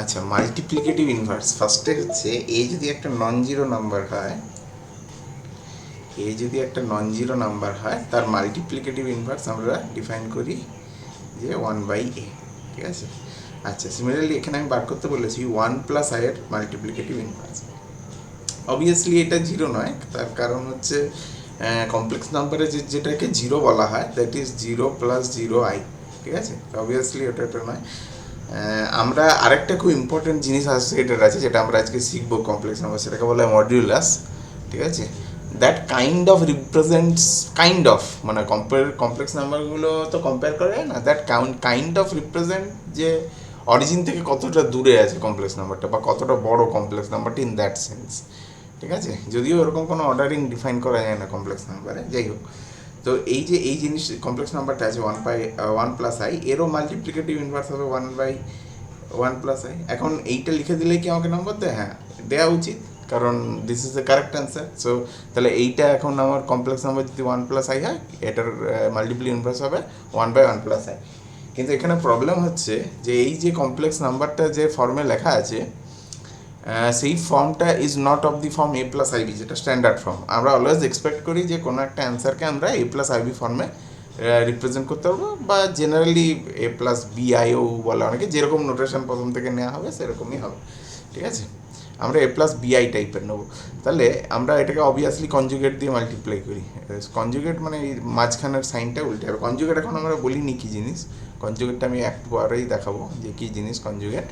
আচ্ছা, multiplicative inverse ফার্স্টে হচ্ছে এ যদি একটা নন জিরো নাম্বার হয়, এ যদি একটা নন জিরো নাম্বার হয় তার মাল্টিপ্লিকেটিভ ইনভার্স আমরা ডিফাইন করি যে 1/a, ঠিক আছে। আচ্ছা, সিমিলারলি এখানে আমি বার করতে বলেছি 1 + i এর মাল্টিপ্লিকেটিভ ইনভার্স। অবভিয়াসলি এটা জিরো নয়, তার কারণ হচ্ছে কমপ্লেক্স নাম্বারে যেটাকে জিরো বলা হয় দ্যাট ইজ 0 + 0i, ঠিক আছে। অবভিয়াসলি এটা নয়। আমরা আরেকটা খুব ইম্পর্টেন্ট জিনিস আসছে এটার আছে, যেটা আমরা আজকে শিখবো কমপ্লেক্স নাম্বার, সেটাকে বলা হয় মডিউলাস, ঠিক আছে। দ্যাট কাইন্ড অফ মানে কমপ্লেক্স নাম্বারগুলো তো কম্পেয়ার করে না, দ্যাট কাইন্ড অফ রিপ্রেজেন্ট যে অরিজিন থেকে কতটা দূরে আছে কমপ্লেক্স নাম্বারটা, বা কতটা বড় কমপ্লেক্স নাম্বারটা ইন দ্যাট সেন্স, ঠিক আছে। যদিও এরকম কোনো অর্ডারিং ডিফাইন করা যায় না কমপ্লেক্স নাম্বারে, যাই হোক। তো এই জিনিস কমপ্লেক্স নাম্বারটা আছে 1/1 + i, এরও মাল্টিপ্লিকেটিভ ইনভার্স হবে 1/1 + i। এখন এইটা লিখে দিলেই কি আমাকে নম্বর দেয়? হ্যাঁ, দেওয়া উচিত, কারণ this is the correct answer. So তাহলে এইটা এখন আমার কমপ্লেক্স নাম্বার যদি 1 + i হয়, এটার মাল্টিপ্লিকেটিভ ইনভার্স হবে 1/1 + i। কিন্তু এখানে প্রবলেম হচ্ছে যে এই যে কমপ্লেক্স নাম্বারটা যে ফর্মে লেখা আছে, সেই ফর্মটা is not of the form a+ib, যেটা স্ট্যান্ডার্ড ফর্ম। আমরা অলওয়েজ এক্সপেক্ট করি যে কোনো একটা অ্যান্সারকে আমরা a+ib ফর্মে রিপ্রেজেন্ট করতে পারবো, বা জেনারেলি a+biও বলে অনেকে, যেরকম নোটেশন প্রথম থেকে নেওয়া হবে সেরকমই হবে, ঠিক আছে। আমরা a+bi টাইপের নেবো। তাহলে আমরা এটাকে অবভিয়াসলি কনজুগেট দিয়ে মাল্টিপ্লাই করি। কনজুগেট মানে এই মাঝখানের সাইনটা উল্টে হবে। কনজুগেট এখন আমরা বলিনি কী জিনিস, কনজুগেটটা আমি একবারেই দেখাবো যে কী জিনিস কনজুগেট।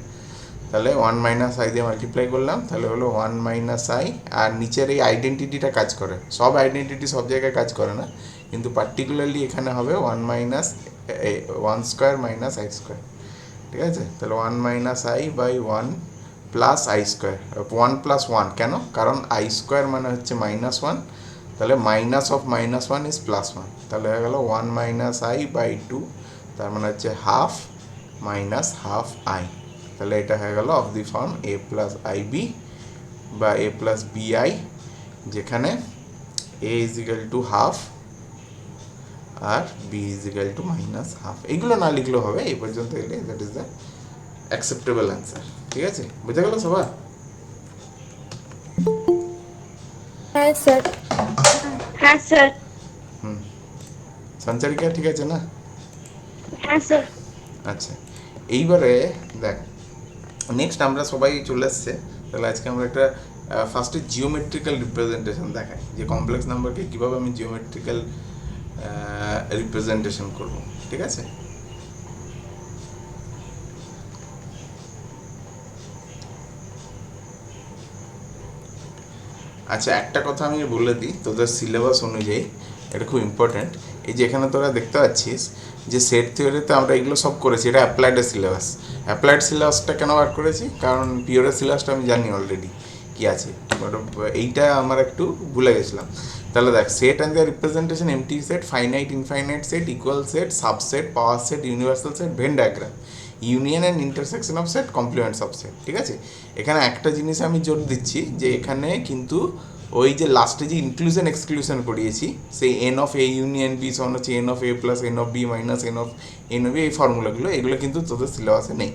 তাহলে 1 - i দিয়ে মাল্টিপ্লাই করলাম, তাহলে হলো 1 - i, আর নিচের এই আইডেন্টিটিটা কাজ করে। সব আইডেন্টিটি সব জায়গায় কাজ করে না, কিন্তু পার্টিকুলারলি এখানে হবে 1 - 1² - i², ঠিক আছে। তাহলে 1 - i/1 + i², 1 + 1 কেন? কারণ i² মানে হচ্ছে -1, তাহলে -(-1) ইজ +1, তাহলে হয়ে গেল 1 - i/2, তার মানে হচ্ছে হাফ -½ i। তাহলে এটা হয়ে গেল অফ দি ফর্ম a+ib বা a+bi, যেখানে a = হাফ আর b = -½ এইগুলো না লিখলেও হবে, এই পর্যন্ত এলে that is the acceptable answer, ঠিক আছে। বুঝে গেল সবার? হ্যাঁ স্যার। হ্যাঁ স্যার। হুম, সঞ্চারিকা ঠিক আছে না? হ্যাঁ স্যার। আচ্ছা, এইবারে দেখ, নেক্সট আমরা সবাই চলে এসছে। তাহলে আজকে আমরা একটা ফার্স্টে জিওমেট্রিক্যাল রিপ্রেজেন্টেশন দেখাই, যে কমপ্লেক্স নাম্বারকে কীভাবে আমি জিওমেট্রিক্যাল রিপ্রেজেন্টেশন করব, ঠিক আছে। আচ্ছা, একটা কথা আমি বলে দিই তোদের সিলেবাস অনুযায়ী, এটা খুব ইম্পর্ট্যান্ট। এই যে এখানে তোরা দেখতে পাচ্ছিস যে সেট থিওরিতে আমরা এগুলো সব করেছি, এটা অ্যাপ্লাইডের সিলেবাস। অ্যাপ্লাইড সিলেবাসটা কেন বার করেছি? কারণ পিওরের সিলেবাসটা আমি জানি অলরেডি কী আছে, বাট এইটা আমার একটু ভুলে গেছিলাম। তাহলে দেখ, set and the representation: MT set, finite infinite set, equal set, subset, power set, universal set, Venn diagram, union and intersection of set, compliments of set, ঠিক আছে। এখানে একটা জিনিস আমি জোর দিচ্ছি, যে এখানে কিন্তু ওই যে লাস্টে যে ইনক্লুশন এক্সক্লুশন করিয়েছি, সেই n(a) ইউনিয়ন b সমান হচ্ছে n(a + n(b - n(b), এই ফর্মুলাগুলো, এগুলো কিন্তু তোদের সিলেবাসে নেই।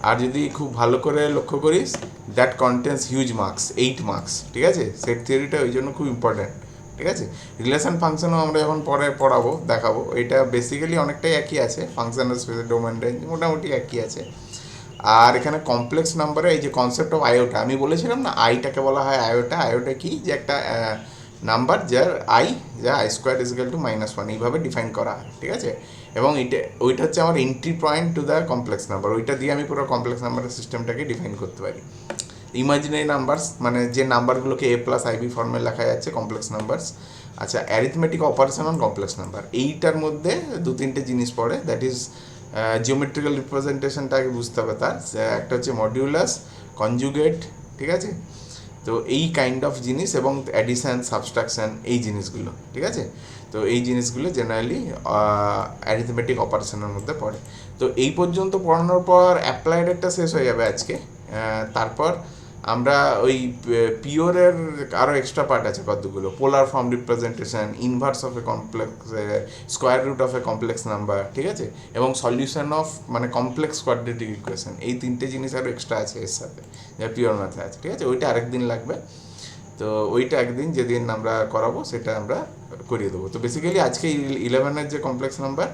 আর যদি খুব ভালো করে লক্ষ্য করিস, that contains huge marks, 8 marks, ঠিক আছে। সেট থিওরিটা ওই জন্য খুব ইম্পর্ট্যান্ট, ঠিক আছে। রিলেশন ফাংশনও আমরা যখন পরে পড়াবো, দেখাবো, এটা বেসিক্যালি অনেকটাই একই আছে, ফাংশন আর স্পেসের ডোমেন রেঞ্জ মোটামুটি একই আছে। আর এখানে কমপ্লেক্স নাম্বারে এই যে কনসেপ্ট অফ আয়োটা, আমি বলেছিলাম না, আইটাকে বলা হয় আয়োটা। আয়োটা কি? যে একটা নাম্বার যার যা i² = -1, এইভাবে ডিফাইন করা হয়, ঠিক আছে। এবং ওইটা হচ্ছে আমার entry point to the complex number, ওইটা দিয়ে আমি পুরো কমপ্লেক্স নাম্বারের সিস্টেমটাকে ডিফাইন করতে পারি। ইমাজিনারি নাম্বারস মানে যে নাম্বারগুলোকে a+ib ফর্মে লেখা যাচ্ছে, কমপ্লেক্স নাম্বারস। আচ্ছা, arithmetic operation on complex number, এইটার মধ্যে 2-3টে জিনিস পড়ে, দ্যাট ইজ জিওমেট্রিক্যাল রিপ্রেজেন্টেশনটা আগে বুঝতে হবে। তার একটা হচ্ছে মডিউলাস, কনজুগেট, ঠিক আছে। তো এই কাইন্ড অফ জিনিস, এবং অ্যাডিশান, সাবস্ট্রাকশান, এই জিনিসগুলো, ঠিক আছে। তো এই জিনিসগুলো জেনারেলি অ্যারিথমেটিক অপারেশনের মধ্যে পড়ে। তো এই পর্যন্ত পড়ানোর পর অ্যাপ্লাইডেরটা শেষ হয়ে যাবে আজকে। তারপর আমরা ওই পিওরের আরও এক্সট্রা পার্ট আছে কতগুলো, polar form representation, inverse of a complex, square root of a complex number, ঠিক আছে, এবং সলিউশন অফ মানে কমপ্লেক্স কোয়াড্রেটিক ইকুয়েশন, এই তিনটে জিনিস আরও এক্সট্রা আছে এর সাথে, যা পিওর ম্যাথে আছে, ঠিক আছে। ওইটা আরেকদিন লাগবে, তো ওইটা একদিন যেদিন আমরা করাবো সেটা আমরা করিয়ে দেবো। তো বেসিক্যালি আজকে 11-এর যে কমপ্লেক্স নাম্বার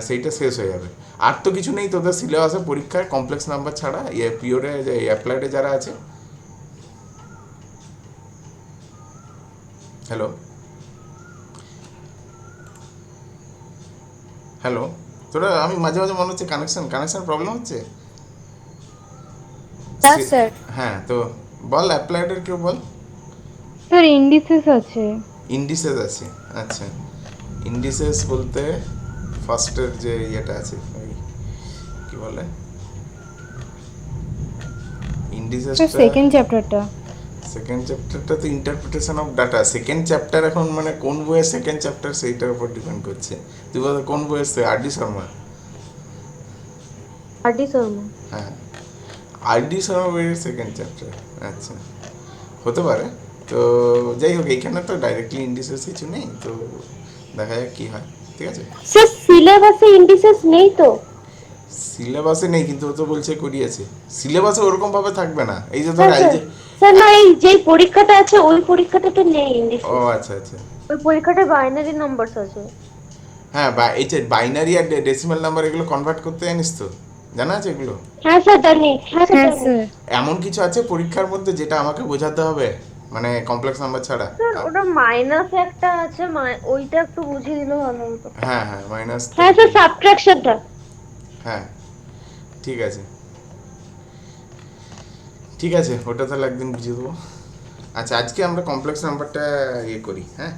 সেইটা শেষ হয়ে যাবে। আর তো কিছু নেই তোদের সিলেবাসে পরীক্ষায় কমপ্লেক্স নাম্বার ছাড়া, পিওরে যে অ্যাপ্লাইডে যারা আছে। হ্যালো হ্যালো তোরা, আমি মাঝে মাঝে মনে হচ্ছে কানেকশন প্রবলেম হচ্ছে। Yes, sir. হ্যাঁ, তো বল অ্যাপ্লাইডের কেউ বল। স্যার ইন্ডিসেস আছে। ইন্ডিসেস আছে, আচ্ছা। ইন্ডিসেস বলতে ফার্স্টের যে ইয়েটা আছে, ওই কি বলে ইন্ডিসেসটা, সেকেন্ড চ্যাপ্টারটা। সেকেন্ড চ্যাপ্টারটা তো interpretation of data. Second chapter এখন মানে কোন বইয়ের সেকেন্ড চ্যাপ্টার সেইটার উপর ডিপেন্ড করছে। তুই বল কোন বইয়ের, আর.ডি. শর্মা? আর.ডি. শর্মা। হ্যাঁ, আর.ডি. শর্মা বইয়ের সেকেন্ড চ্যাপ্টার, আচ্ছা হতে পারে। তো যাই হোক, এইখানে তো ডাইরেক্টলি ইন্ডিসেস কিছু নেই, তো দেখা যাক কী হয়, ঠিক আছে। স্যার সিলেবাসে ইন্ডিসেস নেই তো? সিলেবাসে নেই, কিন্তু ও তো বলছে করিয়েছে। সিলেবাসে ওরকম ভাবে থাকবে না, এই যে ধর স্যার এই স্যার যে, স্যার না, এই যে পরীক্ষাটা আছে ওই পরীক্ষাটাতে নেই ও ইন্ডিসেস। আচ্ছা আচ্ছা, ওই পরীক্ষাটা বাইনারি নাম্বারস আছে। হ্যাঁ, এই যে বাইনারি আর ডেসিমাল নাম্বার এগুলো কনভার্ট করতে জানিস তো, জানা আছে এগুলো? হ্যাঁ স্যার জানি, হ্যাঁ স্যার হ্যাঁ জানি। স্যার। এমন কিছু আছে পরীক্ষার মধ্যে যেটা আমাকে বোঝাতে হবে, মানে কমপ্লেক্স নাম্বার ছাড়া? স্যার ওটা মাইনাস একটা আছে, ওইটা একটু বুঝিয়ে দিলে ভালো হতো। হ্যাঁ হ্যাঁ, মাইনাস, হ্যাঁ স্যার সাবট্রাকশনটা। হ্যাঁ ঠিক আছে, ঠিক আছে, ওটা তাহলে একদিন বুঝিয়ে দেবো। আচ্ছা, আজকে আমরা কমপ্লেক্স নাম্বারটা ইয়ে করি, হ্যাঁ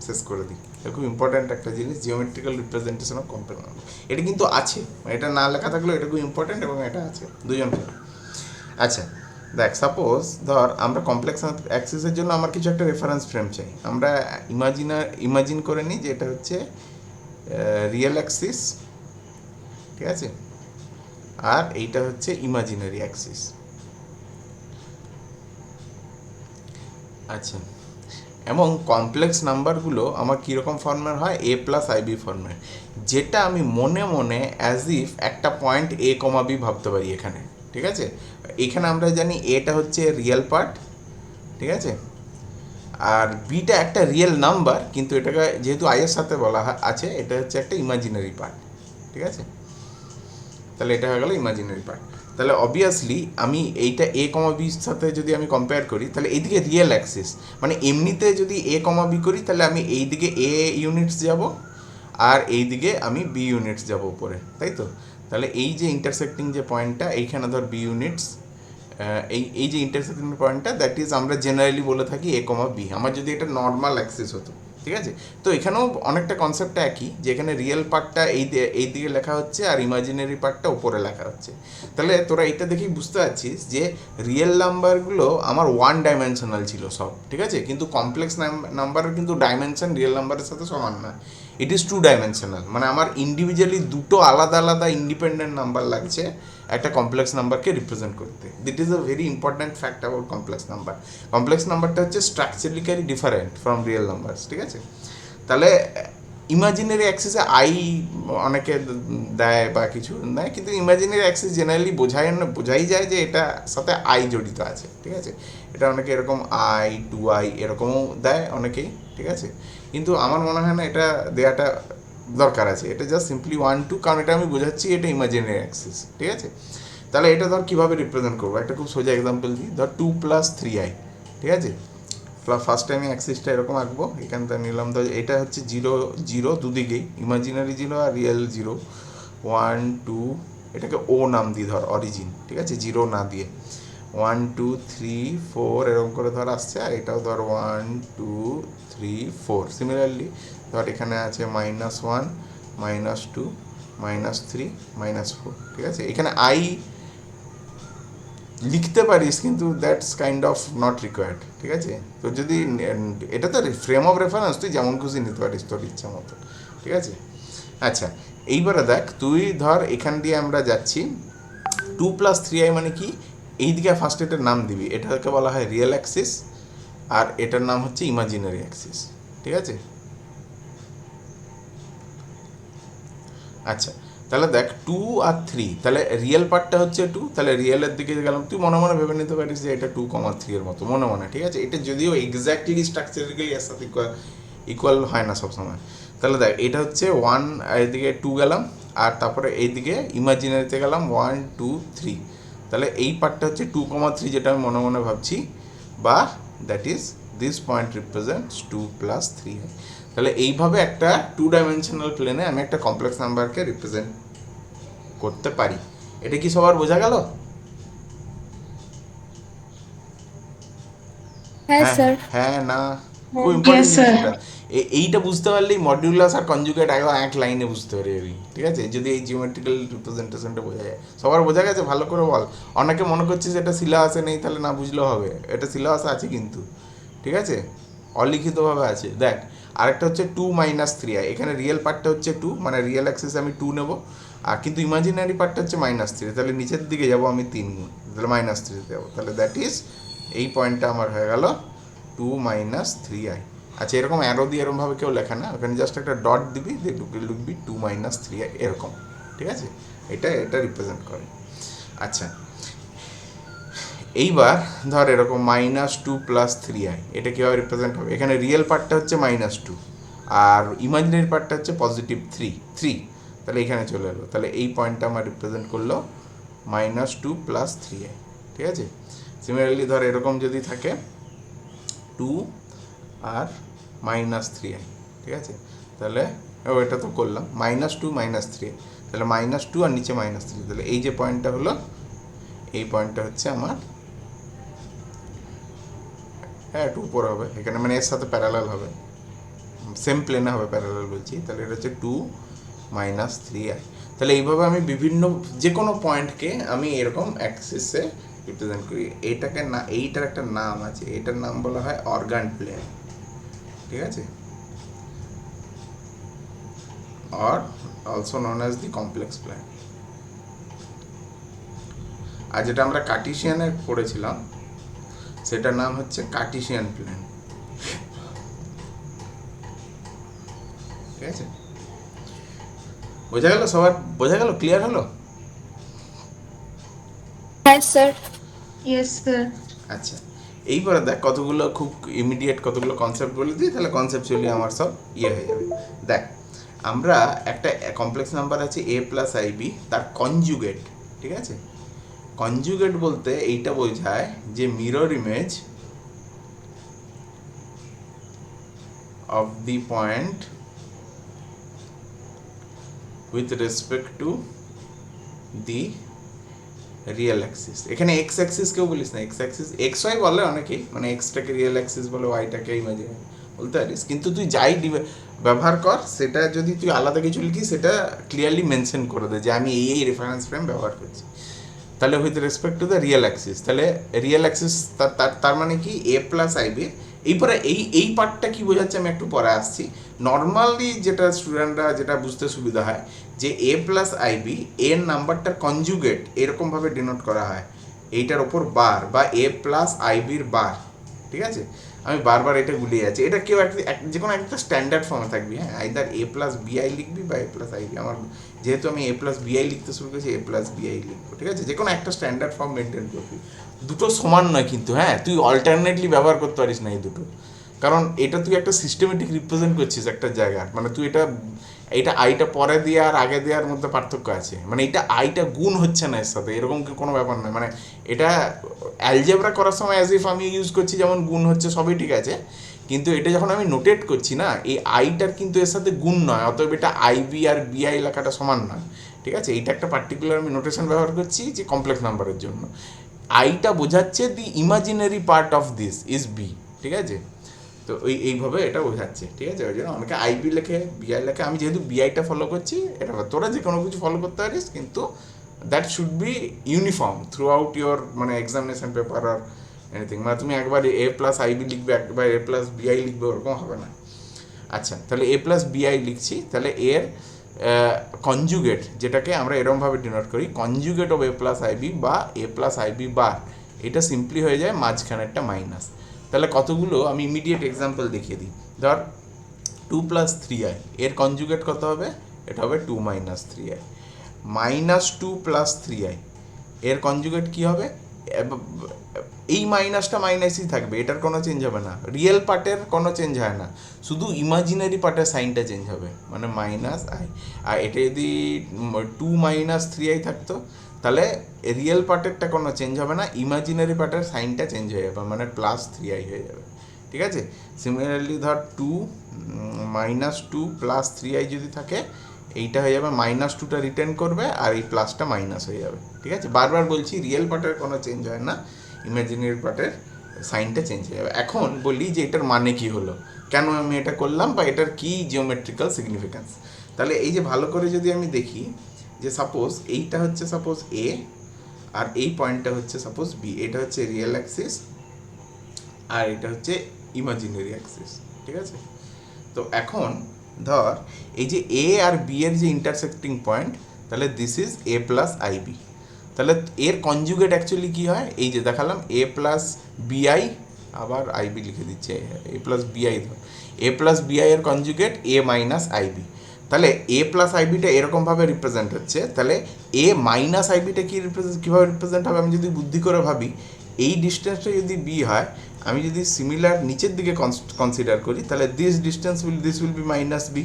শেষ করে দিই। এটা খুব ইম্পর্ট্যান্ট একটা জিনিস, geometrical representation of complex number. এটা কিন্তু আছে, এটা না লেখা থাকলেও এটা খুব ইম্পর্ট্যান্ট, এবং এটা আছে দুজনকে। আচ্ছা দেখ, সাপোজ ধর আমরা কমপ্লেক্স অ্যাক্সিসের জন্য আমার কিছু একটা রেফারেন্স ফ্রেম চাই। আমরা ইমাজিন করে নিই যে এটা হচ্ছে রিয়েল অ্যাক্সিস, ঠিক আছে, আর এইটা হচ্ছে ইমাজিনারি অ্যাক্সিস। আচ্ছা, এবং কমপ্লেক্স নাম্বারগুলো আমার কীরকম ফর্মের হয়, a প্লাস আইবি ফর্মের, যেটা আমি মনে মনে অ্যাজ ইফ একটা পয়েন্ট a কমা বি ভাবতে পারি এখানে, ঠিক আছে। এখানে আমরা জানি এটা হচ্ছে রিয়েল পার্ট, ঠিক আছে, আর বিটা একটা রিয়েল নাম্বার, কিন্তু এটাকে যেহেতু আইয়ের সাথে বলা আছে, এটা হচ্ছে একটা ইমাজিনারি পার্ট, ঠিক আছে। তাহলে এটা হয়ে গেল ইমাজিনারি পার্ট। তাহলে অবভিয়াসলি আমি এইটা এ কমা বির সাথে যদি আমি কম্পেয়ার করি, তাহলে এইদিকে রিয়েল অ্যাক্সিস, মানে এমনিতে যদি এ কমা বি করি, তাহলে আমি এইদিকে এ ইউনিটস যাব, আর এইদিকে আমি বি ইউনিটস যাব উপরে, তাই তো। তাহলে এই যে ইন্টারসেক্টিং যে পয়েন্টটা, এইখানে ধর বি ইউনিটস, এই যে ইন্টারসেক্টিং পয়েন্টটা, দ্যাট ইজ আমরা জেনারেলি বলে থাকি এ কমা বি, আমার যদি এটা নর্মাল অ্যাক্সিস হতো, ঠিক আছে। তো এখানেও অনেকটা কনসেপ্টটা একই, যেখানে রিয়েল পার্টটা এই দিকে লেখা হচ্ছে আর ইমাজিনারি পার্টটা উপরে লেখা হচ্ছে। তাহলে তোরা এইটা দেখেই বুঝতে পারছিস যে রিয়েল নাম্বারগুলো আমার ওয়ান ডাইমেনশনাল ছিল সব, ঠিক আছে, কিন্তু কমপ্লেক্স নাম্বারের কিন্তু ডাইমেনশন রিয়েল নাম্বারের সাথে সমান না, ইট ইজ টু ডাইমেনশনাল। মানে আমার ইন্ডিভিজুয়ালি দুটো আলাদা আলাদা ইন্ডিপেন্ডেন্ট নাম্বার লাগছে একটা কমপ্লেক্স নাম্বারকে রিপ্রেজেন্ট করতে। That is a very important fact about complex number. Complex নাম্বারটা হচ্ছে structurally different from real numbers, ঠিক আছে। তাহলে ইমাজিনারি অ্যাক্সিসে আই অনেকে দেয় বা কিছু দেয়, কিন্তু ইমাজিনারি অ্যাক্সিস জেনারেলি বোঝাই যায় যে এটা সাথে আই জড়িত আছে, ঠিক আছে। এটা অনেকে এরকম আই, 2i এরকমও দেয় অনেকেই, ঠিক আছে, কিন্তু আমার মনে হয় না এটা দেওয়াটা দরকার আছে। এটা জাস্ট সিম্পলি 1 2, কারণ এটা আমি বোঝাচ্ছি এটা ইমাজিনারি অ্যাক্সিস, ঠিক আছে। তাহলে এটা ধর কীভাবে রিপ্রেজেন্ট করবো, একটা খুব সোজা এক্সাম্পল দিই। ধর 2 + 3i, ঠিক আছে। ফার্স্ট টাইমে অ্যাক্সিসটা এরকম আঁকবো, এখান থেকে নিলাম ধর এটা হচ্ছে 0 0 দুদিকেই, ইমাজিনারি 0 আর রিয়েল 0, 1 2, এটাকে ও নাম দিই ধর অরিজিন, ঠিক আছে, 0 না দিয়ে, 1 2 3 4 এরকম করে ধর আসছে, আর এটাও ধর 1 2 3 4। সিমিলারলি ধর এখানে আছে -1 -2 -3 -4, ঠিক আছে। এখানে আই লিখতে পারিস, কিন্তু that's kind of not required, ঠিক আছে। তো যদি এটা তো ফ্রেম অফ রেফারেন্স, তুই যেমন খুশি নিতে পারিস তোর ইচ্ছা মতো, ঠিক আছে। আচ্ছা, এইবারে দেখ, তুই ধর এখান দিয়ে আমরা যাচ্ছি 2 + 3i মানে কি, এই দিকে ফার্স্ট এটার নাম দিবি, এটাকে বলা হয় রিয়েল অ্যাক্সিস আর এটার নাম হচ্ছে ইমাজিনারি অ্যাক্সিস, ঠিক আছে? আচ্ছা, তাহলে দেখ 2 আর 3, তাহলে রিয়েল পার্টটা হচ্ছে 2, তাহলে রিয়েলের দিকে গেলাম। তুই মনে মনে ভেবে নিতে পারিস যে এটা 2,3 এর মতো মনে মনে, ঠিক আছে? এটা যদিও এক্স্যাক্টলি স্ট্রাকচারালি এর সাথে ইকুয়াল হয় না সবসময়। তাহলে দেখ এটা হচ্ছে 1, এইদিকে 2 গেলাম, আর তারপরে এইদিকে ইমাজিনারিতে গেলাম 1 2 3। তাহলে এই পার্টটা হচ্ছে 2,3 যেটা আমি মনে মনে ভাবছি, বা that is this point represents 2 + 3। তাহলে এইভাবে একটা 2 ডাইমেনশনাল প্লেনে আমি একটা কমপ্লেক্স নাম্বারকে রিপ্রেজেন্ট করতে পারি। এটা কি সবার বোঝা গেল? হ্যাঁ স্যার। হ্যাঁ না, খুব ইম্পর্টেন্ট Yes, sir. জিনিসটা। এইটা বুঝতে পারলেই মডিউলাস আর কনজুগেট একদম এক লাইনে বুঝতে পারবি, ঠিক আছে? যদি এই জিওমেট্রিক্যাল রিপ্রেজেন্টেশনটা বোঝা যায়। সবার বোঝা গেছে? ভালো করে বল। অনেকে মনে করছিস এটা সিলেবাসে নেই, তাহলে না বুঝলেও হবে। এটা সিলেবাসে আছে কিন্তু, ঠিক আছে? অলিখিতভাবে আছে। দেখ আরেকটা হচ্ছে 2 - 3i। এখানে রিয়েল পার্টটা হচ্ছে 2, মানে রিয়েল অ্যাক্সিসে আমি 2 নেব, আর কিন্তু ইমাজিনারি পার্টটা হচ্ছে -3। তাহলে নিচের দিকে যাব আমি 3 গুণ, তাহলে -3 যাবো। তাহলে দ্যাট ইজ এই পয়েন্টটা আমার হয়ে গেল 2 - 3i। আচ্ছা, এরকম অ্যারো দিয়ে এরকমভাবে কেউ লেখে না, ওখানে জাস্ট একটা ডট দিবি, দিয়ে লিখবি 2 - 3i এরকম, ঠিক আছে? এটা রিপ্রেজেন্ট করে। আচ্ছা, এইবার ধর এরকম -2 + 3i, এটা কীভাবে রিপ্রেজেন্ট হবে? এখানে রিয়েল পার্টটা হচ্ছে -2 আর ইমাজিনারি পার্টটা হচ্ছে +3। তাহলে এখানে চলে এলো, তাহলে এই পয়েন্টটা আমার রিপ্রেজেন্ট করলো -2 + 3i, ঠিক আছে? সিমিলারলি ধর এরকম যদি থাকে 2 আর -3i, ঠিক আছে? তাহলে এটা তো করলাম -2 - 3, তাহলে -2 আর নিচে -3, তাহলে এই যে পয়েন্টটা হলো, এই পয়েন্টটা হচ্ছে আমার, হ্যাঁ একটু উপরে হবে এখানে, মানে এর সাথে প্যারালাল হবে, সেম প্লেনে হবে, প্যারালাল বলছি। তাহলে এটা হচ্ছে 2 - 3i। তাহলে এইভাবে আমি বিভিন্ন যে কোনো পয়েন্টকে আমি এরকম অ্যাক্সিসে রিপ্রেজেন্ট করি। এইটাকে না, এইটার একটা নাম আছে, এটার নাম বলা হয় অর্গান প্লেন, ঠিক আছে? or also known as the complex plane। আর যেটা আমরা কার্টেসিয়ানে পড়েছিলাম সেটার নাম হচ্ছে কার্টেসিয়ান প্লেন, ঠিক আছে? বোঝা গেল? সবার বোঝা গেল? ক্লিয়ার হলো? হ্যাঁ স্যার। Yes, sir. আচ্ছা, এইবারে দেখ কতগুলো খুব ইমিডিয়েট কতগুলো কনসেপ্ট বলে দিই, তাহলে কনসেপচুয়ালি আমার সব হয়ে যাবে। দেখ আমরা একটা কমপ্লেক্স নাম্বার আছে a + ib, তার কনজুগেট, ঠিক আছে? কনজুগেট বলতে এইটা বোঝায় যে mirror image of the point with respect to the real Axis. এখানে এক্স অ্যাক্সিস কেউ বলিস না, এক্স অ্যাক্সিস এক্স ওয়াই বলে অনেকেই, মানে এক্সটাকে রিয়েল অ্যাক্সিস বলে, ওয়াইটাকে ইমাজিনারি বলতে পারিস। কিন্তু তুই যাই ব্যবহার কর, সেটা যদি তুই আলাদা কিছু লিখিস সেটা ক্লিয়ারলি মেনশন করে দে যে আমি এই রেফারেন্স ফ্রেম ব্যবহার করছি। তাহলে with respect to the real Axis, তাহলে রিয়েল অ্যাক্সিস তার মানে কি a + ib। এইপরে এই পার্টটা কি বোঝাচ্ছে আমি একটু পরে আসছি। নর্মালি যেটা স্টুডেন্টরা যেটা বুঝতে সুবিধা হয় যে a + ib এর নাম্বারটার কনজুগেট এরকমভাবে ডিনোট করা হয়, এইটার ওপর বার বা a + ib বার, ঠিক আছে? আমি বারবার এটা গুলিয়ে যাচ্ছি, এটা কেউ যে কোনো একটা স্ট্যান্ডার্ড ফর্মে থাকবি, হ্যাঁ, আইদার a + bi লিখবি বা a + ib। আমার যেহেতু আমি a + bi লিখতে শুরু করেছি, a + bi লিখবো, ঠিক আছে? যে কোনো একটা স্ট্যান্ডার্ড ফর্ম মেনটেন করবি। দুটো সমান নয় কিন্তু, হ্যাঁ, তুই অল্টারনেটলি ব্যবহার করতে পারিস না এই দুটো, কারণ এটা তুই একটা সিস্টেমেটিক রিপ্রেজেন্ট করছিস একটা জায়গার, মানে তুই এইটা আইটা পরে দিয়ে আর আগে দেওয়ার মধ্যে পার্থক্য আছে, মানে আইটা গুণ হচ্ছে না এর সাথে, এরকম কোনো ব্যাপার নয়। মানে এটা অ্যালজেব্রা করার সময় অ্যাজ ইফ আমি ইউজ করছি যেমন গুণ হচ্ছে, সবই ঠিক আছে, কিন্তু এটা যখন আমি নোটেট করছি না, এই আইটার কিন্তু এর সাথে গুণ নয়, অতএব এটা আইবি আর বিআই লেখাটা সমান নয়, ঠিক আছে? এইটা একটা পার্টিকুলার আমি নোটেশন ব্যবহার করছি যে কমপ্লেক্স নাম্বারের জন্য। আইটা বোঝাচ্ছে the imaginary part of this is b, ঠিক আছে? তো এইভাবে এটা বোঝাচ্ছে, ঠিক আছে? ওই জন্য অনেকে আইবি লেখে, বিআই লেখে। আমি যেহেতু বিআইটা ফলো করছি, এটা তোরা যে কোনো কিছু ফলো করতে পারিস, কিন্তু that should be uniform through out your মানে এক্সামিনেশন পেপার আর এনিথিং। মানে তুমি একবার a + ib লিখবে, একবার a + bi লিখবে, ওরকম হবে না। আচ্ছা, তাহলে a + bi লিখছি, তাহলে এর কনজুগেট, যেটাকে আমরা এরকমভাবে ডিনোট করি conjugate of a plus i b বা এ প্লাস আইবি বার, এটা সিম্পলি হয়ে যায় মাঝখানেরটা মাইনাস। তাহলে কতগুলো আমি ইমিডিয়েট এক্সাম্পল দেখিয়ে দিই। ধর 2 প্লাস 3i এর কনজুগেট কত হবে, এটা হবে 2 minus 3i। Minus 2 plus 3i এর কনজুগেট কী হবে, এই মাইনাসটা মাইনাসই থাকবে, এটার কোনো চেঞ্জ হবে না, রিয়েল পার্টের কোনো চেঞ্জ হয় না, শুধু ইমাজিনারি পার্টের সাইনটা চেঞ্জ হবে, মানে মাইনাস আই। আর এটা যদি 2 মাইনাস 3i থাকতো তাহলে রিয়েল পার্টেরটা কোনো চেঞ্জ হবে না, ইমাজিনারি পার্টের সাইনটা চেঞ্জ হয়ে যাবে, মানে প্লাস 3i হয়ে যাবে। ঠিক আছে, সিমিলারলি ধর 2 মাইনাস 2 প্লাস 3i যদি থাকে, এইটা হয়ে যাবে মাইনাস 2টা রিটার্ন করবে আর এই প্লাসটা মাইনাস হয়ে যাবে। ঠিক আছে, বারবার বলছি রিয়েল পার্টের কোনো চেঞ্জ হয় না, ইমাজিনারি পার্টের সাইনটা চেঞ্জ হয়ে যাবে। এখন বলি যে এটার মানে কি হলো, কেন আমি এটা করলাম, বা এটার কি জিওমেট্রিক্যাল সিগনিফিক্যান্স। তাহলে এই যে ভালো করে যদি আমি দেখি যে সাপোজ এইটা হচ্ছে সাপোজ এ আর এই পয়েন্টটা হচ্ছে সাপোজ বি, এটা হচ্ছে রিয়েল অ্যাক্সিস আর এটা হচ্ছে ইমাজিনারি অ্যাক্সিস। ঠিক আছে, তো এখন ধর এই যে এ আর বি এর যে ইন্টারসেক্টিং পয়েন্ট, তাহলে this is a plus i b. তাহলে এর কনজুগেট অ্যাকচুয়ালি কী হয়, এই যে দেখালাম এ প্লাস বিআই, আবার আইবি লিখে দিচ্ছে, এ প্লাস বিআই, ধর এ প্লাস বিআই এর কনজুগেট এ মাইনাস আইবি। তাহলে এ প্লাস আইবিটা এরকমভাবে রিপ্রেজেন্ট হচ্ছে, তাহলে এ মাইনাস আইবিটা কীভাবে রিপ্রেজেন্ট হবে, আমি যদি বুদ্ধি করে ভাবি, এই ডিস্টেন্সটা যদি বি হয়, আমি যদি সিমিলার নিচের দিকে কনসিডার করি, তাহলে this will be minus b.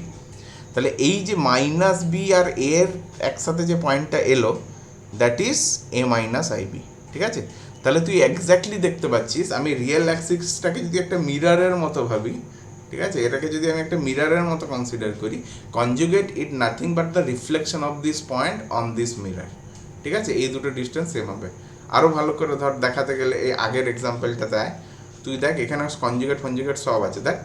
তাহলে এই যে মাইনাস বি আর এর একসাথে যে পয়েন্টটা এলো, that is a minus i b. ঠিক আছে, তাহলে তুই এক্স্যাক্টলি দেখতে পাচ্ছিস, আমি রিয়েল অ্যাক্সিসটাকে যদি একটা মিরারের মতো ভাবি, ঠিক আছে, এটাকে যদি আমি একটা মিরারের মতো কনসিডার করি, conjugate it nothing but the reflection of this point on this mirror. ঠিক আছে, এই দুটো ডিস্টেন্স সেম হবে। আরও ভালো করে ধর দেখাতে গেলে এই আগের এক্সাম্পলটা দেয়, তুই দেখ এখানে কনজুগেট সব আছে, দেখ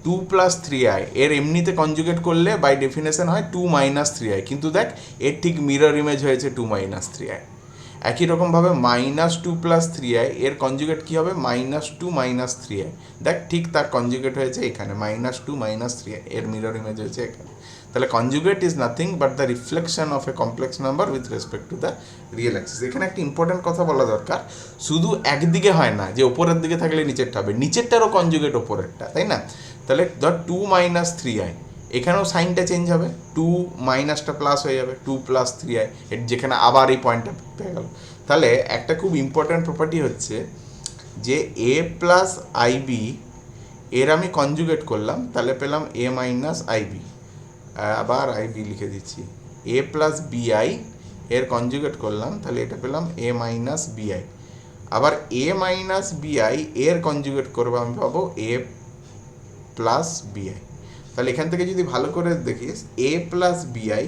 2 প্লাস 3i এর এমনিতে কনজুগেট করলে বাই ডেফিনেশন হয় 2 মাইনাস 3i, কিন্তু দেখ এর ঠিক মিরর ইমেজ হয়েছে 2 মাইনাস 3i। একই রকমভাবে মাইনাস 2 প্লাস 3i এর কনজুগেট কী হবে, মাইনাস 2 মাইনাস 3i, দেখ ঠিক তার কনজুগেট হয়েছে এখানে মাইনাস 2 মাইনাস 3i, এর মিরর ইমেজ হয়েছে এখানে। তাহলে conjugate is nothing but the reflection of a complex number with respect to the real Axis. এখানে একটা ইম্পর্টেন্ট কথা বলা দরকার, শুধু একদিকে হয় না যে ওপরের দিকে থাকলে নিচেরটা হবে, নিচেরটারও কনজুগেট ওপরেরটা, তাই না? তাহলে ধর 2 মাইনাস 3i, এখানেও সাইনটা চেঞ্জ হবে, 2 মাইনাসটা প্লাস হয়ে যাবে 2 প্লাস 3i, এর যেখানে আবার এই পয়েন্টটা পেয়ে গেল। তাহলে একটা খুব ইম্পর্ট্যান্ট প্রপার্টি হচ্ছে যে এ প্লাস আইবি এর আমি কনজুগেট করলাম, তাহলে পেলাম এ মাইনাস আইবি, আবার আইবি লিখে দিচ্ছি, এ প্লাস বিআই এর কনজুগেট করলাম, তাহলে এটা পেলাম এ মাইনাস বিআই, আবার এ মাইনাস বিআই এর কনজুগেট করবো আমি পাবো এ প্লাস বিআই। তাহলে এখান থেকে যদি ভালো করে দেখিস, এ প্লাস বিআই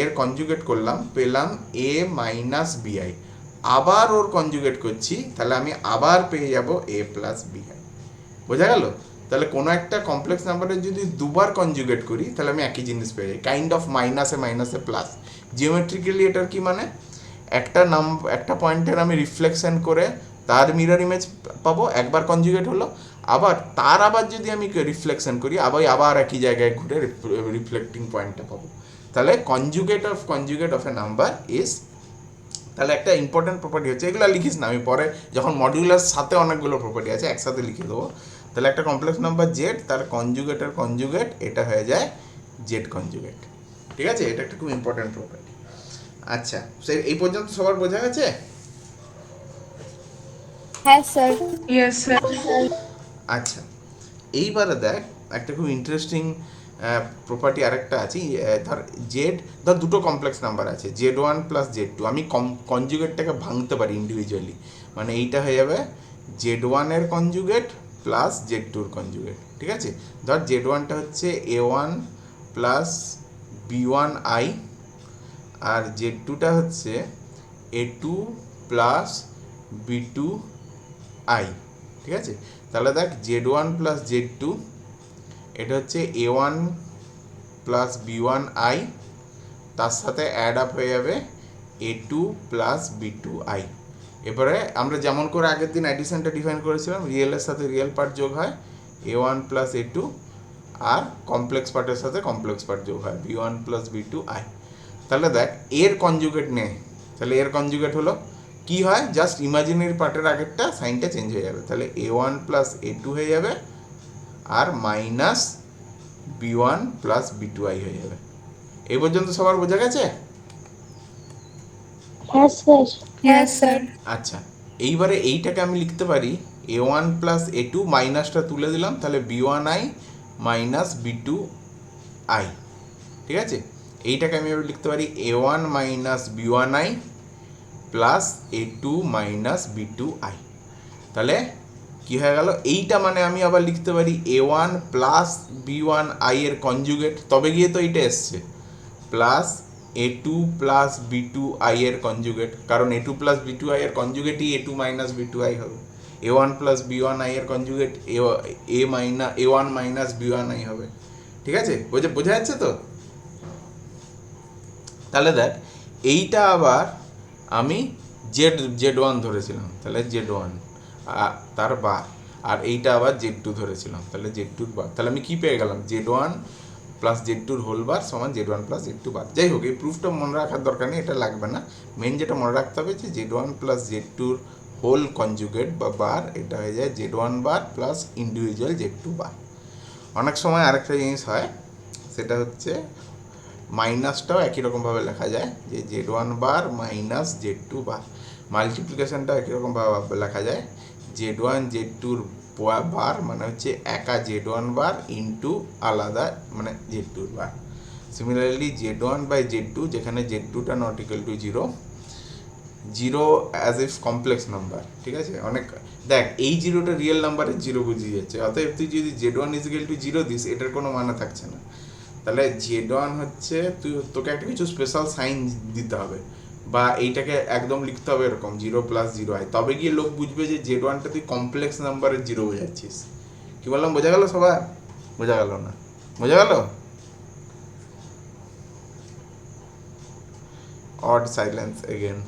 এর কনজুগেট করলাম, পেলাম এ মাইনাস বিআই, আবার ওর কনজুগেট করছি, তাহলে আমি আবার পেয়ে যাব এ প্লাস বিআই। বোঝা গেল? তাহলে কোনো একটা কমপ্লেক্স নাম্বারের যদি দুবার কনজুগেট করি, তাহলে আমি একই জিনিস পেয়ে যাই, কাইন্ড অফ মাইনাসে মাইনাসে প্লাস। জিওমেট্রিক্যালি এটার কি মানে, একটা পয়েন্টের আমি রিফ্লেকশন করে তার মিরর ইমেজ পাবো, একবার কনজুগেট হলো, আবার যদি আমি রিফ্লেকশন করি আবার একই জায়গায় ঘুরে রিফ্লেক্টিং পয়েন্টটা পাবো। তাহলে conjugate of A number is, তাহলে একটা ইম্পর্টেন্ট প্রপার্টি হচ্ছে, এগুলো লিখিস না, আমি পরে যখন মডিউলার সাথে অনেকগুলো প্রপার্টি আছে একসাথে লিখে দেবো। তাহলে একটা কমপ্লেক্স নাম্বার জেড, তার কনজুগেট এটা হয়ে যায় জেড কনজুগেট। ঠিক আছে, এটা একটা খুব ইম্পর্টেন্ট প্রপার্টি। আচ্ছা, এই পর্যন্ত সবার বোঝা গেছে? হ্যাঁ স্যার। Yes, sir. আচ্ছা, এইবারে দেখ একটা খুব ইন্টারেস্টিং প্রপার্টি আরেকটা আছে। ধর দুটো কমপ্লেক্স নাম্বার আছে, Z1 প্লাস Z2, আমি কনজুগেটটাকে ভাঙতে পারি ইন্ডিভিজুয়ালি, মানে এইটা হয়ে যাবে Z1 এর কনজুগেট প্লাস Z2 এর কনজুগেট। ঠিক আছে, ধর Z1টা হচ্ছে A1 প্লাস B1i আর Z2টা হচ্ছে A2 প্লাস B2i। ঠিক আছে, তাহলে দেখ Z1 প্লাস Z2 এটা হচ্ছে A1 প্লাস B1i, তার সাথে অ্যাড আপ হয়ে যাবে A2 প্লাস B2i। এবারে আমরা যেমন করে আগের দিন অ্যাডিশনটা ডিফাইন করেছিলাম, রিয়েলের সাথে রিয়েল পার্ট যোগ হয়, A1 প্লাস A2 আর কমপ্লেক্স পার্টের সাথে কমপ্লেক্স পার্ট যোগ হয় b1 প্লাস b2 i। তাহলে দেখ এর কনজুগেট নে, তাহলে এর কনজুগেট হলো কি হয়, জাস্ট ইমাজিনারি পার্টের আগেরটা সাইনটা চেঞ্জ হয়ে যাবে, তাহলে a1 প্লাস a2 হয়ে যাবে আর মাইনাস b1 প্লাস b2i হয়ে যাবে। এই পর্যন্ত সবার বোঝা গেছে? হ্যাঁ স্যার। Yes, sir. আচ্ছা, এইবারে এইটাকে আমি লিখতে পারি a1 প্লাস a2, মাইনাসটা তুলে দিলাম, তাহলে b1i মাইনাস b2i। ঠিক আছে, এইটাকে আমি এবার লিখতে পারি a1 minus b1i plus a2 minus b2i। তাহলে কি হয়ে গেল, এইটা মানে আমি আবার লিখতে পারি a1 প্লাস b1i এর কনজুগেট, তবে গিয়ে তো এইটা এসছে, প্লাস a2 প্লাস b2i এর কনজুগেট, কারণ a2 প্লাস b2i এর কনজুগেটই a2 মাইনাস b2i হবে। a1 প্লাস b1i এর কনজুগেট a1 মাইনাস b1i হবে। ঠিক আছে, বোঝা যাচ্ছে তো? তাহলে দেখ এইটা আবার আমি z1 ধরেছিলাম, তাহলে z1 তার বার, আর এইটা আবার z2 ধরেছিলাম, তাহলে z2 বার। তাহলে আমি কি পেয়ে গেলাম, z1 প্লাস z2 হোল বার সমান z1 প্লাস z2 বার। যাই হোক, এই প্রুফটা মনে রাখার দরকার নেই, এটা লাগবে না। মেন যেটা মনে রাখতে হবে যে z1 plus z2 whole conjugate বা বার, এটা হয়ে যায় z1 bar plus individual z2 বার। অনেক সময় আরেকটা জিনিস হয়, সেটা হচ্ছে মাইনাসটাও একই রকমভাবে লেখা যায়, যে z1 বার মাইনাস z2 বার। মাল্টিপ্লিকেশনটাও একই রকমভাবে লেখা যায়, z1 z2 বার মানে হচ্ছে একা z1 বার ইন্টু আলাদা মানে z2 bar. Similarly z1 by z2, যেখানে z2টা not equal to zero as if complex number. ঠিক আছে, অনেক দেখ এই জিরোটা রিয়েল নাম্বারের জিরো বুঝিয়ে যাচ্ছে, অতএব তুই যদি z1 is equal to zero this, এটার কোনো মানে থাকছে না। তাহলে z1 হচ্ছে তোকে একটা কিছু স্পেশাল সাইন দিতে হবে, বা এইটাকে একদম লিখতে হবে এরকম 0 প্লাস 0i, তবে গিয়ে লোক বুঝবে যে z1টা তুই কমপ্লেক্স নাম্বারের জিরো বোঝাচ্ছিস। কি বললাম, বোঝা গেল সবার? বোঝা গেল না? বোঝা গেল? Odd silence again.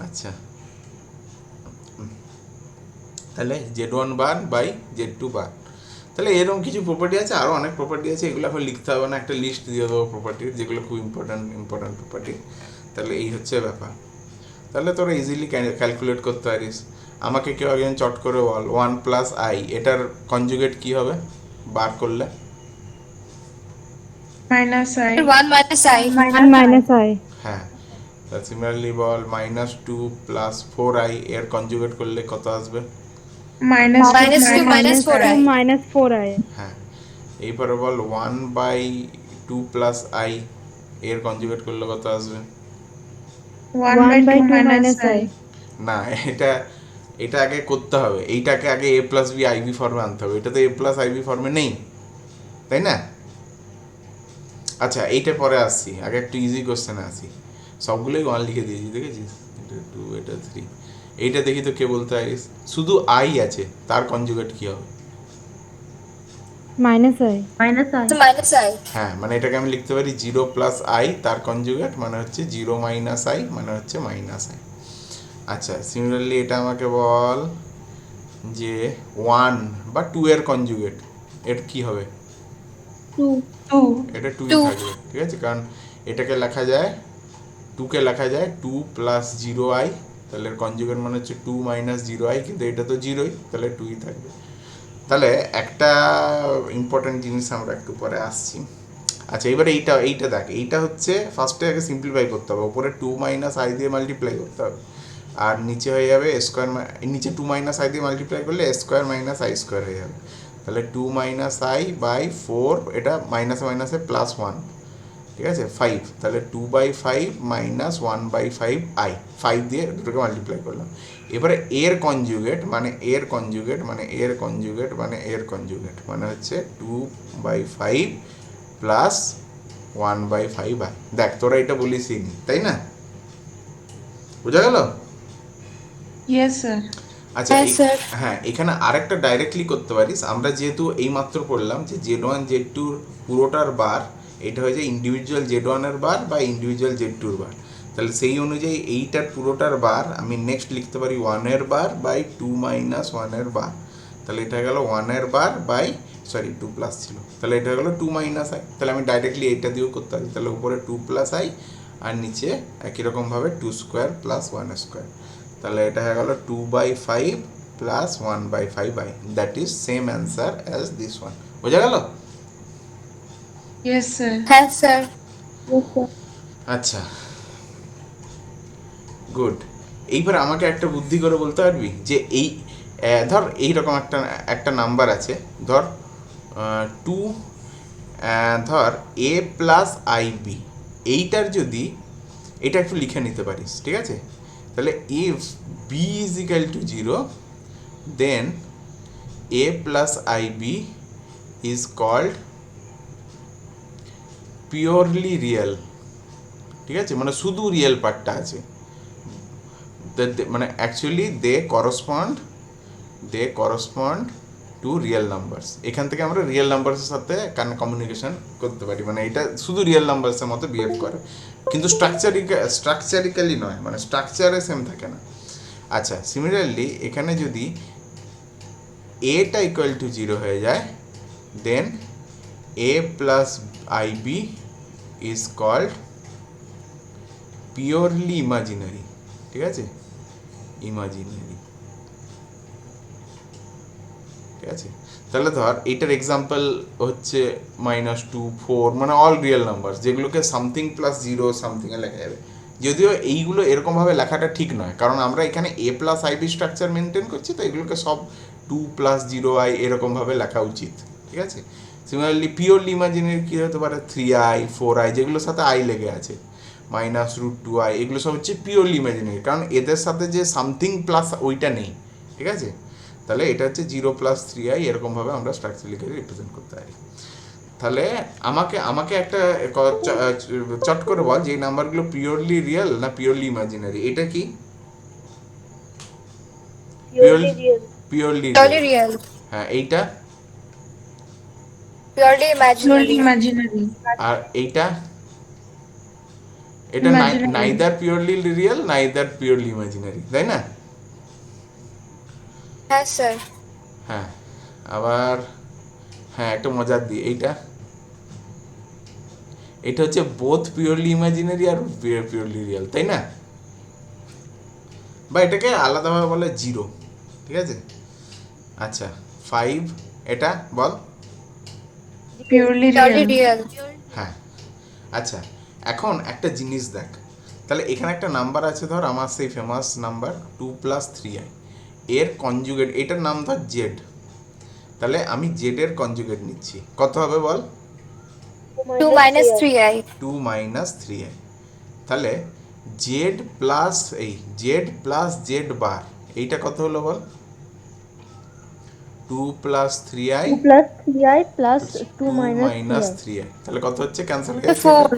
আচ্ছা, তাহলে z1 বার বাই z2 বার। তাহলে এরকম কিছু প্রপার্টি আছে, আরও অনেক প্রপার্টি আছে, এগুলো এখন লিখতে হবে না, একটা লিস্ট দিয়ে দেবো প্রপার্টির, যেগুলো খুব ইম্পর্ট্যান্ট প্রপার্টি। তাহলে এই হচ্ছে ব্যাপার। তাহলে তোরা ইজিলি ক্যালকুলেট করতে পারিস। আমাকে কেউ একজন চট করে বল 1 প্লাস i, এটার কনজুগেট কি হবে বার করলে? minus I. 1 minus I. 1 minus I. হ্যাঁ, সিমিলারলি বল -2 প্লাস 4i, এর কনজুগেট করলে কত আসবে? Minus Minus 2 minus 4i. minus 4I. হ্যাঁ, এইবারে বল 1 বাই 2 প্লাস i, এর কনজুগেট করলে কত আসবে? 1 by 2 minus I. না, এটা আগে করতে হবে, এইটাকে আগে a প্লাস বি আইবি ফর্মে আনতে হবে, এটা তো a প্লাস আইবি ফর্মে নেই, তাই না? আচ্ছা, এইটা পরে আসছি, আগে একটু ইজি কোশ্চেনে আসি। সবগুলোই 1 লিখে দিয়েছি, দেখেছিস? এটা 2, এটা 3। এইটা দেখি তো কে বলতে পারিস, শুধু i আছে, তার কনজুগেট কি হবে? Minus I. So minus I. হ্যাঁ, মানে এটাকে আমি লিখতে পারি 0 প্লাস i, তার কনজুগেট মানে হচ্ছে 0 মাইনাস i, মানে হচ্ছে মাইনাস i। আচ্ছা, সিমিলারলি এটা আমাকে বল যে 1 বা 2 এর কনজুগেট, এর কি হবে? 2. এটা 2 Two. থাকবে, ঠিক আছে, কারণ এটাকে লেখা যায় 2কে লেখা যায় 2 প্লাস 0i, তাহলে এর কনজুগেট মানে হচ্ছে 2 মাইনাস 0i, কিন্তু এটা তো 0ই, তাহলে 2ই থাকবে। তাহলে একটা ইম্পর্টেন্ট জিনিস আমরা একটু পরে আসছি। আচ্ছা, এবারে এইটা দেখ, এইটা হচ্ছে ফার্স্টে আগে সিম্পলিফাই করতে হবে, ওপরে 2 মাইনাস i দিয়ে মাল্টিপ্লাই করতে হবে, আর নিচে হয়ে যাবে স্কোয়ার, নিচে 2 মাইনাস i দিয়ে মাল্টিপ্লাই করলে স্কোয়ার মাইনাস i স্কোয়ার হয়ে যাবে। তাহলে 2 মাইনাস i বাই 4, এটা মাইনাসে মাইনাসে প্লাস 1, ঠিক আছে, 5, তাহলে 2/5 মাইনাস 1/5i, 5 দিয়ে দুটোকে মাল্টিপ্লাই করলাম। এবারে এর কনজুগেট মানে মানে হচ্ছে 2/5 প্লাস 1/5i। দেখ, তোরা এটা বলিসই নি, তাই না? বোঝা গেল? Yes, sir. আচ্ছা, Yes, sir. হ্যাঁ, এখানে আরেকটা ডাইরেক্টলি করতে পারিস। আমরা যেহেতু এইমাত্র পড়লাম যে z1 z2 পুরোটার বার, এটা হয়ে যায় ইন্ডিভিজুয়াল z1 এর বার বা ইন্ডিভিজুয়াল z2 এর বার, তাহলে সেই অনুযায়ী এইটার পুরোটার বার আমি নেক্সট লিখতে পারি 1 এর বার বাই 2 মাইনাস 1 এর বার, তাহলে এটা গেল 1 এর বার বাই সরি 2 প্লাস ছিল, তাহলে এটা হলো 2 মাইনাস আই। তাহলে আমি ডাইরেক্টলি এইটা দিয়েও করতে পারি, তাহলে উপরে 2 প্লাস আই আর নিচে একই রকমভাবে 2 স্কোয়ার প্লাস 1 স্কোয়ার, তাহলে এটা হয়ে গেল 2/5 plus 1/5i, that is same answer as this one. বোঝা গেল? Yes, sir. Yes, sir. আচ্ছা, গুড। এইবার আমাকে একটা বুদ্ধি করে বলতে পারবি যে এই ধর এইরকম একটা একটা নাম্বার আছে, ধর 2, ধর a প্লাস আই বি, এইটার যদি এটা একটু লিখে নিতে পারিস, ঠিক আছে? তাহলে if b is equal to 0 then a plus i b is called purely real, ঠিক আছে? মানে শুধু রিয়েল পার্টটা আছে, মানে actually they correspond to real numbers. এখান থেকে আমরা রিয়েল নাম্বারসের সাথে কমিউনিকেশন করতে পারি, মানে এটা শুধু রিয়েল নাম্বারসের মতো বিহেভ করে, কিন্তু স্ট্রাকচারিক্যালি নয়, মানে স্ট্রাকচারে সেম থাকে না। আচ্ছা, সিমিলারলি এখানে যদি এটা ইকুয়াল টু 0 হয়ে যায় then a plus i b is called purely imaginary, ঠিক আছে? ইমাজিনারি, ঠিক আছে? তাহলে ধর এইটার এক্সাম্পল হচ্ছে -2, 4, মানে অল রিয়েল নাম্বার, যেগুলোকে সামথিং প্লাস 0 সামথিংয়ে লেখা যাবে। যদিও এইগুলো এরকমভাবে লেখাটা ঠিক নয়, কারণ আমরা এখানে a plus i b structure maintain করছি, তো এগুলোকে সব 2 প্লাস 0i এরকমভাবে লেখা উচিত, ঠিক আছে? সিমিলারলি পিওরলি ইমাজিনারি কী হতে পারে 3i, 4i, যেগুলোর সাথে i লেগে আছে, -√2i, এগুলো সব হচ্ছে পিওরলি ইমাজিনারি, কারণ এদের সাথে যে সামথিং প্লাস ওইটা নেই, ঠিক আছে? তাহলে এটা হচ্ছে 0 প্লাস 3i, এরকমভাবে আমরা স্ট্রাকচারালি রিপ্রেজেন্ট করতে পারি। তাহলে আমাকে একটা চট করে বল যে এই নাম্বারগুলো পিওরলি রিয়েল না পিওরলি ইমাজিনারি? এটা কি purely real. Purely Purely real. real. হ্যাঁ, এইটা Purely Purely imaginary. imaginary. আর এইটা, এটা Imaginary. Neither purely real neither purely imaginary, তাই না? Yes, sir. হ্যাঁ, আবার হ্যাঁ একটা মজার দিই, এটা হচ্ছে বোথ পিওরলি ইমাজিনারি আর পিওরলি রিয়েল, তাই না? বা এটাকে আলাদাভাবে বলে 0, ঠিক আছে? আচ্ছা, 5 এটা বল। Purely Purely real. real. হ্যাঁ, আচ্ছা, এখন একটা জিনিস দেখ, তাহলে এখানে একটা নাম্বার আছে, ধর আমার সেই ফেমাস নাম্বার 2 প্লাস 3i, এর কনজুগেট, এটার নাম ধর জেড, তাহলে আমি জেড এর কনজুগেট নিচ্ছি, কত হবে বল? 2 minus 3i. 2 মাইনাস 3i, তাহলে জেড প্লাস জেড বার, এইটা কত হলো বল? 2 plus 3i 2 plus 3i plus 2 2 minus minus 3i। 3i, তাহলে কত হচ্ছে? ক্যান্সেল হয়ে যাচ্ছে, 4.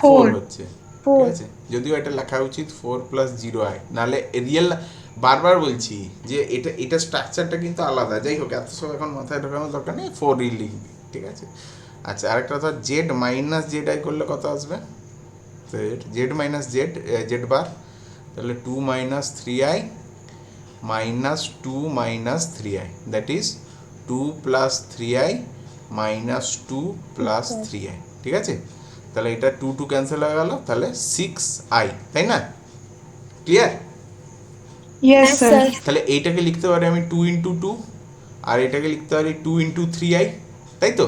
4 হচ্ছে, ঠিক 4। আছে? যদিও এটা লেখা উচিত 4 প্লাস 0i, নাহলে রিয়েল, বারবার বলছি যে এটা স্ট্রাকচারটা কিন্তু আলাদা, যাই হোক এত সব এখন মাথায় ঢোকানোর দরকার নেই, 4 লিখবি, ঠিক আছে? আচ্ছা, আরেকটা ধর জেড মাইনাস জেড আই করলে কত আসবে? জেড মাইনাস জেড বার, তাহলে 2 minus 3i minus 2 minus 3i, that is 2 plus 3i minus 2 plus 3i, ঠিক আছে? তাহলে এটা 2 ক্যান্সেল হয়ে গেল, তাহলে 6i, তাই না? ক্লিয়ার? Yes, sir. তাহলে এইটাকে লিখতে পারি আমি 2 ইন্টু 2, আর এটাকে লিখতে পারি 2 ইন্টু 3i, তাই তো?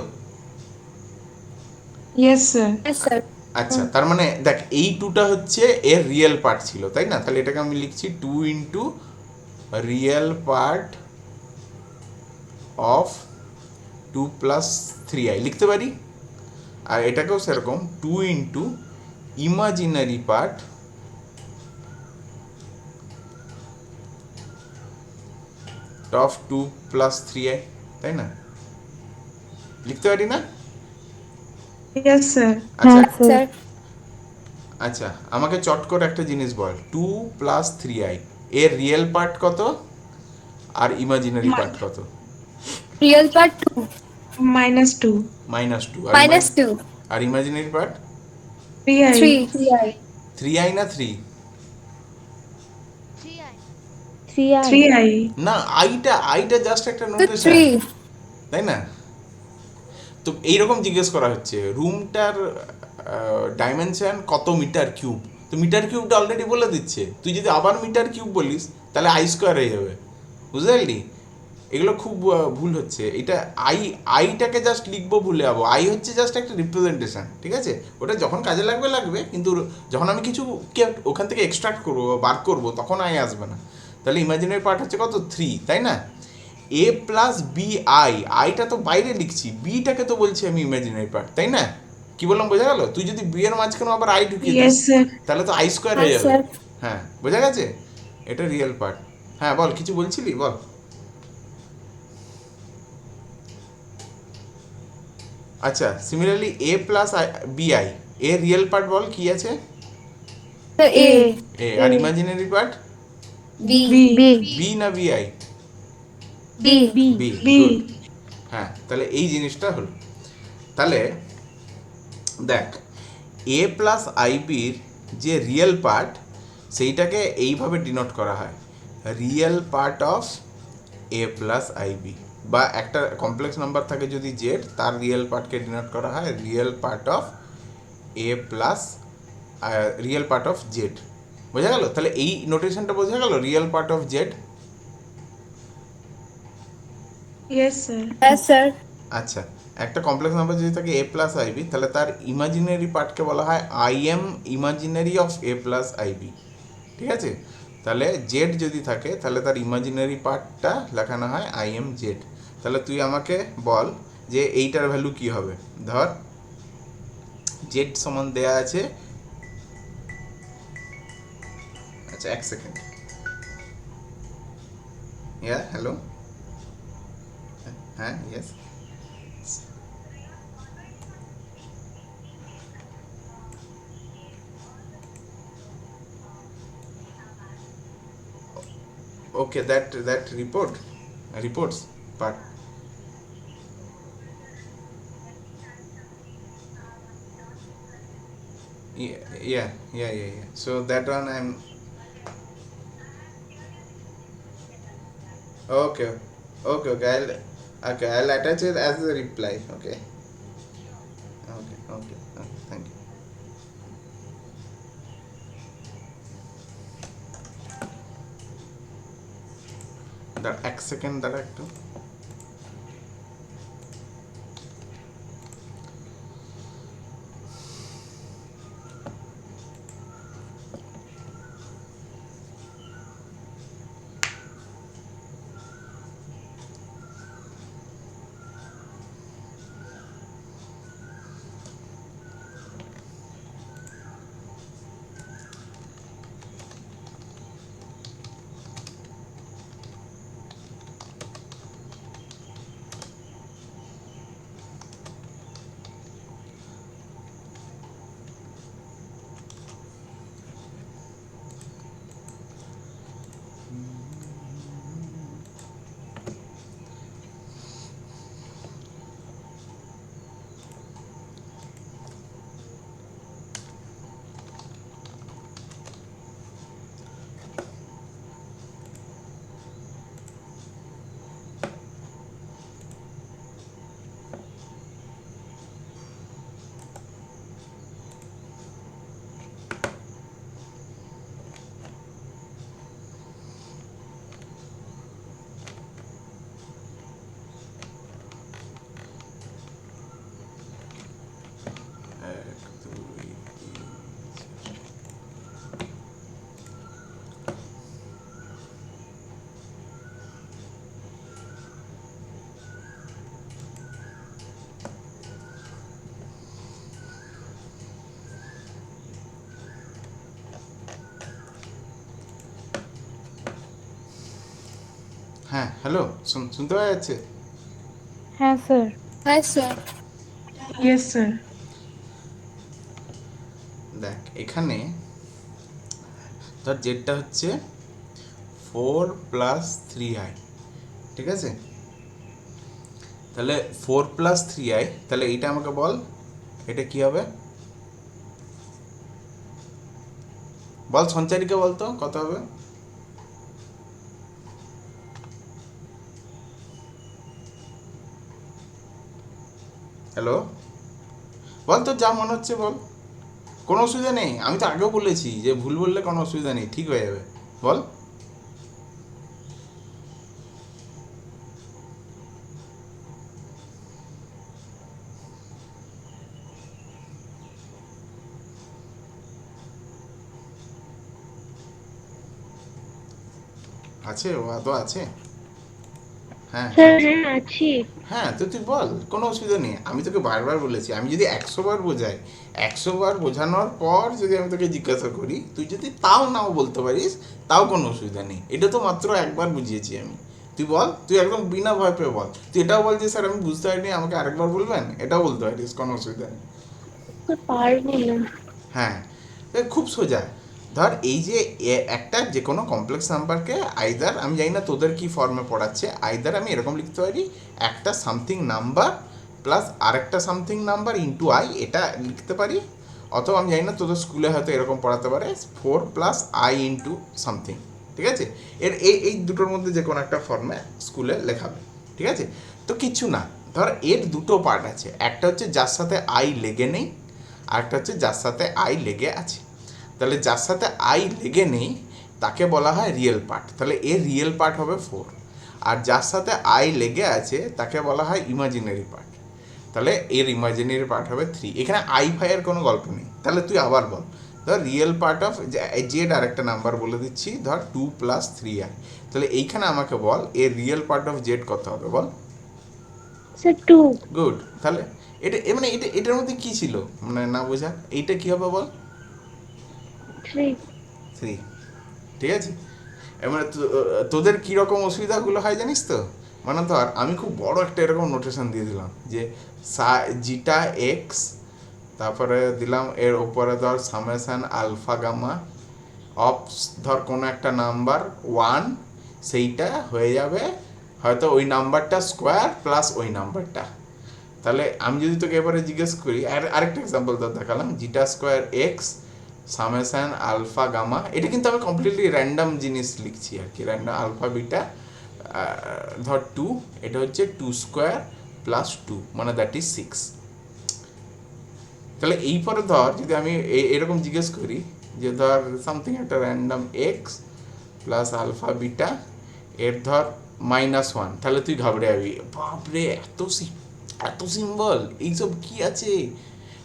Yes, sir. Yes, sir. আচ্ছা, তার মানে দেখ এই 2টা হচ্ছে এর রিয়েল পার্ট ছিল, তাই না? তাহলে এটাকে আমি লিখছি 2 into real part of 2 plus 3i লিখতে পারি, আর এটাকেও সেরকম 2 into imaginary part of 2 plus 3i, তাই না? লিখতে পারি না? Yes, sir. আচ্ছা Yes, sir. আচ্ছা, আমাকে চট করে একটা জিনিস বল, 2 প্লাস 3i এর রিয়েল পার্ট কত আর ইমাজিনারি পার্ট কত? Real part 2. -2. -2, Minus 2. আর ইমাজিনারি পার্ট 3i. 3. 3i না 3? 3i। 3i. না, আইটা জাস্ট একটা So নোটেশন, 3. তাই না? তো এইরকম জিজ্ঞেস করা হচ্ছে রুমটার ডাইমেনশন কত মিটার কিউব, তো মিটার কিউবটা অলরেডি বলে দিচ্ছে, তুই যদি আবার মিটার কিউব বলিস তাহলে আই স্কোয়ার হয়ে যাবে, বুঝতে পারলি? এগুলো খুব ভুল হচ্ছে। এটা আইটাকে জাস্ট লিখবো ভুলে যাবো, আই হচ্ছে জাস্ট একটা রিপ্রেজেন্টেশন, ঠিক আছে? ওটা যখন কাজে লাগবে লাগবে, কিন্তু যখন আমি কিছু ওখান থেকে এক্সট্রাক্ট করবো বা বার করবো তখন আই আসবে না। তাহলে ইমাজিনারি পার্ট হচ্ছে কত 3, তাই না? এ প্লাস বি আই, আইটা তো বাইরে লিখছি, বিটাকে তো বলছি আমি ইমাজিনারি পার্ট, তাই না? কি বললাম বোঝা গেল? তুই যদি বি এর মাঝখানে আবার আই ঢুকিয়ে দিস Yes, sir. তাহলে তো আই স্কোয়ার হয়ে Yes, যাবে। sir. হ্যাঁ, বোঝা গেছে? এটা রিয়েল পার্ট। হ্যাঁ বল, কিছু বলছিলি, বল। আচ্ছা, similarly A plus B i, A real part বল কি আছে? Sir, A. এ। আর imaginary part B. B. B না B i? B. B. B. Good. হ্যাঁ, তাহলে এই জিনিসটা হলো। তাহলে দেখ, এ প্লাস আইবির যে রিয়েল পার্ট সেইটাকে এইভাবে ডিনোট করা হয়, real part of a plus i b. বা একটা কমপ্লেক্স নাম্বার থাকে যদি জেড, তার রিয়েল পার্টকে ডিনোট করা হয় real part of a plus real part of Z. বোঝা গেল? তাহলে এই নোটেশনটা বোঝা গেল, real part of Z. Yes, sir. Yes, sir. আচ্ছা, একটা কমপ্লেক্স নাম্বার যদি থাকে এ প্লাস আইবি, তাহলে তার ইমাজিনারি পার্টকে বলা হয় i m imaginary of a plus i b, ঠিক আছে? তাহলে জেড যদি থাকে তাহলে তার ইমাজিনারি পার্টটা লেখানো হয় আই এম জেড। তাহলে তুই আমাকে বল যে এইটার ভ্যালু কি হবে। ধর জেড সমান দেয়া আছে, আচ্ছা এক সেকেন্ড, ইয়া হ্যালো, হ্যাঁ yes, okay, that reports part. Yeah, so that one I'm okay, I'll attach it as a reply. Okay, thank you. That এক সেকেন্ড দাঁড়া একটু। এক, দুই, তিন, চার। হ্যাঁ হ্যালো, শুনতে পাওয়া যাচ্ছে? হ্যাঁ sir. Yes, sir. Yes, sir. দেখ এখানে ধর জেডটা হচ্ছে 4 প্লাস 3i, ঠিক আছে? তাহলে 4 প্লাস 3i, তাহলে এইটা আমাকে বল এটা কি হবে? বল সঞ্চারীকে বলতো কত হবে? হ্যালো, বল তো যা মনে হচ্ছে বল, কোনো অসুবিধা নেই, আমি তো আগেও বলেছি যে ভুল বললে কোনো অসুবিধা নেই, ঠিক হয়ে যাবে, বল। আছে, ও আদৌ আছে? হ্যাঁ স্যার হ্যাঁ আছি। হ্যাঁ, তো তুই বল, কোনো অসুবিধা নেই, আমি তোকে বারবার বলেছি, আমি যদি 100 বার বোঝাই, 100 বার বোঝানোর পর যদি আমি তোকে জিজ্ঞাসা করি, তুই যদি তাও নাও বলতে পারিস, তাও কোনো অসুবিধা নেই, এটা তো মাত্র একবার বুঝিয়েছি আমি। তুই বল, তুই একদম বিনা ভয় পেয়ে বল, তুই এটাও বল যে স্যার আমি বুঝতে পারিনি, আমাকে আরেকবার বলবেন, এটাও বলতে পারিস, কোনো অসুবিধা নেই। স্যার পারবো না। হ্যাঁ, খুব সোজা। ধর এই যে একটা যে কোনো কমপ্লেক্স নাম্বারকে আইদার, আমি জানি না তোদের কি ফর্মে পড়াচ্ছে, আইদার আমি এরকম লিখতে পারি, একটা সামথিং নাম্বার প্লাস আরেকটা সামথিং নাম্বার ইন্টু আই, এটা লিখতে পারি, অথবা আমি জানি না তোদের স্কুলে হয়তো এরকম পড়াতে পারে 4 প্লাস আই ইন্টু সামথিং, ঠিক আছে? এই দুটোর মধ্যে যে কোনো একটা ফর্মে স্কুলে লেখাবে, ঠিক আছে? তো কিছু না, ধর এর দুটো পার্ট আছে, একটা হচ্ছে যার সাথে আই লেগে নেই, আরেকটা হচ্ছে যার সাথে আই লেগে আছে। তাহলে যার সাথে আই লেগে নেই তাকে বলা হয় রিয়েল পার্ট, তাহলে এর রিয়েল পার্ট হবে 4, আর যার সাথে আই লেগে আছে তাকে বলা হয় ইমাজিনারি পার্ট, তাহলে এর ইমাজিনারি পার্ট হবে 3। এখানে আই ফাইয়ের কোনো গল্প নেই, তাহলে তুই আবার বল, ধর রিয়েল পার্ট অফ জেড, আর একটা নাম্বার বলে দিচ্ছি, ধর 2 প্লাস 3i, তাহলে এইখানে আমাকে বল এর রিয়েল পার্ট অফ জেড কত হবে বল। স্যার 2। গুড, তাহলে এটা মানে এটার মধ্যে কি ছিল মানে না বোঝা, এইটা কি হবে বল। 3। 3, ঠিক আছে? এবারে তোদের কীরকম অসুবিধাগুলো হয় জানিস তো, মানে ধর আমি খুব বড় একটা এরকম নোটেশন দিয়ে দিলাম যে জিটা এক্স, তারপরে দিলাম এর ওপরে ধর সামেশন আলফা গামা অফ ধর কোনো একটা নাম্বার 1, সেইটা হয়ে যাবে হয়তো ওই নাম্বারটা স্কোয়ার প্লাস ওই নাম্বারটা। তাহলে আমি যদি তোকে এবারে জিজ্ঞেস করি, আরেকটা এক্সাম্পল ধর দেখালাম, zeta square x summation alpha gamma, এটা কিন্তু আমি কমপ্লিটলি র্যান্ডাম জিনিস লিখছি আর কি, র্যান্ডাম আলফা বিটা, ধর 2, এটা হচ্ছে 2 স্কোয়ার প্লাস 2 মানে দ্যাট ইজ 6। তাহলে এই পরে ধর যদি আমি এরকম জিজ্ঞেস করি যে ধর সামথিং একটা random x plus alpha beta, এর ধর -1, তাহলে তুই ঘাবড়ে যাবি, বাপরে এত সিম্বল, এইসব কি আছে,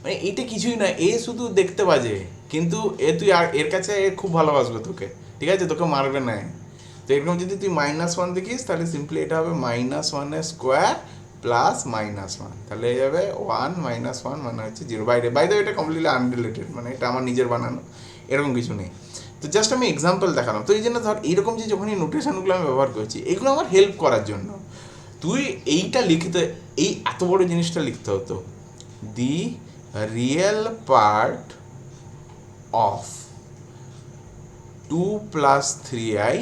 মানে এইটা কিছুই না, এ শুধু দেখতে বাজে, কিন্তু তুই আর এর কাছে খুব ভালোবাসবে তোকে, ঠিক আছে, তোকে মারবে না। তো এরকম যদি তুই -1 দেখিস, তাহলে সিম্পলি এটা হবে -1 এর স্কোয়ার প্লাস -1, তাহলে হয়ে যাবে 1 -1 মানে হচ্ছে 0। বাইরে এটা কমপ্লিটলি আনরিলেটেড, মানে এটা আমার নিজের বানানো, এরকম কিছু নেই। তো জাস্ট আমি এক্সাম্পল দেখালাম, তো এই জন্য ধর এইরকম যে যখন এই নোটেশনগুলো আমি ব্যবহার করছি, এগুলো আমার হেল্প করার জন্য। তুই এইটা লিখতে, এই এত বড় জিনিসটা লিখতে হতো, দি real part of 2 plus 3i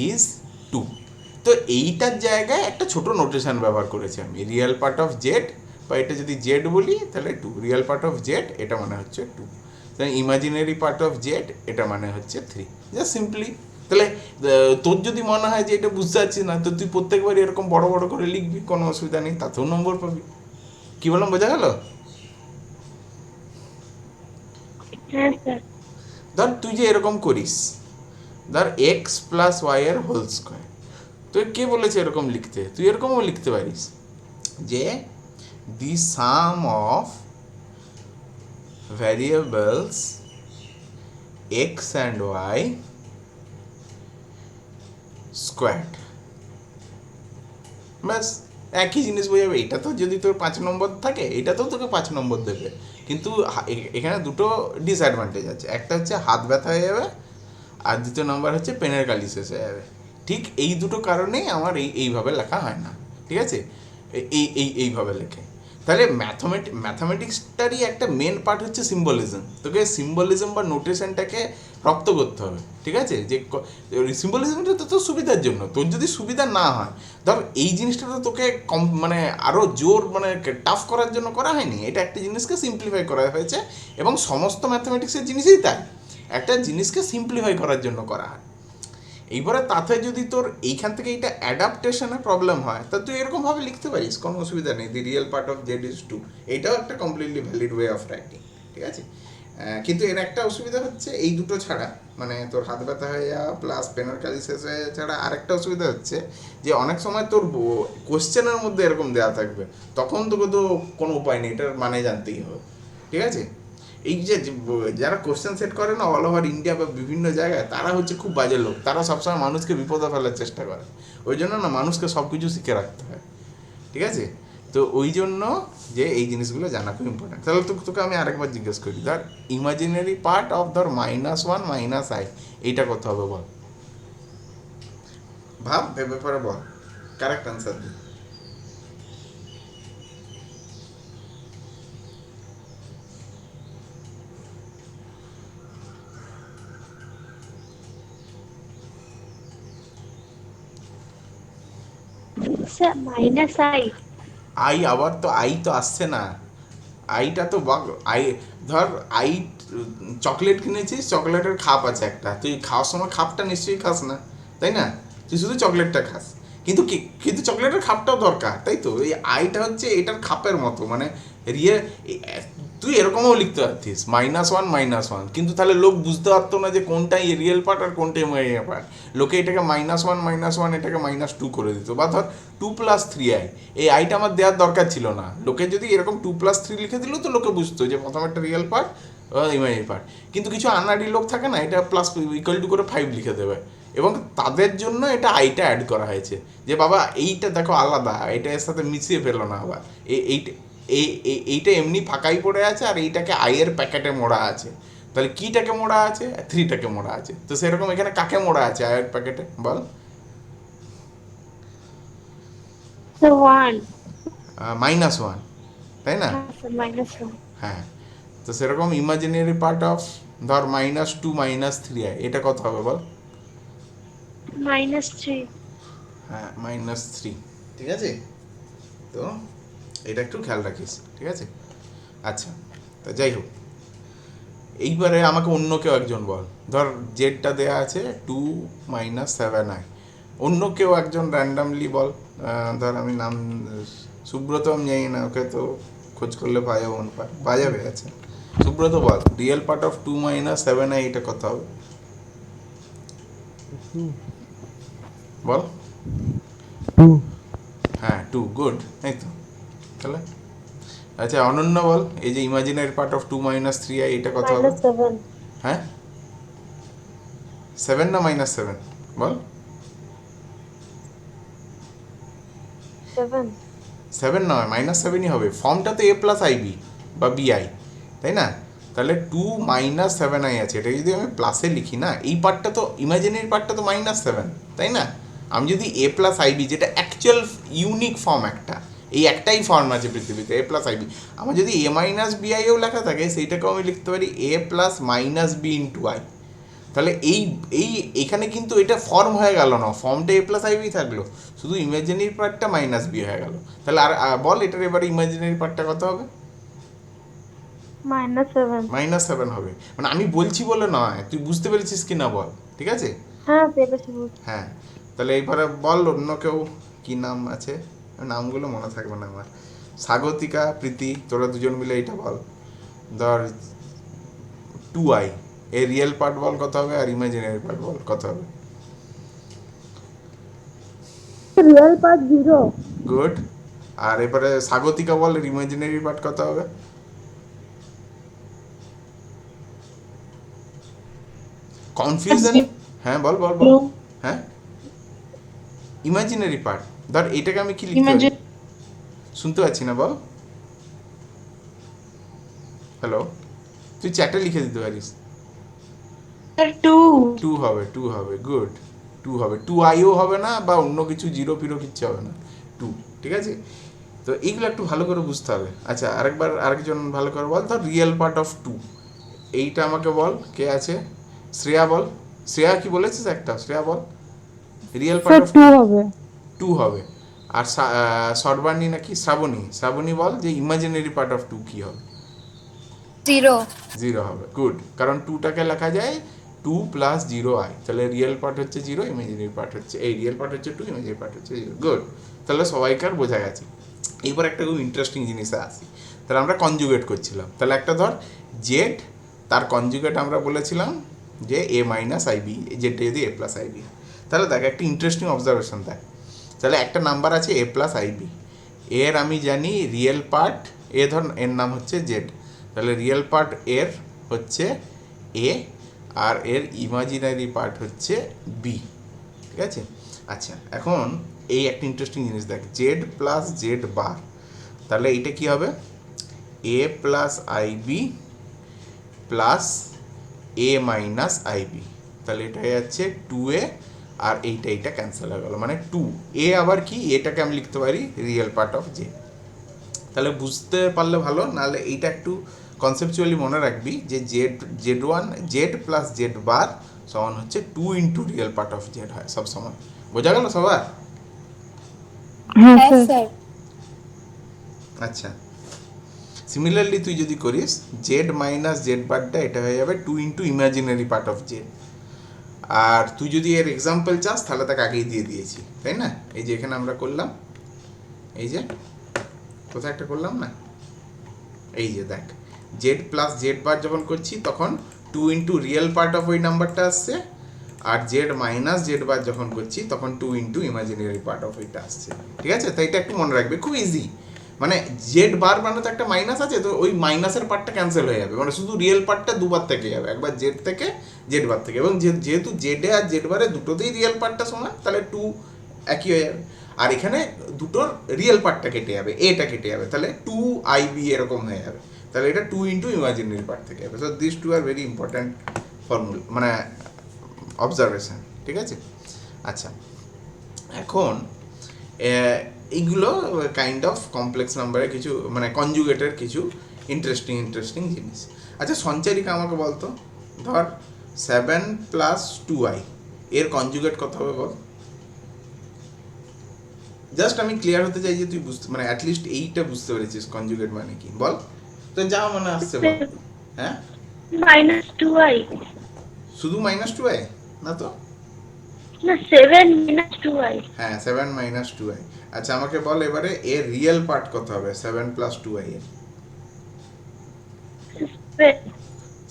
is 2। তো এইটার জায়গায় একটা ছোট নোটেশন ব্যবহার করেছি আমি, রিয়েল পার্ট অফ জেড, বা এটা যদি জেড বলি তাহলে 2, রিয়েল পার্ট অফ জেড এটা মানে হচ্ছে 2, তাহলে ইমাজিনারি পার্ট অফ জেড এটা মানে হচ্ছে 3, জাস্ট সিম্পলি। তাহলে তোর যদি মনে হয় যে এটা বুঝতে পারছিস না, তো তুই প্রত্যেকবার এরকম বড় বড় করে লিখবি, কোনো অসুবিধা নেই, তাতেও নম্বর পাবি। কী বললাম, বোঝা গেল? হ্যাঁ স্যার। ধর তুই যে এরকম করিস, ধর এক্স প্লাস ওয়াই এর হোল স্কোয়ার, তো কে বলেছে এরকম লিখতে, তুই এরকমও লিখতে পারিস যে the sum of variables x and y squared, ব্যাস একই জিনিস বোঝাবে। এটা তো যদি তোর 5 নম্বর থাকে, এটাতেও তোকে 5 নম্বর দেবে, কিন্তু এখানে দুটো ডিসঅ্যাডভান্টেজ আছে, একটা হচ্ছে হাত ব্যথা হয়ে যাবে, আর দ্বিতীয় নম্বর হচ্ছে পেনের কালি শেষ হয়ে যাবে। ঠিক এই দুটো কারণেই আমার এইভাবে লেখা হয় না, ঠিক আছে, এইভাবে লেখে। তাহলে ম্যাথামেটিক্সটারই একটা মেন পার্ট হচ্ছে সিম্বলিজম, তোকে সিম্বলিজম বা নোটেশনটাকে রপ্ত করতে হবে, ঠিক আছে, যে সিম্বলিজমটা তো তোর সুবিধার জন্য, তোর যদি সুবিধা না হয়, ধর এই জিনিসটা তো তোকে মানে আরও জোর মানে টাফ করার জন্য করা হয়নি, এটা একটা জিনিসকে সিম্পলিফাই করা হয়েছে, এবং সমস্ত ম্যাথামেটিক্সের জিনিসই তাই, একটা জিনিসকে সিম্পলিফাই করার জন্য করা হয়। এইবারে তাতে যদি তোর এইখান থেকে এইটা অ্যাডাপ্টেশনে প্রবলেম হয় তা তুই এরকমভাবে লিখতে পারিস, কোনো অসুবিধা নেই। The real part of z is two, এইটাও একটা completely valid way of writing, ঠিক আছে। কিন্তু এর একটা অসুবিধা হচ্ছে এই দুটো ছাড়া, মানে তোর হাত ব্যথা হয়ে যাওয়া প্লাস পেনের কালি শেষ হয়ে যাওয়া ছাড়া আরেকটা অসুবিধা হচ্ছে যে অনেক সময় তোর কোশ্চেনের মধ্যে এরকম দেওয়া থাকবে, তখন তোকে তো কোনো উপায় নেই, এটার মানে জানতেই হবে, ঠিক আছে। এই যে যারা কোশ্চেন সেট করে না অল ওভার ইন্ডিয়া বা বিভিন্ন জায়গায়, তারা হচ্ছে খুব বাজে লোক, তারা সবসময় মানুষকে বিপদে ফেলার চেষ্টা করে। ওই জন্য না মানুষকে সব কিছু শিখে রাখতে হয়, ঠিক আছে। তো ওই জন্য যে এই জিনিসগুলো জানা খুব ইম্পর্টেন্ট। তাহলে তোকে আমি আরেকবার জিজ্ঞেস করি, ধর ইমাজিনারি পার্ট অফ ধর -1 - i, এইটা কত হবে বল? ভাব, ভেবে পরে বল, কারেক্ট অ্যান্সার দি। Sir minus i. আই, আবার তো আই তো আসছে না, আইটা তো আই, ধর আই, চকলেট কিনেছিস, চকলেটের খাপ আছে একটা, তুই খাওয়ার সময় খাপটা নিশ্চয়ই খাস না, তাই না? তুই শুধু চকলেটটা খাস, কিন্তু কিন্তু চকলেটের খাপটাও দরকার, তাই তো? এই আইটা হচ্ছে এটার খাপের মতো, মানে রিয়ে তুই এরকমও লিখতে পারতিস -1 - 1, কিন্তু তাহলে লোক বুঝতে পারতো না যে কোনটাই রিয়েল পার্ট আর কোনটা ইমাজিনারি পার্ট। লোকে এটাকে -1 - 1 এটাকে -2 করে দিত, বা ধর 2 + 3i, এই আইটা আমার দেওয়ার দরকার ছিল না। লোকে যদি এরকম 2 + 3 লিখে দিল তো লোকে বুঝতো যে প্রথম একটা রিয়েল পার্ট ইমাজিনারি পার্ট। কিন্তু কিছু আনাড়ি লোক থাকে না, এটা প্লাস ইকুয়াল টু করে 5 লিখে দেবে, এবং তাদের জন্য এটা আইটা অ্যাড করা হয়েছে যে বাবা এইটা দেখো আলাদা, এটা এর সাথে মিশিয়ে ফেলো না আবার, এইটা এইটা এমনি ফাঁকাই পড়ে আছে, আর এইটাকে আইয়ের প্যাকেটে মোড়া আছে। তাহলে কিটাকে মোড়া আছে? 3টাকে মোড়া আছে। তো সেরকম এখানে কাকে মোড়া আছে আইয়ের প্যাকেটে বল? ওয়ান। -1, তাই না? -1। হ্যাঁ, তো সেরকম ইমাজিনারি পার্ট অফ ধর -2 - 3i, এটা কত হবে বল? -3। হ্যাঁ, -3, ঠিক আছে। তো এটা একটু খেয়াল রাখিস, ঠিক আছে। আচ্ছা, তা যাই হোক, এইবারে আমাকে অন্য কেউ একজন বল, ধর জেডটা দেয়া আছে 2 - 7i, অন্য কেউ একজন র্যান্ডামলি বল। ধর আমি নাম সুব্রত, আমি জানি না, ওকে তো খোঁজ করলে পাওয়া যাবে, পাওয়া যাবে। আচ্ছা সুব্রত বল, রিয়েল পার্ট অফ 2 - 7i এটা কত হবে বল? হ্যাঁ 2, গুড, এই তো। তাহলে আচ্ছা অনন্য বল, এই যে ইমাজিনারি পার্ট অফ 2 - 3i এটা কত হবে? -7। হ্যাঁ 7 না -7 বল? 7। 7 নয়, -7ই হবে, ফর্মটা তো a+ib বা bi, তাই না? তাহলে 2 - 7i আছে, এটা যদি আমি প্লাসে লিখি না, এই পার্টটা তো ইমাজিনারি পার্টটা তো -7, তাই না? আমি যদি a+ib, যেটা অ্যাকচুয়াল ইউনিক ফর্ম একটা, এই একটাই ফর্ম আছে পৃথিবীতে a+ib, আমার যদি a - biও লেখা থাকে সেইটাকেও আমি লিখতে পারি a + -b × i। তাহলে এইখানে কিন্তু এটা ফর্ম হয়ে গেল না, ফর্মটা a+ib থাকলো, শুধু ইমাজিনারি পার্টটা -b হয়ে গেল। তাহলে আর বল এটার এবারে ইমাজিনারি পার্টটা কত হবে? -7। -7 হবে, মানে আমি বলছি বলে নয়, তুই বুঝতে পেরেছিস কি না বল, ঠিক আছে। হ্যাঁ পেরেছি, বুঝছি। হ্যাঁ, তাহলে এইবারে বল অন্য কেউ, কি নাম আছে, নামগুলো মনে থাকবে না আমার। স্বাগতিকা, প্রীতি, তোরা দুজন মিলে এটা বল, ধর 2i, এর রিয়েল পার্ট বল কত হবে, আর ইমাজিনারি পার্ট বল কত হবে? Real part 0। গুড। আর এবারে স্বাগতিকা বল, এর ইমাজিনারি পার্ট কত হবে? কনফিউশন, হ্যাঁ বল বল বল। হ্যাঁ ইমাজিনারি পার্ট, ধর এটাকে আমি কি লিখতে পারি? শুনতে পাচ্ছি না, বল। হ্যালো, তুই চ্যাটে লিখে দিতে পারিস। 2 হবে, 2 হবে, গুড, 2 হবে, 2iও হবে না, বা অন্য কিছু 0 ফিরো কিচ্ছু হবে না, 2, ঠিক আছে। তো এইগুলো একটু ভালো করে বুঝতে হবে। আচ্ছা আরেকজন ভালো করে বল, ধর রিয়েল পার্ট অফ 2, এইটা আমাকে বল, কে আছে? শ্রেয়া বল, শ্রেয়া কি বলেছিস একটা, শ্রেয়া বল রিয়েল পার্ট অফ 2 হবে। আর সর্বাণী নাকি শ্রাবণী বল যে ইমাজিনারি পার্ট অফ 2 কি হবে? 0। 0 হবে, গুড, কারণ 2টাকে লেখা যায় 2 2 প্লাস 0i, তাহলে রিয়েল পার্ট হচ্ছে 0, ইমাজিনারি পার্ট হচ্ছে এই রিয়েল পার্ট হচ্ছে 2, ইমাজিনারি পার্ট হচ্ছে 0। গুড, তাহলে সবাইকার বোঝা গেছে। এইবার একটা খুব ইন্টারেস্টিং জিনিসে আসি, তাহলে আমরা কনজুগেট করছিলাম। তাহলে একটা ধর জেড, তার কনজুগেট আমরা বলেছিলাম যে এ মাইনাস আইবি, জেডটা যদি এ প্লাস আইবি। তাহলে দেখ একটা ইন্টারেস্টিং অবজারভেশন দেখ, তাহলে একটা নাম্বার আছে এ প্লাস আইবি, এর আমি জানি রিয়েল পার্ট এ, ধর এর নাম হচ্ছে জেড, তাহলে রিয়েল পার্ট এর হচ্ছে এ আর এর ইমাজিনারি পার্ট হচ্ছে বি, ঠিক আছে। আচ্ছা, এখন এই একটা ইন্টারেস্টিং জিনিস দেখ, জেড প্লাস জেড বার, তাহলে এইটা কী হবে এ প্লাস আইবি প্লাস এ মাইনাস আইবি, তাহলে এটা যাচ্ছে 2a আর এইটা ক্যান্সেল হয়ে গেল, মানে 2a। আবার কি, এটাকে আমি লিখতে পারি রিয়েল পার্ট অফ জে। তাহলে বুঝতে পারলে ভালো, নাহলে এইটা একটু কনসেপচুয়ালি মনে রাখবি যে জেড প্লাস জেড বার সমান হচ্ছে 2 into real part of Z হয় সব সময়। বোঝা গেল সবার? হ্যাঁ স্যার। আচ্ছা, সিমিলারলি তুই যদি করিস জেড মাইনাস জেড বারটা, এটা হয়ে যাবে 2 into imaginary part of z. আর তুই যদি এর এক্সাম্পল চাস তাহলে তাকে আগেই দিয়ে দিয়েছি, তাই না? এই যে এখানে আমরা করলাম, এই যে কোথায় একটা করলাম না, এই যে দেখ জেড প্লাস জেড বার যখন করছি তখন 2 ইন্টু রিয়েল পার্ট অফ ওই নাম্বারটা আসছে, আর জেড মাইনাস জেড বার যখন করছি তখন 2 ইন্টু ইমাজিনারি পার্ট অফ ওইটা আসছে, ঠিক আছে? তো এটা একটু মনে রাখবে, খুব ইজি। মানে জেড বার মানে তো একটা মাইনাস আছে, তো ওই মাইনাসের পার্টটা ক্যান্সেল হয়ে যাবে, মানে শুধু রিয়েল পার্টটা দুবার থেকে যাবে, একবার জেড থেকে জেড বার থেকে, এবং যেহেতু জেডে আর জেড বারে দুটোতেই রিয়েল পার্টটা সমান, তাহলে 2 একই হয়ে যাবে। আর এখানে দুটোর রিয়েল পার্টটা কেটে যাবে, এটা কেটে যাবে, তাহলে 2IB এরকম হয়ে যাবে, তাহলে এটা 2 ইন্টু ইমাজিনারি পার্ট থেকে যাবে। So this two are very important formula, মানে অবজারভেশন, ঠিক আছে? আচ্ছা, এখন এইগুলো কাইন্ড অফ কমপ্লেক্স নাম্বারের কিছু, মানে কনজুগেটের কিছু ইন্টারেস্টিং জিনিস। আচ্ছা সঞ্চারিকা আমাকে বলতো, ধর 7 প্লাস 2i এর কনজুগেট কত হবে বল? জাস্ট আমি ক্লিয়ার হতে চাই যে তুই বুঝতে, মানে অ্যাটলিস্ট এইটা বুঝতে পেরেছিস কনজুগেট মানে কি, বল তো, যা মনে আসছে বল। হ্যাঁ, -2i, শুধু -2i না তো? না 7 -2i, হ্যাঁ 7 মাইনাস 2i। আচ্ছা আমাকে বল এবারে এর রিয়েল পার্ট কত হবে 7 প্লাস 2i এর?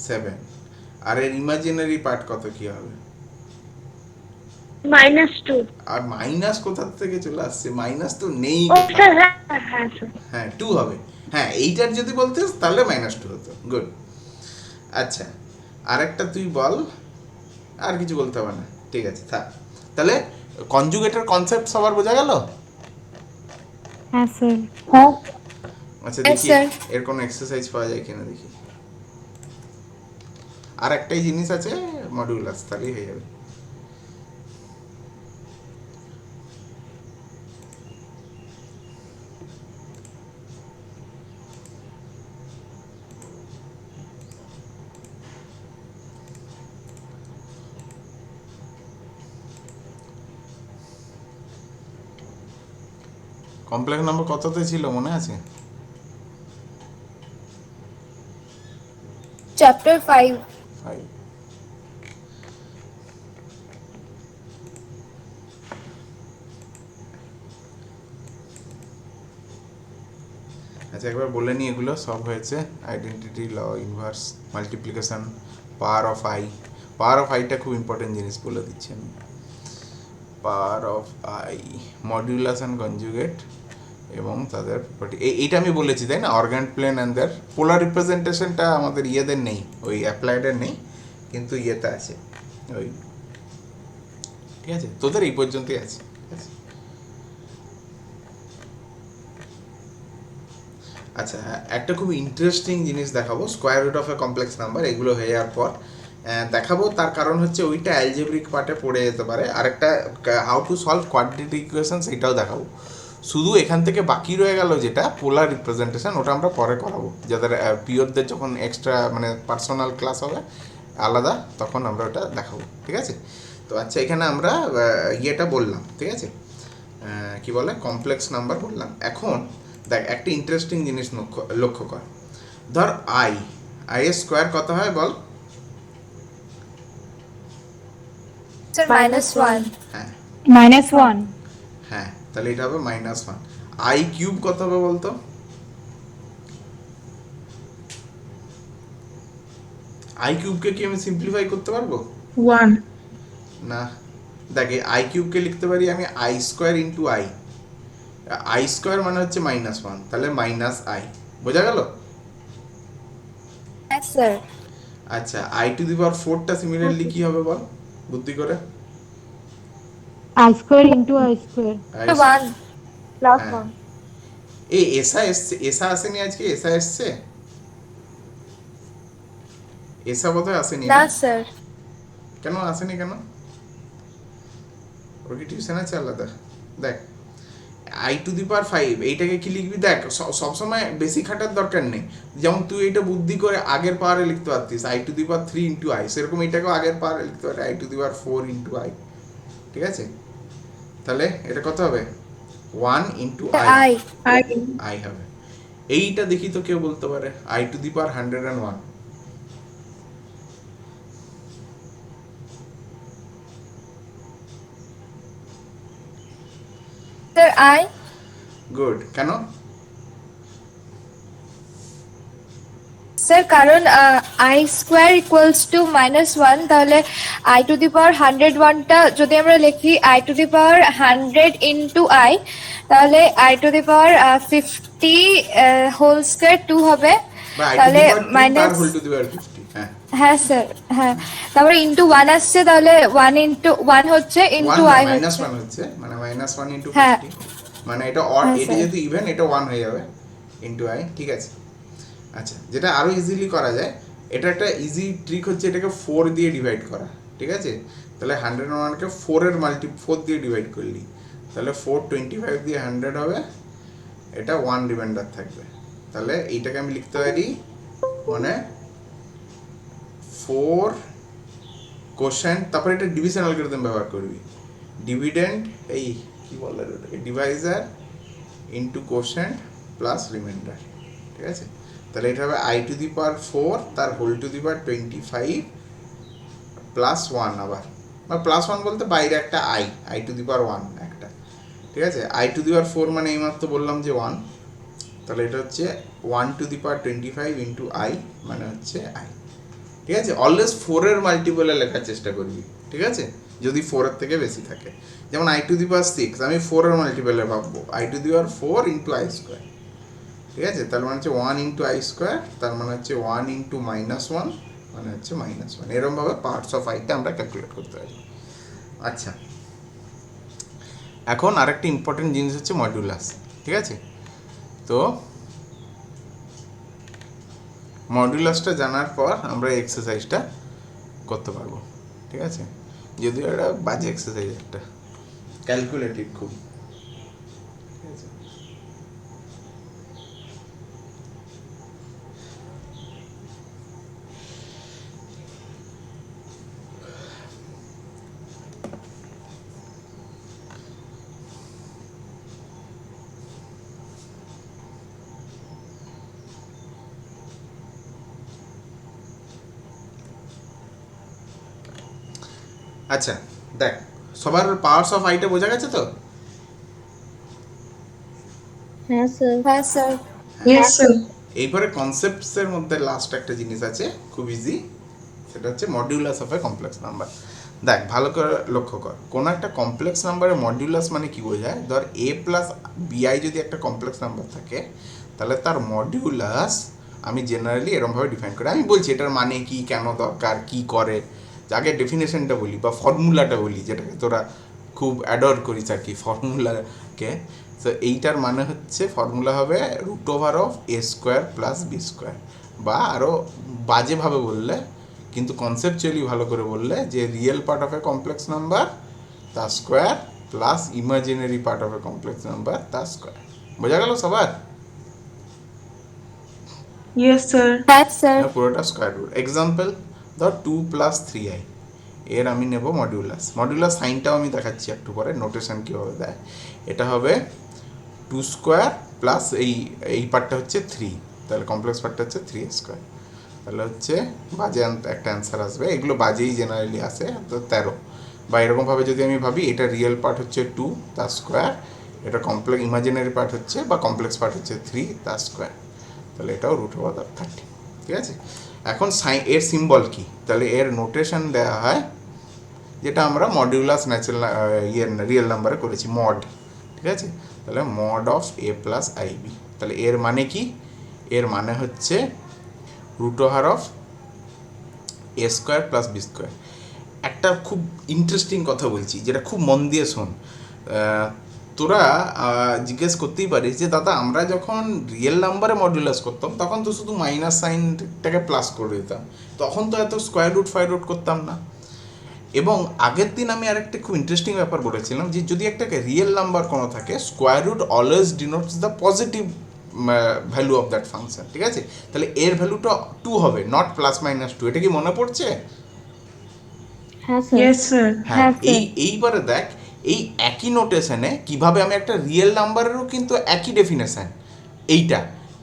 7। আর এর ইমাজিনারি পার্ট কত কি হবে? -2। আর মাইনাস কোথা থেকে চলে আসছে? মাইনাস তো নেই। ও স্যার, হ্যাঁ স্যার, হ্যাঁ 2 হবে। হ্যাঁ এইটার যদি বলতিস তাহলে -2 হতো। গুড। আচ্ছা আরেকটা তুই বল, আর কিছু বলতে হবে না, ঠিক আছে থাক। তাহলে কনজুগেটের কনসেপ্ট সবার বোঝা গেল? হ্যাঁ স্যার। হ্যাঁ আচ্ছা Yes, দেখি sir. এর কোনো এক্সারসাইজ পাওয়া যায় কিনা দেখি। আর একটাই জিনিস আছে মডিউলাস, তাহলেই হয়ে যাবে। কমপ্লেক্স নাম্বার কততে ছিল মনে আছে? Chapter 5. 5। আচ্ছা একবার বলে নিই, এগুলো সব হয়েছে identity, law, inverse, multiplication, power of i. Power of আইটা খুব ইম্পর্টেন্ট জিনিস বলে দিচ্ছি আমি। Power of i, modulus and conjugate এবং তাদের প্রপার্টি, এইটা আমি বলেছি তাই না? Argand plane and their polar রিপ্রেজেন্টেশনটা আমাদের ইয়েদের নেই, ওই অ্যাপ্লাইডের নেই, কিন্তু ইয়েতে আছে ওই, ঠিক আছে? তোদের এই পর্যন্তই আছে, ঠিক আছে? আচ্ছা একটা খুব ইন্টারেস্টিং জিনিস দেখাবো, square root of a complex number, এগুলো হয়ে যাওয়ার পর দেখাবো। তার কারণ হচ্ছে ওইটা অ্যালজেব্রিক পার্টে পড়ে যেতে পারে। আরেকটা how to solve quadratic equation, সেটাও দেখাবো। শুধু এখান থেকে বাকি রয়ে গেল যেটা পোলার রিপ্রেজেন্টেশন, ওটা আমরা পরে করাবো, যাদের পিওরদের যখন এক্সট্রা মানে পার্সোনাল ক্লাস হবে আলাদা, তখন আমরা ওটা দেখাবো, ঠিক আছে? তো আচ্ছা এখানে আমরা ইয়েটা বললাম, ঠিক আছে, কি বলে কমপ্লেক্স নাম্বার বললাম। এখন দেখ একটা ইন্টারেস্টিং জিনিস লক্ষ্য কর, ধর আই এর স্কোয়ার কত হয় বল? Sir, -1. হ্যাঁ -1. হ্যাঁ, তাহলে এটা হবে -1। আই কিউব কত হবে বলতো? আই কিউবকে কি আমি সিম্পলিফাই করতে পারবো? 1. না, দেখে আই কিউবকে লিখতে পারি আমি I square into I. I square মানে হচ্ছে -1, তাহলে মাইনাস আই। বোঝা গেল? Yes, sir. আচ্ছা, আই টু দি পাওয়ার 4টা সিমিলারলি কি হবে বল বুদ্ধি করে? I square into I square. I 1. Plus হ্যাঁ। 1। এই এসা এসছে, এসা আসেনি আজকে? এসা এসছে? এসা বোধহয় আসেনি না? No, sir. কেন আসেনি কেন? ওর কি টিউশন আছে আলাদা? দেখ, আই টু দি পাওয়ার 5 এইটাকে কি লিখবি? দেখ, সবসময় বেশি খাটার দরকার নেই। যেমন তুই এটা বুদ্ধি করে আগের পাওয়ারে লিখতে পারতিস I to the power 3 into I, সেরকম এটাকেও আগের পাওয়ারে লিখতে পারে I to the power 4 into I. ঠিক আছে? তাহলে এটা কত হবে? 1 into I. I. I. I হবে। এইটা দেখি তো কেউ বলতে পারে I to the power 101। Sir, I. Good. কেন? স্যার কারণ আই স্কোয়ার ইকুয়ালস টু -1, তাহলে আই টু দি পাওয়ার 101টা যদি আমরা লিখি i to the power 100 into i, তাহলে i to the power 50 whole square 2 হবে। বা আই টু তাহলে দি পাওয়ার 2 তার minus, whole to the power 50। হ্যাঁ, হ্যাঁ স্যার, হ্যাঁ, তারপরে ইন্টু 1 আসছে, তাহলে 1 ইন্টু 1 হচ্ছে, ইন্টু আই মাইনাস হচ্ছে। 1 হচ্ছে, মানে -1 ইন্টু হ্যাঁ। 50, মানে এটা অর, হ্যাঁ, এটা স্যার। যেহেতু ইভেন এটা 1 হয়ে যাবে ইন্টু আই। ঠিক আছে? আচ্ছা, যেটা আরো ইজিলি করা যায়, এটা একটা ইজি ট্রিক হচ্ছে এটাকে 4 দিয়ে ডিভাইড করা। ঠিক আছে? তাহলে 101কে 4 এর 4 দিয়ে ডিভাইড করলি, তাহলে 425 দিয়ে 100 হবে, এটা 1 রিমাইন্ডার থাকবে। তাহলে এইটাকে আমি লিখতে পারি মানে 4 কোশ্চেন, তারপরে এটা ডিভিশন অ্যালগরিদম ব্যবহার করবি। ডিভিডেন্ড, এই কি বলে ওটাকে, Deviser into question plus reminder. ঠিক আছে? তাহলে এটা হবে আই টু দি পাওয়ার 4 তার whole to the power 25 plus 1, আবার বা প্লাস 1 বলতে বাইরে একটা আই টু দি পাওয়ার 1 একটা। ঠিক আছে? আই টু দি পাওয়ার 4 মানে এইমাত্র বললাম যে 1, তাহলে এটা হচ্ছে 1 two the power 25 into I, মানে হচ্ছে আই। ঠিক আছে? অলওয়েজ 4 এর মাল্টিপলে লেখার চেষ্টা করবি। ঠিক আছে? যদি 4 এর থেকে বেশি থাকে, যেমন আই টু দি পাওয়ার 6 আমি 4 এর মাল্টিপলে ভাববো I to the power 4 into I square. ঠিক আছে? তার মানে হচ্ছে 1 ইন্টু আই স্কোয়ার, তার মানে হচ্ছে 1 ইন্টু -1, মানে হচ্ছে -1। এরকমভাবে পার্টস অফ আইটা আমরা ক্যালকুলেট করতে পারি। আচ্ছা, এখন আরেকটা ইম্পর্টেন্ট জিনিস হচ্ছে মডুলাস। ঠিক আছে? তো মডুলাসটা জানার পর আমরা এই এক্সারসাইজটা করতে পারবো। ঠিক আছে? যদিও এটা বাজে এক্সারসাইজ, একটা ক্যালকুলেটিভ খুব। ঠিক আছে? আচ্ছা, দেখ, সবার পাওয়ারস অফ আইটা বোঝা গেছে তো? হ্যাঁ স্যার। হ্যাঁ স্যার। Yes, sir. এইবারে কনসেপ্টসের মধ্যে লাস্ট একটা জিনিস আছে খুব ইজি, সেটা হচ্ছে modulus of a complex number. দেখ, ভালো করে লক্ষ্য কর, কোনো একটা কমপ্লেক্স নাম্বারের মডিউলাস মানে কি বোঝায়? ধর এ প্লাস বিআই যদি একটা কমপ্লেক্স নাম্বার থাকে, তাহলে তার মডিউলাস আমি জেনারেলি এরকমভাবে ডিফাইন করি। আমি বলছি এটার মানে কি, কেন দরকার, কি করে, আগে ডেফিনেশনটা বলি বা ফর্মুলাটা বলি, যেটাকে তোরা খুব অ্যাডর করিস আর কি, ফর্মুলাকে। তো এইটার মানে হচ্ছে, ফর্মুলা হবে √(a² + b², বা আরও বাজেভাবে বললে, কিন্তু কনসেপচুয়ালি ভালো করে বললে, যে real part of a complex number তার square plus imaginary part of a complex number তার স্কোয়ার। বোঝা গেল সবার? Yes, sir. হ্যাঁ স্যার। পুরোটা স্কোয়ার রুট। এক্সাম্পল ধর 2 + 3i, এর আমি নেব মডিউলাস। মডিউলাস সাইনটাও আমি দেখাচ্ছি একটু পরে, নোটেশন কীভাবে দেয়। এটা হবে 2² প্লাস এই পার্টটা হচ্ছে 3, তাহলে কমপ্লেক্স পার্টটা হচ্ছে 3a²। তাহলে হচ্ছে বাজে একটা অ্যান্সার আসবে, এগুলো বাজেই জেনারেলি আসে, তো 13। বা এরকমভাবে যদি আমি ভাবি এটা রিয়েল পার্ট হচ্ছে 2 তার স্কোয়ার, এটা কমপ্লেক্স ইমাজিনারি পার্ট হচ্ছে বা কমপ্লেক্স পার্ট হচ্ছে 3 তার স্কোয়ার, তাহলে এটাও √30, ঠিক আছে। এখন এর সিম্বল কি, তাহলে এর নোটেশন দেওয়া হয় যেটা আমরা মডিউলাস ন্যাচারাল রিয়েল নাম্বারে করেছি, মড, ঠিক আছে। তাহলে mod of a plus i b, তাহলে এর মানে কি, এর মানে হচ্ছে √ of a square plus B square. একটা খুব ইন্টারেস্টিং কথা বলছি, যেটা খুব মন দিয়ে শোন। তোরা জিজ্ঞেস করতেই পারিস যে দাদা আমরা যখন রিয়েল নাম্বারে মডুলাস করতাম তখন তো শুধু মাইনাস সাইনটাকে প্লাস করে দিতাম, তখন তো এত স্কোয়ার রুট ফাই রুট করতাম না। এবং আগের দিন আমি আরেকটা খুব ইন্টারেস্টিং ব্যাপার বলেছিলাম যে যদি একটা রিয়েল নাম্বার কোনো থাকে, square root always denotes the positive value of that function, ঠিক আছে। তাহলে এর ভ্যালুটা 2 হবে, নট +-2। এটা কি মনে পড়ছে? হ্যাঁ স্যার। Yes, sir. হ্যাঁ, এইবারে দেখ এই একই নোটেশনে কিভাবে আমি একটা রিয়েল নাম্বারেরও কিন্তু একই ডেফিনেশন, এইটা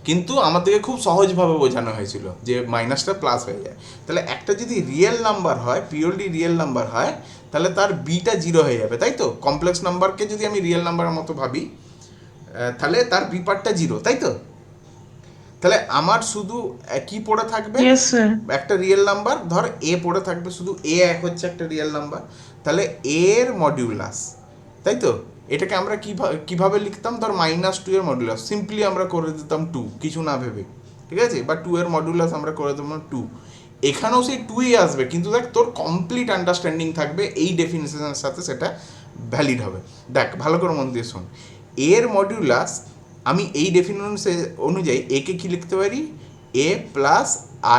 কিন্তু আমাদেরকে খুব সহজভাবে বোঝানো হয়েছিল যে মাইনাসটা প্লাস হয়ে যায়। তাহলে একটা যদি রিয়েল নাম্বার হয়, পিওরলি রিয়েল নাম্বার হয়, তাহলে তার বিটা 0 হয়ে যাবে, তাই তো। কমপ্লেক্স নাম্বারকে যদি আমি রিয়েল নাম্বারের মতো ভাবি, তাহলে তার বি পার্টটা 0, তাই তো। তাহলে আমার শুধু কি পড়ে থাকবে, Yes, sir. একটা রিয়েল নাম্বার, ধর এ পড়ে থাকবে, শুধু এ এক হচ্ছে একটা রিয়েল নাম্বার, তাহলে এর মডিউলাস, তাই তো। এটাকে আমরা কিভাবে লিখতাম, ধর -2 এর মডিউলাস, সিম্পলি আমরা করে দিতাম 2, কিছু না ভেবে, ঠিক আছে। বা 2 এর মডিউলাস আমরা করে দিতাম 2, এখানেও সেই 2ই আসবে, কিন্তু দেখ তোর কমপ্লিট আন্ডারস্ট্যান্ডিং থাকবে, এই ডেফিনেশনের সাথে সেটা ভ্যালিড হবে। দেখ ভালো করে মন দিয়ে শোন, এর মডিউলাস আমি এই ডেফিনেশন অনুযায়ী একে কি লিখতে পারি, a প্লাস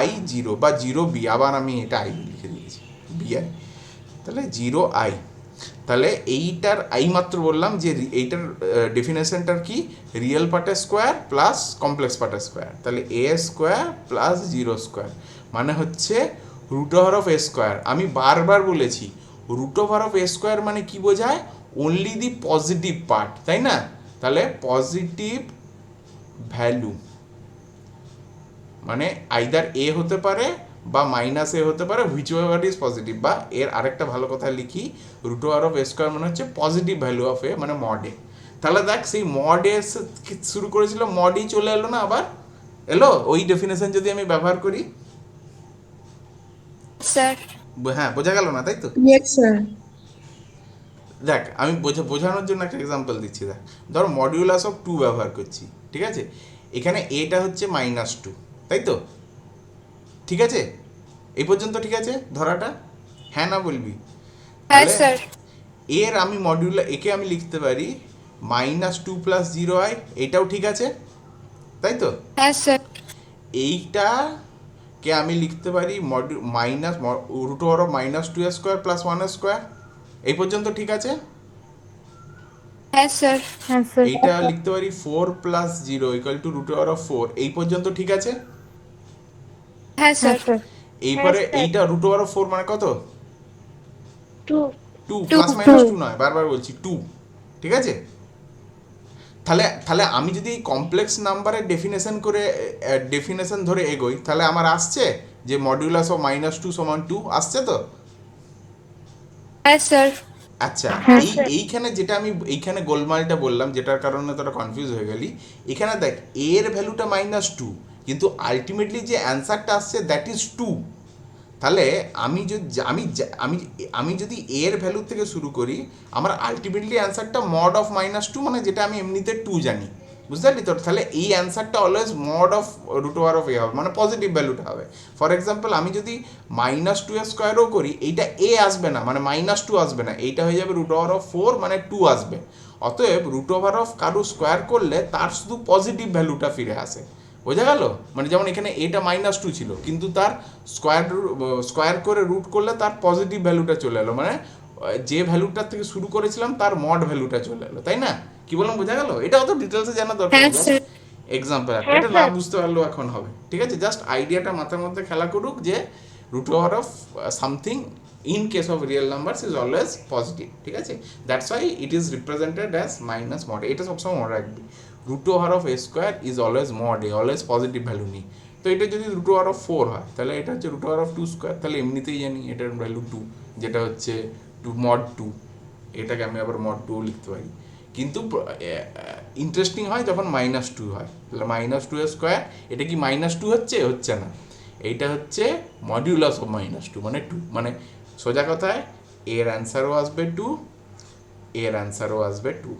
i0 বা 0b, আবার আমি এটা i লিখে দিয়েছি bi, তাহলে 0i। তাহলে এইটার আই মাত্র বললাম যে এইটার ডেফিনেশনটার কি, রিয়েল পার্টের স্কোয়ার প্লাস কমপ্লেক্স পার্টের স্কোয়ার, তাহলে a স্কোয়ার প্লাস 0 স্কোয়ার মানে হচ্ছে √a স্কোয়ার। আমি বারবার বলেছি √a স্কোয়ার মানে কি বোঝায়, অনলি দি পজিটিভ পার্ট, তাই না। তাহলে পজিটিভ ভ্যালু মানে আইদার এ হতে পারে বা -a হতে পারে, হুইচ এভার ইজ পজিটিভ। বা এর আরেকটা ভালো কথা লিখি, √a স্কোয়ার মানে হচ্ছে পজিটিভ ভ্যালু অফ এ, মানে মড এ। তাহলে দেখ সেই মড এ শুরু করেছিল, মডই চলে এলো না, আবার এলো ওই ডেফিনেশন যদি আমি ব্যবহার করি। স্যার হ্যাঁ, বোঝা গেল না, তাই তো। Yes, sir. দেখ আমি বোঝানোর জন্য একটা এক্সাম্পল দিচ্ছি। দেখ ধর মডিউলাস অফ 2 ব্যবহার করছি, ঠিক আছে। এখানে এটা হচ্ছে -2, তাই তো, ঠিক আছে। এই পর্যন্ত ঠিক আছে ধরাটা, হ্যাঁ না বলবি? হ্যাঁ তাহলে স্যার। এর আমি একে আমি লিখতে পারি -2 + 0i, এইটাও ঠিক আছে, তাই তো। হ্যাঁ স্যার। এইটাকে আমি লিখতে পারি √-2a square plus 1a square, এই পর্যন্ত ঠিক আছে। হ্যাঁ স্যার। হ্যাঁ স্যার। এইটা লিখতে পারি 4 + 0 = √4, এই পর্যন্ত ঠিক আছে। হ্যাঁ স্যার। এইবারে হ্যাঁ, স্যার। এইটা √4 মানে কত, 2 2 Two. +-2 নয়, বারবার বলছি 2, ঠিক আছে। তাহলে তাহলে আমি যদি এই কমপ্লেক্স নাম্বারের ডেফিনেশন ধরে এগোই, তাহলে আমার আসছে যে মডিউলাস অফ -2 = 2 আসছে তো। হ্যাঁ স্যার। আচ্ছা, হ্যাঁ, এই স্যার। এইখানে যেটা আমি এইখানে গোলমালটা বললাম, যেটার কারণে তোরা কনফিউজ হয়ে গেলি, এখানে দেখ এর ভ্যালুটা -2, কিন্তু আলটিমেটলি যে অ্যান্সারটা আসছে দ্যাট ইজ 2। তাহলে আমি যদি আমি যদি এর ভ্যালু থেকে শুরু করি, আমার আলটিমেটলি অ্যান্সারটা মড অফ -2, মানে যেটা আমি এমনিতে 2 জানি, বুঝতে পারলি তো। তাহলে এই অ্যান্সারটা অলওয়েজ মড অফ √a হবে, মানে পজিটিভ ভ্যালুটা হবে। ফর এক্সাম্পল আমি যদি -2 এর স্কোয়ারও করি, এইটা a আসবে না, মানে -2 আসবে না, এইটা হয়ে যাবে √4, মানে 2 আসবে। অতএব √ কারু স্কোয়ার করলে তার শুধু পজিটিভ ভ্যালুটা ফিরে আসে, বোঝা গেল। মানে যেমন এখানে এটা -2 ছিল, কিন্তু তার স্কোয়ার করে রুট করলে তার পজিটিভ ভ্যালুটা চলে এলো, মানে যে ভ্যালুটার থেকে শুরু করেছিলাম তার মড ভ্যালুটা চলে এলো, তাই না। কি বললাম, বোঝা গেল? এটা অত ডিটেলসে জানা দরকার হ্যাঁ নেই, স্যার। এক্সাম্পল একটা, হ্যাঁ, এটা না স্যার। বুঝতে পারলেও এখন হবে, ঠিক আছে। জাস্ট আইডিয়াটা মাথার মধ্যে খেলা করুক যে √ something in case of real numbers is always positive, ঠিক আছে। That's why it is represented as -mod, এটা সবসময় মনে রাখবি। √a square is always mod A, always positive value নিই। তো এটা যদি √4 হয়, তাহলে এটা হচ্ছে √2 স্কোয়ার, তাহলে এমনিতেই জানি এটার ভ্যালু 2, যেটা হচ্ছে মড টু, এটাকে আমি আবার মড টু লিখতে পারি, কিন্তু ইন্টারেস্টিং হয় যখন মাইনাস টু হয়। তাহলে মাইনাস টু স্কোয়ার, এটা কি মাইনাস টু হচ্ছে? হচ্ছে না, এইটা হচ্ছে মডিউলাস অফ মাইনাস টু মানে টু, মানে সোজা কথায় এর অ্যান্সারও আসবে টু, এর অ্যান্সারও আসবে টু,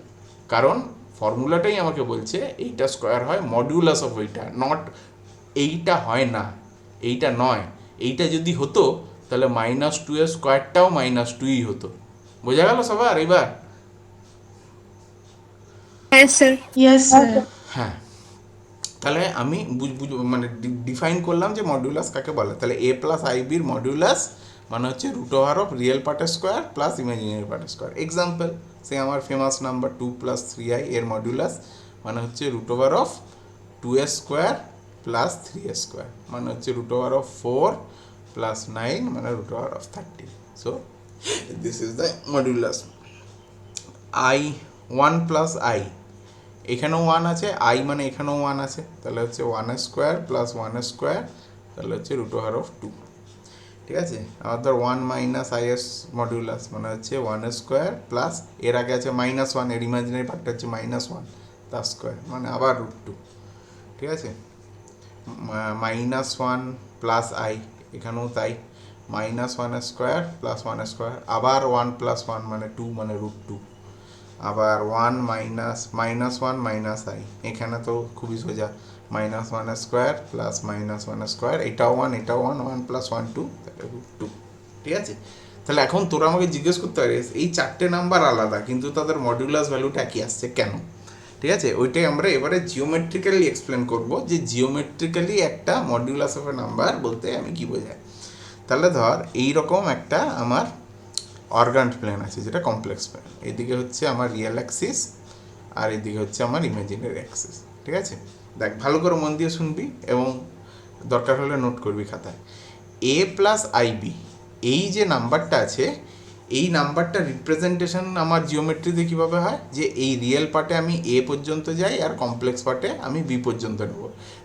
কারণ ফর্মুলাটাই আমাকে বলছে এইটা স্কোয়ার হয় মডিউলাস অফ এইটা, নট এইটা হয় না, এইটা নয়। এইটা যদি হতো তাহলে মাইনাস টু এর স্কোয়ারটাও মাইনাস টুই হতো। বোঝা গেল সবার এবার? হ্যাঁ স্যার। Yes, sir. হ্যাঁ, তাহলে আমি মানে ডিফাইন করলাম যে মডিউলাস কাকে বলে। তাহলে এ প্লাস আই বির মডিউলাস মানে হচ্ছে রুট ওভার অফ রিয়েল পার্টের স্কোয়ার প্লাস ইমাজিনারি পার্টের স্কোয়ার। এক্সাম্পল, সে আমার ফেমাস নাম্বার 2 + 3i এর মডিউলাস মানে হচ্ছে root over of 2a square plus 3a square, মানে হচ্ছে রুট ওভার অফ 4 + 9 মানে root over of 30। So this is the modulus. i 1 + i, এখানেও 1 আছে, i মানে এখানেও 1 আছে, তাহলে হচ্ছে 1 স্কোয়ার প্লাস 1 স্কোয়ার, তাহলে হচ্ছে রুট ওভার অফ 2। ঠিক আছে, আবার ধর 1 - i এর মডিউলাস মানে হচ্ছে 1 স্কোয়ার প্লাস, এর আগে আছে -1, এর ইমাজিনারি পার্টটা হচ্ছে -1 তার স্কোয়ার মানে আবার রুট 2। ঠিক আছে, -1 + i, এখানেও তাই, -1 স্কোয়ার প্লাস 1 স্কোয়ার, আবার 1 + 1 মানে 2 মানে রুট 2, আবার 1 -1 - i, এখানে তো খুবই সোজা, -1 স্কোয়ার প্লাস -1 স্কোয়ার, এটাও 1 এটাও 1, 1 + 1 2, তাহলে রুট 2। ঠিক আছে, তাহলে এখন তোরা আমাকে জিজ্ঞেস করতে পারিস এই চারটে নাম্বার আলাদা কিন্তু তাদের মডিউলাস ভ্যালুটা একই আসছে কেন? ঠিক আছে, ওইটাই আমরা এবারে জিওমেট্রিক্যালি এক্সপ্লেন করব যে জিওমেট্রিক্যালি একটা মডিউলাস অফ এ নাম্বার বলতে আমি কি বোঝাই। তাহলে ধর এইরকম একটা আমার অর্গান প্লেন আছে যেটা কমপ্লেক্স প্লেন, এদিকে হচ্ছে আমার রিয়েল অ্যাক্সিস আর এদিকে হচ্ছে আমার ইমাজিনারি অ্যাক্সিস। ঠিক আছে, দেখ ভালো করে মন দিয়ে শুনবি এবং দরকার হলে নোট করবি খাতায়। a + ib, এই যে নাম্বারটা আছে এই নাম্বারটা রিপ্রেজেন্টেশন আমার জিওমেট্রিতে কীভাবে হয়, যে এই রিয়েল পার্টে আমি a পর্যন্ত যাই আর কমপ্লেক্স পার্টে আমি b পর্যন্ত নেব,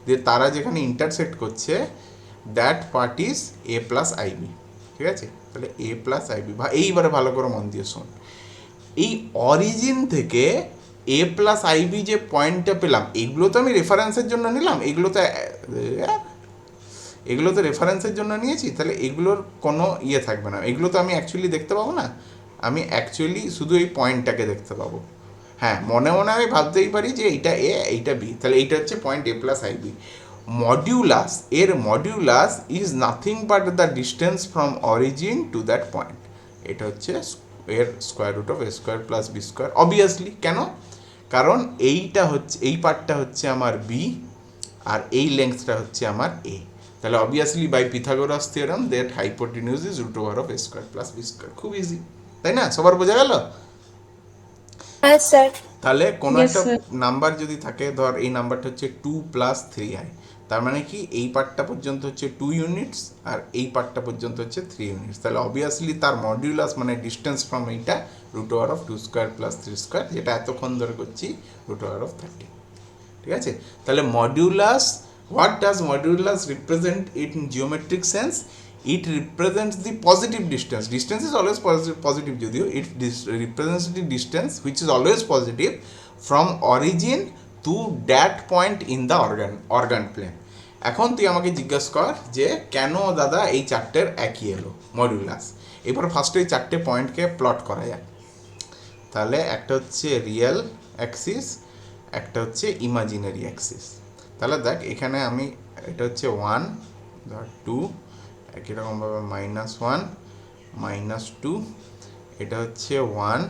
যে তারা যেখানে ইন্টারসেক্ট করছে that part is a + ib। ঠিক আছে, তাহলে a + ib, এইবারে ভালো করে মন দিয়ে শোন, এই অরিজিন থেকে a + ib যে পয়েন্টটা পেলাম এগুলো তো আমি রেফারেন্সের জন্য নিলাম, এগুলো তো রেফারেন্সের জন্য নিয়েছি, তাহলে এগুলোর কোনো ইয়ে থাকবে না, এগুলো তো আমি অ্যাকচুয়ালি দেখতে পাবো না, আমি অ্যাকচুয়ালি শুধু এই পয়েন্টটাকে দেখতে পাবো। হ্যাঁ, মনে মনে আমি ভাবতেই পারি যে এইটা a এইটা b, তাহলে এইটা হচ্ছে পয়েন্ট a + ib। মডিউলাস, এর modulus is nothing but the distance from origin to that point, এটা হচ্ছে এর square root of a square plus b square. Obviously কেন, কারণ এইটা হচ্ছে, এই পার্টটা হচ্ছে আমার b আর এই লেন্থটা হচ্ছে আমার a, তাহলে obviously by Pythagoras theorem that hypotenuse is root over of a square plus b square. খুব ইজি, তাই না? সবার বোঝা গেল? হ্যাঁ স্যার। তাহলে কোনো Yes, একটা sir. নাম্বার যদি থাকে, ধর এই নাম্বারটা হচ্ছে 2 + 3i, তার মানে কি এই পার্টটা পর্যন্ত হচ্ছে 2 ইউনিটস আর এই পার্টটা পর্যন্ত হচ্ছে 3 ইউনিটস, তাহলে অবভিয়াসলি তার মডিউলাস মানে ডিস্টেন্স ফ্রম এইটা root over of 2 square plus 3 square, যেটা এতক্ষণ ধরে করছি রুট ওভার অফ 30। ঠিক আছে, তাহলে modulus, what does modulus represent it in geometric sense? It represents the positive distance. Distance is always positive যদিও, it represents the distance which is always positive from origin to that point in the organ plane. এখন তুই আমাকে জিজ্ঞেস কর যে কেন দাদা এই চারটের একই এলো মডিউলাস। এরপর ফার্স্টে এই চারটে পয়েন্টকে প্লট করা যায়। তাহলে একটা হচ্ছে রিয়েল অ্যাক্সিস, একটা হচ্ছে ইমাজিনারি অ্যাক্সিস। তাহলে দেখ এখানে আমি, এটা হচ্ছে 1 ধর 2, একই রকমভাবে -1 -2, এটা হচ্ছে 1,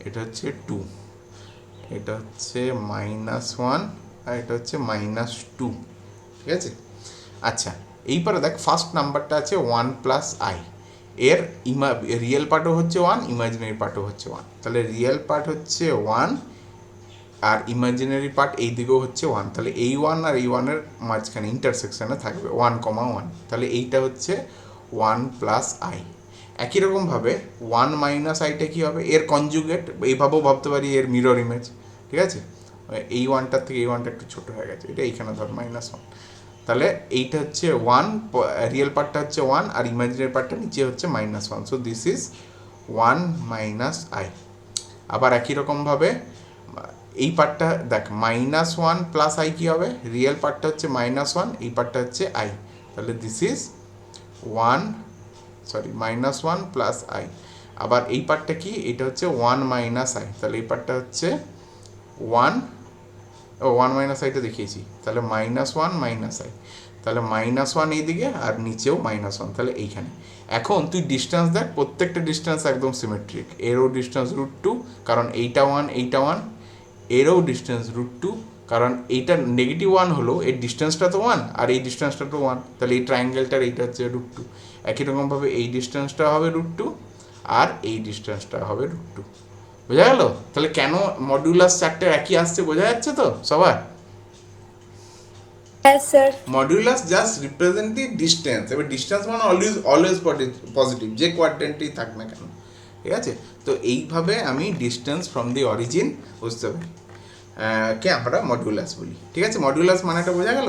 এটা হচ্ছে 2, এটা হচ্ছে -1 আর এটা হচ্ছে -2। ঠিক আছে, আচ্ছা এইবারে দেখ ফার্স্ট নাম্বারটা আছে 1 + i, এর রিয়েল পার্টও হচ্ছে 1, ইমাজিনারি পার্টও হচ্ছে 1, তাহলে রিয়েল পার্ট হচ্ছে 1 আর ইমাজিনারি পার্ট এই দিকেও হচ্ছে 1, তাহলে এই 1 আর এই 1 এর মাঝখানে ইন্টারসেকশনে থাকবে 1, 1, তাহলে এইটা হচ্ছে 1 + i। একই রকমভাবে 1 - iটা কী হবে, এর কনজুগেট, এইভাবেও ভাবতে পারি এর মিরর ইমেজ। ঠিক আছে, এই 1টার থেকে এই 1টা একটু ছোটো হয়ে গেছে, এটা এইখানে ধর -1, তাহলে এইটা হচ্ছে 1, রিয়েল পার্টটা হচ্ছে 1 আর ইমাজিনারি পার্টটা নিচে হচ্ছে -1, so this is one minus I. আবার একই রকমভাবে এই পার্টটা দেখ, মাইনাস ওয়ান প্লাস আই কী হবে, রিয়েল পার্টটা হচ্ছে মাইনাস ওয়ান, এই পার্টটা হচ্ছে আই, তাহলে this is one, sorry minus one plus I. আবার এই পার্টটা কি, এটা হচ্ছে ওয়ান মাইনাস আই, তাহলে এই পার্টটা হচ্ছে ওয়ান, ওয়ান মাইনাস আইটা দেখিয়েছি, তাহলে মাইনাস ওয়ান মাইনাস আই, তাহলে মাইনাস ওয়ান এইদিকে আর নিচেও মাইনাস ওয়ান, তাহলে এইখানে। এখন তুই ডিস্টেন্স দেখ, প্রত্যেকটা ডিস্টেন্স একদম সিমেট্রিক। এরও ডিস্টেন্স √2, কারণ এইটা ওয়ান এইটা ওয়ান। এরও ডিস্টেন্স √2, কারণ এইটা নেগেটিভ ওয়ান হলো, এর ডিস্টেন্সটা তো ওয়ান আর এই ডিস্টেন্সটা তো ওয়ান, তাহলে এই ট্রায়াঙ্গেলটার এইটা হচ্ছে √2। একই রকমভাবে এই ডিস্টেন্সটা হবে √2 আর এই ডিস্টেন্সটা হবে √2। বোঝা গেল? তাহলে কেন মডিউলাস চারটে একই আসছে বোঝা যাচ্ছে তো সবার? Yes, sir. Modulus just represent the distance. এবার ডিস্টেন্স মানে অলওয়েজ পজিটিভ, যে কোয়াড্রেন্টেই থাক না কেন, ঠিক আছে? তো এইভাবে আমি ডিস্টেন্স ফ্রম দি অরিজিন বুঝতে পারি, কে আমরা মডিউলাস বলি, ঠিক আছে? মডিউলাস মানেটা বোঝা গেল?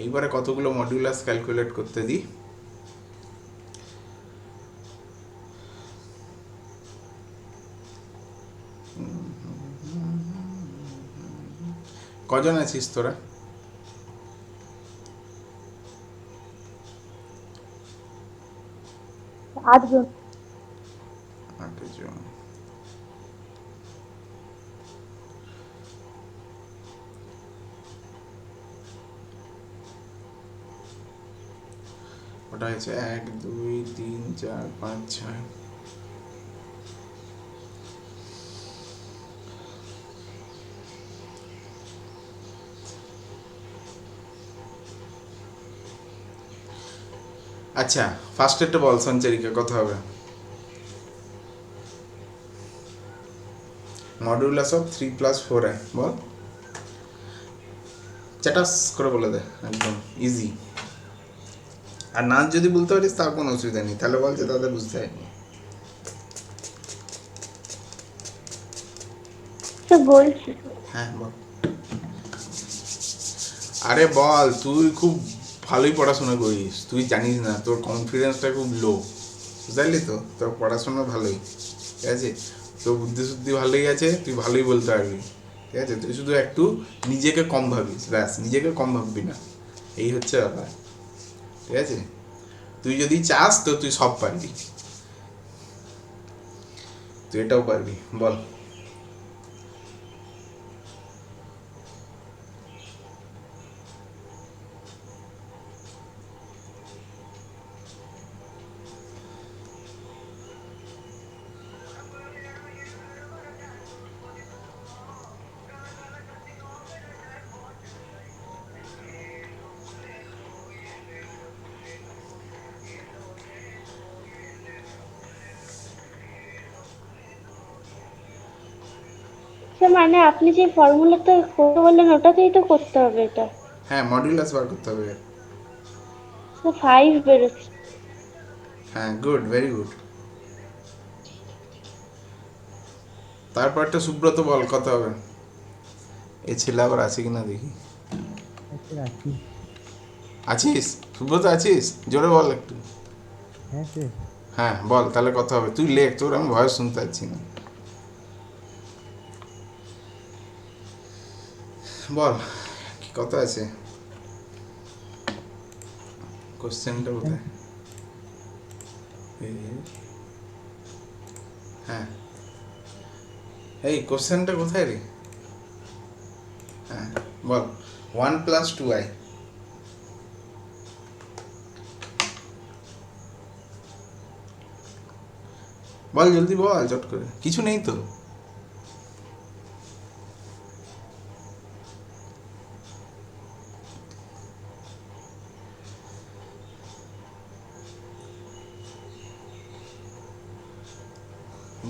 এইবারে কতগুলো মডিউলাস ক্যালকুলেট করতে দিই। কজন আছিস তোরা? আটজন। 8 জন। ওটা হচ্ছে 1 2 3 4 5 6। আচ্ছা, ফার্স্ট একটা বল সঞ্চারিকা, কত হবে? মডুলাস অফ 3 + 4i বল, চ্যাটাস করে বলে দে, একদম ইজি। আর না যদি বলতে পারিস তার কোনো অসুবিধা নেই, তাহলে বল যে তাদের বুঝতে হয়নি। তো বলছি হ্যাঁ বল। আরে বল, তুই খুব ভালোই পড়াশোনা করিস, তুই জানিস না, তোর কনফিডেন্সটা খুব লো, বুঝলি তো? তোর পড়াশোনা ভালোই, ঠিক আছে? তোর বুদ্ধি শুদ্ধি ভালোই আছে, তুই ভালোই বলতে পারবি, ঠিক আছে? তুই শুধু একটু নিজেকে কম ভাবিস, ব্যাস, নিজেকে কম ভাববি না, এই হচ্ছে ব্যাপার, ঠিক আছে? তুই যদি চাস তো তুই সব পারবি, তুই এটাও পারবি। বল। মানে আপনি যে ফর্মুলাটা করতে বললেন ওটাতেই তো করতে হবে এটা। হ্যাঁ, মডিউলাস বার করতে হবে। তো 5 বেরোচ্ছে। হ্যাঁ, গুড, ভেরি গুড। তারপরটা সুব্রত বল, কত হবে? এই ছেলে আবার আছে কিনা দেখি। আছিস সুব্রত, আছিস? জোরে বল একটু। হ্যাঁ বল, তাহলে কত হবে? তুই লেখ, তোর আমি ভয়েস শুনতে পাচ্ছি না। বল কি কত আছে? কোশ্চেনটা কোথায়? হ্যাঁ, এই কোশ্চেনটা কোথায় রে? হ্যাঁ বল। 1 + 2i। বল জলদি বল, চট করে, কিছু নেই তো।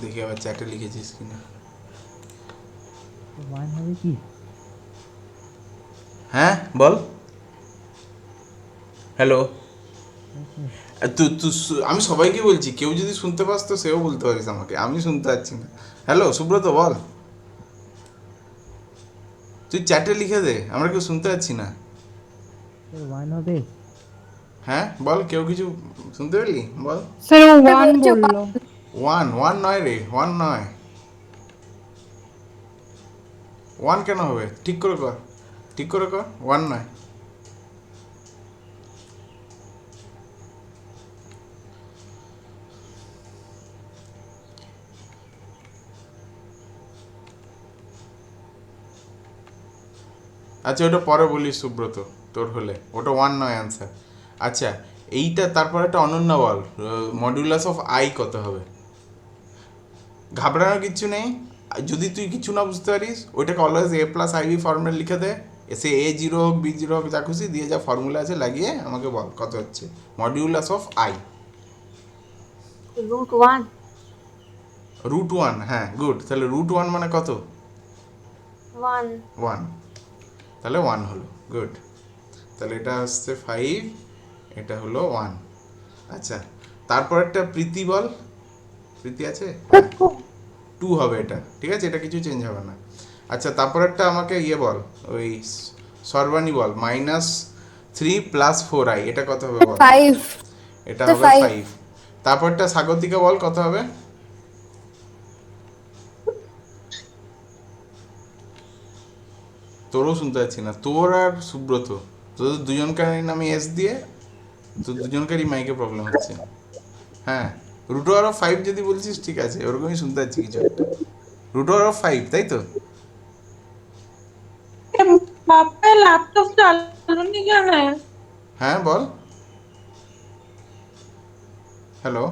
দেখি আবার চ্যাটে লিখেছিস কিনা। হ্যাঁ বল। হ্যালো, আমি সবাইকে বলছি, কেউ যদি শুনতে পাস তো সেও বলতে পারিস আমাকে, আমি শুনতে পাচ্ছি না। হ্যালো সুব্রত বল, তুই চ্যাটে লিখে দে, আমরা কেউ শুনতে পাচ্ছি না। হ্যাঁ বল, কেউ কিছু শুনতে পেলি? বল। স্যার ও 1 বলছো বললো। ওয়ান ওয়ান নয় রে, ওয়ান নয়। ওয়ান কেন হবে? ঠিক করে কর, ঠিক করে কর, ওয়ান নয়। আচ্ছা ওটা পরে বলিস সুব্রত, তোর হলে ওটা ওয়ান নয় অ্যান্সার। আচ্ছা এইটা তারপর একটা অনন্য বল, মডিউলাস অফ আই কত হবে? ঘাবড়ানোর কিচ্ছু নেই, যদি তুই কিছু না বুঝতে পারিস ওইটাকে always a plus i b formula লিখে দে, এসে এ জিরো হোক বি জিরো হোক যা খুশি দিয়ে যা ফর্মুলা আছে লাগিয়ে আমাকে বল কত হচ্ছে modulus of i. √1। Root one, হ্যাঁ গুড। তাহলে রুট ওয়ান মানে কত? 1। ওয়ান, তাহলে ওয়ান হলো, গুড। তাহলে এটা হচ্ছে ফাইভ, এটা হলো ওয়ান। আচ্ছা তারপর একটা প্রীতি বল, প্রীতি আছে? টু হবে এটা, ঠিক আছে, এটা কিছু চেঞ্জ হবে না। আচ্ছা তারপর একটা আমাকে ইয়ে বল, ওই সর্বাণী বল, -3 + 4i, এটা কত হবে বল? 5. এটা The হবে 5. 5। তারপরটা স্বাগতিকা বল কত হবে? তোরও শুনতে পাচ্ছি না, তোর আর সুব্রত, তোদের দুজনকারই নামে এস দিয়ে তোর দুজনকারই মাইকে প্রবলেম হচ্ছে। হ্যাঁ √5 যদি বলছিস ঠিক আছে, ওরকমই শুনতে পাচ্ছি কিছু একটা। √5, তাই তো? पापा लैपटॉप चालू नहीं करना है। হ্যাঁ বল, হ্যালো।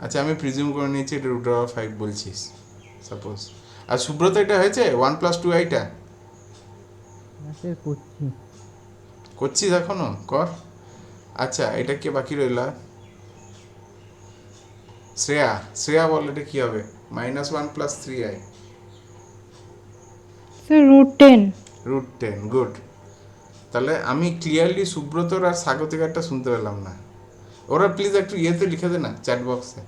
আচ্ছা আমি প্রিজিউম করে নিয়েছি এটা √5 বলছিস সাপোজ। আর সুব্রত এটা হয়েছে 1 + 2i করছিস এখনো? কর। আচ্ছা এটা কে বাকি রইলা? শ্রেয়া, শ্রেয়া বল এটা কি হবে? -1 + 3i Sir, √10. √10, গুড। তাহলে আমি ক্লিয়ারলি সুব্রতর আর স্বাগতিকারটা শুনতে পেলাম না। ওরা প্লিজ একটু ইয়েতে লিখে দে না, চ্যাট বক্সে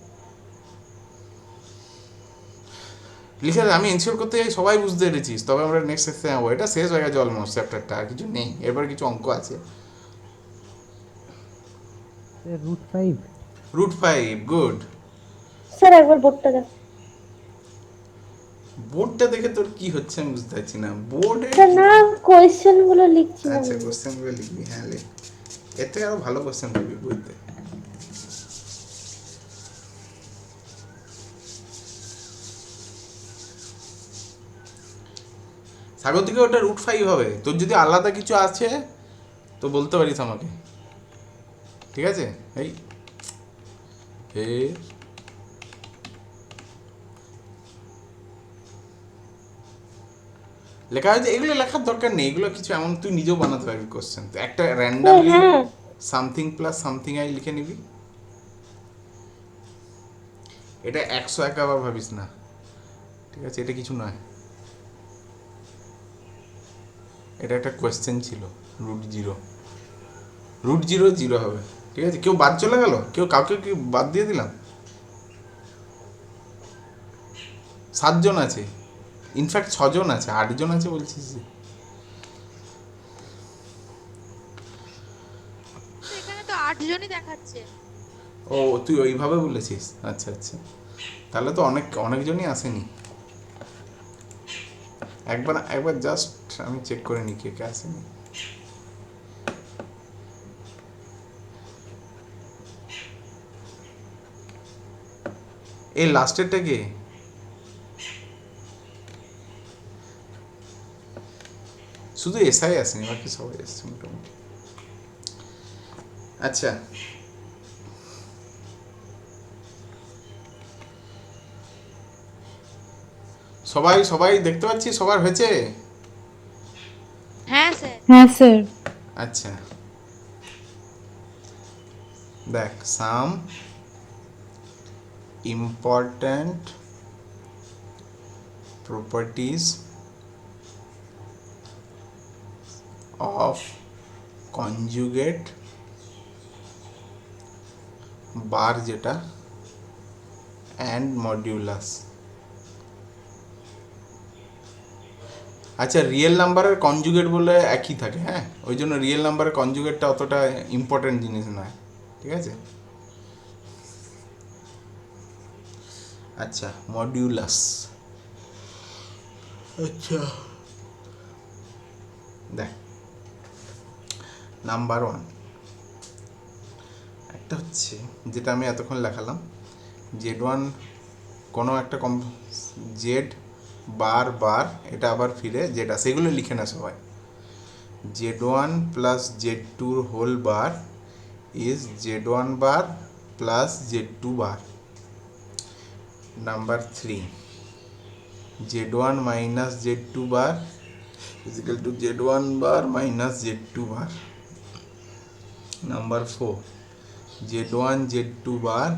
লিখে দে। আমি এনশিওর করতে চাই সবাই বুঝতে পেরেছিস, তবে আমরা নেক্সট সেকশনে যাবো। এটা শেষ হয়ে গেছে অলমোস্ট চ্যাপ্টারটা, আর কিছু নেই, এরপর কিছু অঙ্ক আছে। √5, গুড। স্যার একবার বোর্ডটা দেখ। বোর্ডটা দেখে তোর কি হচ্ছে আমি বুঝতে পারছি না, বোর্ডে। স্যার না, কোয়েশ্চেন গুলো লিখছি না। আচ্ছা কোশ্চেনগুলো লিখবি, হ্যাঁ লিখ, এর থেকে আরো ভালো কোশ্চেন পাবি বইতে। স্বাগতিকে ওটা √5 হবে, তোর যদি আলাদা কিছু আছে তো বলতে পারিস আমাকে, ঠিক আছে? এই এ লেখা হয়েছে, এগুলো লেখার দরকার নেই, এগুলো কিছু এমন তুই নিজেও বানাতে পারবি কোশ্চেন। তো একটা র্যান্ডামলি হ্যাঁ সামথিং প্লাস সামথিং আই লিখে নিবি। এটা 101 আবার ভাবিস না, ঠিক আছে? এটা কিছু নয়, এটা একটা কোয়েশ্চেন ছিল। √0, √0 হবে, ঠিক আছে? কেউ বাদ চলে গেল? কাউকে কি বাদ দিয়ে দিলাম? 7 জন আছে, ইনফ্যাক্ট 6 জন আছে, 8 জন আছে বলছিস যে। এখানে তো 8 জনই দেখাচ্ছে। ও তুই ওইভাবে বলেছিস, আচ্ছা আচ্ছা, তাহলে তো অনেকজনই আসেনি। একবার জাস্ট আমি চেক করে নিই কে কে আসেনি। এই লাস্টেরটা কে? শুধু এসআই আসেনি, বাকি সবাই এসছে মোটামুটি। আচ্ছা সবাই দেখতে পাচ্ছি, সবার হয়েছে? হ্যাঁ স্যার। হ্যাঁ স্যার। আচ্ছা দেখ, some important properties of conjugate বার যেটা অ্যান্ড মডিউলাস। আচ্ছা, রিয়েল নাম্বারের কনজুগেট বলে একই থাকে, হ্যাঁ, ওই জন্য রিয়েল নাম্বারের কনজুগেটটা অতটা ইম্পর্টেন্ট জিনিস নয়, ঠিক আছে। আচ্ছা, মডিউলাস। আচ্ছা দেখ, নাম্বার 1 একটা হচ্ছে যেটা আমি এতক্ষণ লেখালাম, Z1 কোনো একটা জেড বার বার, এটা আবার ফিরে যেটা, সেগুলো লিখে না সবাই। Z1 plus Z2 whole bar is Z1 bar plus Z2 bar. Number 3, Z1 minus Z2 bar is equal to Z1 bar minus Z2 bar. Number 4, Z1 Z2 bar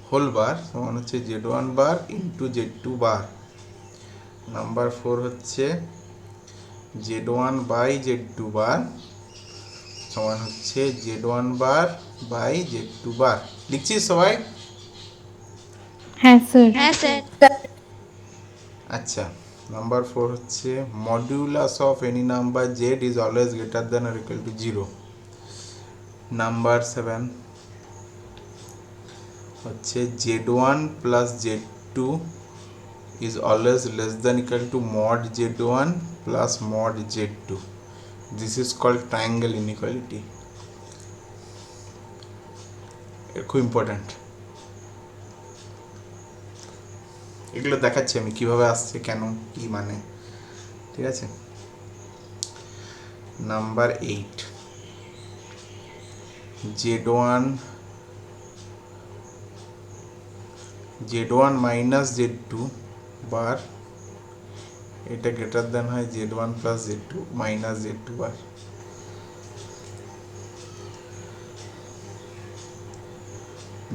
whole bar সমান হচ্ছে Z1 bar into Z2 bar. Number 4 হচ্ছে Z1 by Z2 bar সমান হচ্ছে Z1 bar by Z2 bar। লিখছিস সবাই? হ্যাঁ sir. হ্যাঁ sir. আচ্ছা, number 4 হচ্ছে modulus of any number z is always greater than or equal to 0। Number 7 হচ্ছে Z1 plus Z2 is always less than equal to mod Z1 plus mod Z2। This is called triangle inequality. খুব important, এগুলো দেখাচ্ছি আমি কিভাবে আসছে, কেন, কি মানে, ঠিক আছে। নাম্বার 8, Z1 মাইনাস Z2 বার, এটা গ্রেটার দেন হয় Z1 plus Z2 minus Z2 bar.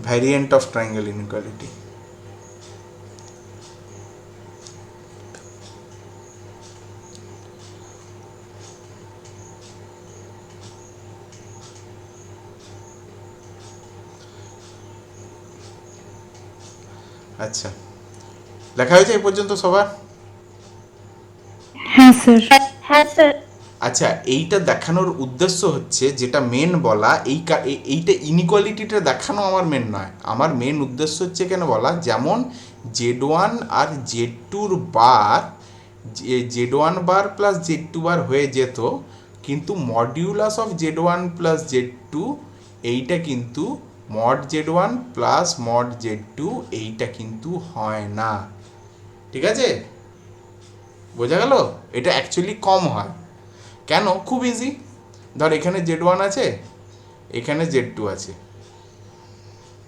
Variant of triangle inequality. আচ্ছা, লেখা হয়েছে এই পর্যন্ত সবার? হ্যাঁ স্যার। হ্যাঁ স্যার। আচ্ছা, এইটা দেখানোর উদ্দেশ্য হচ্ছে, যেটা মেন বলা, এইটা ইনইকুয়ালিটিটা দেখানো আমার মেন নয়। আমার মেন উদ্দেশ্য হচ্ছে কেন বলা, যেমন Z1 আর Z2 বার, Z1 বার প্লাস Z2 বার হয়ে যেত, কিন্তু modulus of Z1 plus Z2 এইটা কিন্তু mod Z1 plus mod Z2 এইটা কিন্তু হয় না, ঠিক আছে, বোঝা গেল? এটা অ্যাকচুয়ালি কম হয়। কেন? খুব ইজি। ধর এখানে Z1 আছে, এখানে Z2 আছে,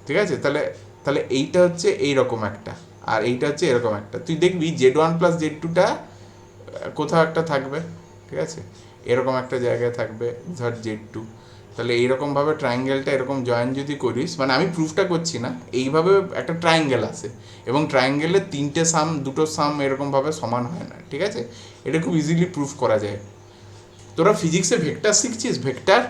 ঠিক আছে, তাহলে এইটা হচ্ছে এইরকম একটা, আর এইটা হচ্ছে এরকম একটা। তুই দেখবি Z1 প্লাস Z2টা কোথাও একটা থাকবে, ঠিক আছে, এরকম একটা জায়গায় থাকবে, ধর Z2। তাহলে এইরকমভাবে ট্রায়াঙ্গেলটা এরকম জয়েন যদি করিস, মানে আমি প্রুফটা করছি না, এইভাবে একটা ট্রায়াঙ্গেল আছে, এবং ট্রায়াঙ্গেলের 3টে সাম, 2টো সাম এরকমভাবে সমান হয় না, ঠিক আছে, এটা খুব ইজিলি প্রুফ করা যায়। তোরা ফিজিক্সে ভেক্টর শিখছিস? ভেক্টর?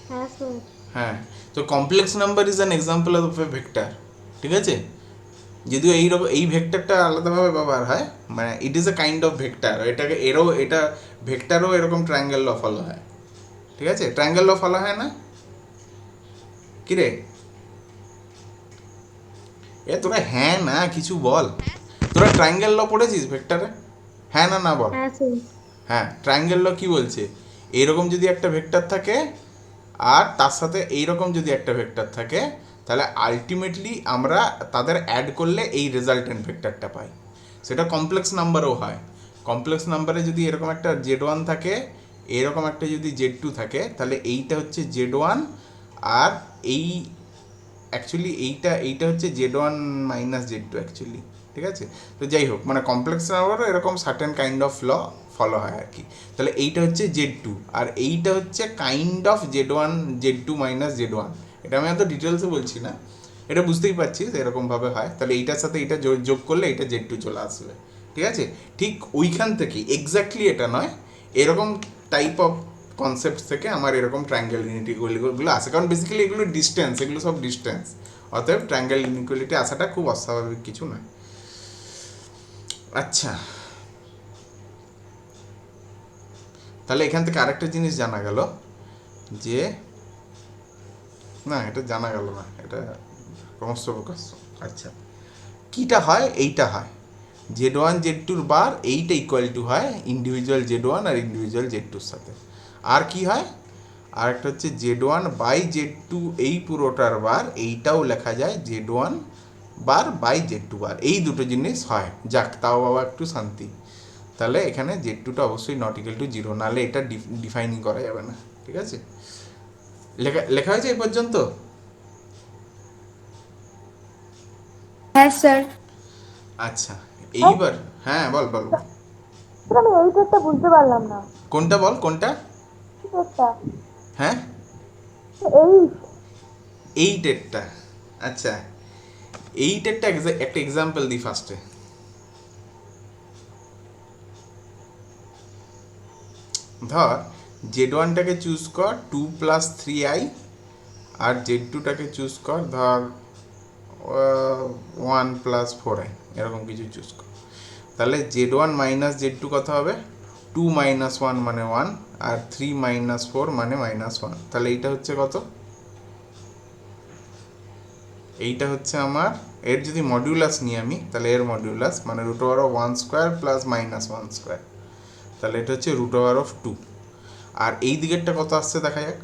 হ্যাঁ স্যার। হ্যাঁ, তো complex number is an example of A vector, ঠিক আছে। যদিও এই ভেক্টরটা আলাদাভাবে ব্যবহার হয়, মানে it is a kind of vector. এটা ভেক্টরও এরকম ট্রায়াঙ্গেল ল ফলো হয়, ঠিক আছে। ট্রায়াঙ্গেল ল ফলো হয় না? কিরে তোরা হ্যাঁ না কিছু বল। তোরা ট্রায়াঙ্গেল ল পড়েছিস ভেক্টরে? হ্যাঁ না বল। হ্যাঁ স্যার। হ্যাঁ, ট্রায়াঙ্গেল ল কি বলছে, এইরকম যদি একটা ভেক্টর থাকে আর তার সাথে এইরকম যদি একটা ভেক্টর থাকে, তাহলে আলটিমেটলি আমরা তাদের অ্যাড করলে এই রেজাল্টেন্ট ভেক্টরটা পাই। সেটা কমপ্লেক্স নাম্বারও হয়। কমপ্লেক্স নাম্বারে যদি এরকম একটা Z1 থাকে, এরকম একটা যদি Z2 থাকে, তাহলে এইটা হচ্ছে Z1, আর এই অ্যাকচুয়ালি এইটা হচ্ছে Z1 মাইনাস Z2 অ্যাকচুয়ালি, ঠিক আছে। তো যাই হোক, মানে কমপ্লেক্স নাম্বারও এরকম certain kind of law follow হয় আর কি। তাহলে এইটা হচ্ছে Z2, আর এইটা হচ্ছে kind of Z1 Z2 minus Z1। এটা আমি এত ডিটেলসে বলছি না, এটা বুঝতেই পারছিস এরকমভাবে হয়। তাহলে এইটার সাথে এইটা যোগ করলে এটা Z2 চলে আসবে, ঠিক আছে। ঠিক ওইখান থেকে এক্স্যাক্টলি এটা নয়, এরকম টাইপ অফ কনসেপ্ট থেকে আমার এরকম ট্রায়াঙ্গেল ইনইকুয়ালিটিগুলো আসে, কারণ বেসিক্যালি এগুলো ডিস্টেন্স, এগুলো সব ডিস্টেন্স। অতএব ট্রায়াঙ্গেল ইনইকুয়ালিটি আসাটা খুব অস্বাভাবিক কিছু নয়। আচ্ছা, তাহলে এখান থেকে আরেকটা জিনিস জানা গেল যে না, এটা জানা গেল না, এটা ক্রমশ প্রকাশ। আচ্ছা, কিটা হয়? এইটা হয় Z1 Z2 বার, এইটা ইকুয়াল টু হয় ইন্ডিভিজুয়াল Z1 আর ইন্ডিভিজুয়াল Z2-র সাথে। আর কি হয়? আর একটা হচ্ছে Z1 বাই Z2, এই পুরোটার বার, এইটাও লেখা যায় Z1 বার বাই Z2 বার। এই দুটো জিনিস হয়। যাক, তাও বাবা একটু শান্তি। তাহলে এখানে Z2টা অবশ্যই নট ইকুয়াল টু 0, নাহলে এটা ডিফাইনিং করা যাবে না। ঠিক আছে, লেখা লেখা হয়েছে এই পর্যন্ত? হ্যাঁ স্যার। আচ্ছা, এইবার হ্যাঁ বল বল বল। আমি এই টেটটা বুঝতে পারলাম না। কোনটা বল, কোনটা? কি টেটটা? হ্যাঁ, এই এই টেটটা। আচ্ছা, এই টেটটা একটা এক্সাম্পল দিই ফার্স্টে। ধর Z1টাকে চুজ কর 2 + 3i, আর Z2টাকে চুজ কর ধর 1 + 4i, এরকম কিছু চুজ কর। তাহলে Z1 - Z2 কত হবে? 2 - 1 মানে 1, আর 3 - 4 মানে -1। তাহলে এইটা হচ্ছে কত? এইটা হচ্ছে আমার, এর যদি মডিউলাস নিই আমি, তাহলে এর মডিউলাস মানে √1² + -1²। তাহলে এটা হচ্ছে √2। আর এই দিকেরটা কত আসছে দেখা যাক।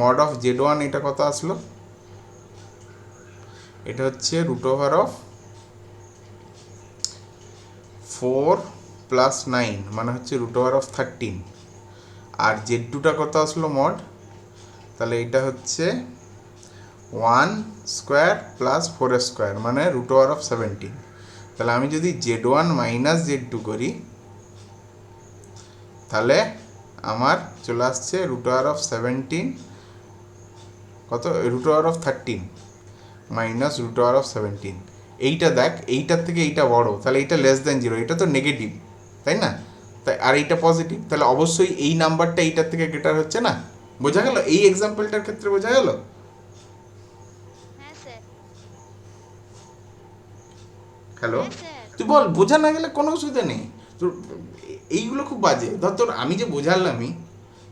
মড অফ Z1 এটা কত আসলো? এটা হচ্ছে √4 + 9 মানে হচ্ছে √13। আর Z2টা কত আসলো মড? তাহলে এটা হচ্ছে 1² + 4² মানে √17। তাহলে আমি যদি Z1 - Z2 করি, তাহলে আমার চলে আসছে √17 কত, √13 মাইনাস √17। এইটা দেখ, এইটার থেকে এইটা বড়, তাহলে এইটা <0, এটা তো নেগেটিভ, তাই না? তাই আর এইটা পজিটিভ, তাহলে অবশ্যই এই নাম্বারটা এইটার থেকে গ্রেটার হচ্ছে না। বোঝা গেল? এই এক্সাম্পলটার ক্ষেত্রে বোঝা গেল? হ্যাঁ স্যার। হ্যালো, হ্যাঁ স্যার। তুই বল, বোঝা না গেলে কোনো অসুবিধা নেই। তোর এইগুলো খুব বাজে। ধর তোর আমি যে বোঝালামই,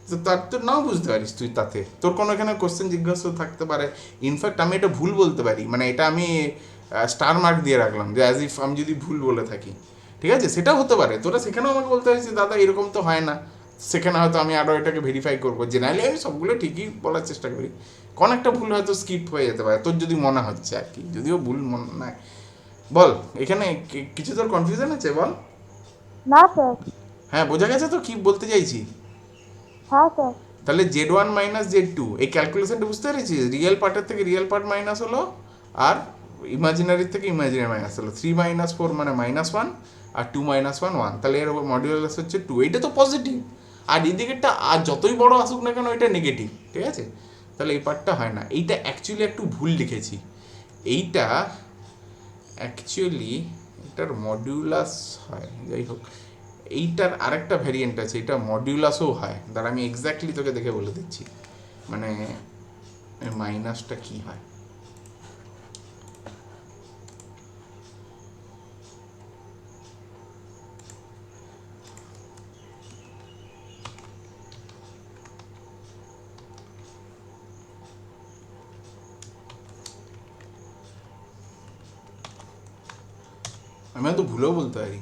তো তার তোর নাও বুঝতে পারিস তুই, তাতে তোর কোনো এখানে কোশ্চেন জিজ্ঞাসা থাকতে পারে। ইনফ্যাক্ট আমি এটা ভুল বলতে পারি, মানে এটা আমি স্টার মার্ক দিয়ে রাখলাম যে অ্যাজ ইফ আমি যদি ভুল বলে থাকি। ঠিক আছে, সেটাও হতে পারে। তোরা সেখানেও আমাকে বলতে পারিস দাদা এরকম তো হয় না, সেখানে হয়তো আমি আরও এটাকে ভেরিফাই করবো। জেনারেলি আমি সবগুলো ঠিকই বলার চেষ্টা করি, কোন একটা ভুল হয়তো স্কিপ হয়ে যেতে পারে তোর যদি মনে হচ্ছে আর কি, যদিও ভুল মনে নয়। বল, এখানে কিছু তোর কনফিউশন আছে বল? না স্যার। হ্যাঁ, বোঝা গেছে তো কি বলতে চাইছি? হ্যাঁ স্যার। তাহলে Z1 - Z2 এই ক্যালকুলেশনটা বুঝতে পেরেছিস? রিয়েল পার্টের থেকে রিয়েল পার্ট মাইনাস হলো, আর ইমাজিনারির থেকে ইমাজিনারি মাইনাস হলো। 3 - 4 মানে -1, আর 2 - 1 1। তাহলে এর মডিউলাস হচ্ছে 2। এইটা তো পজিটিভ, আর এদিকেরটা আর যতই বড় আসুক না কেন এটা নেগেটিভ। ঠিক আছে, তাহলে এই পার্টটা হয় না। এইটা অ্যাকচুয়ালি একটু ভুল লিখেছি। এইটা অ্যাকচুয়ালি এটার মডিউলাস হয়, যাই হোক। এইটার আরেকটা ভ্যারিয়েন্ট আছে, এটা মডিউলাসও হয়। দাঁড়া আমি এক্স্যাক্টলি তোকে দেখে বলে দিচ্ছি, মানে মাইনাসটা কি হয়। আমি হয়তো ভুলেও বলতে পারি।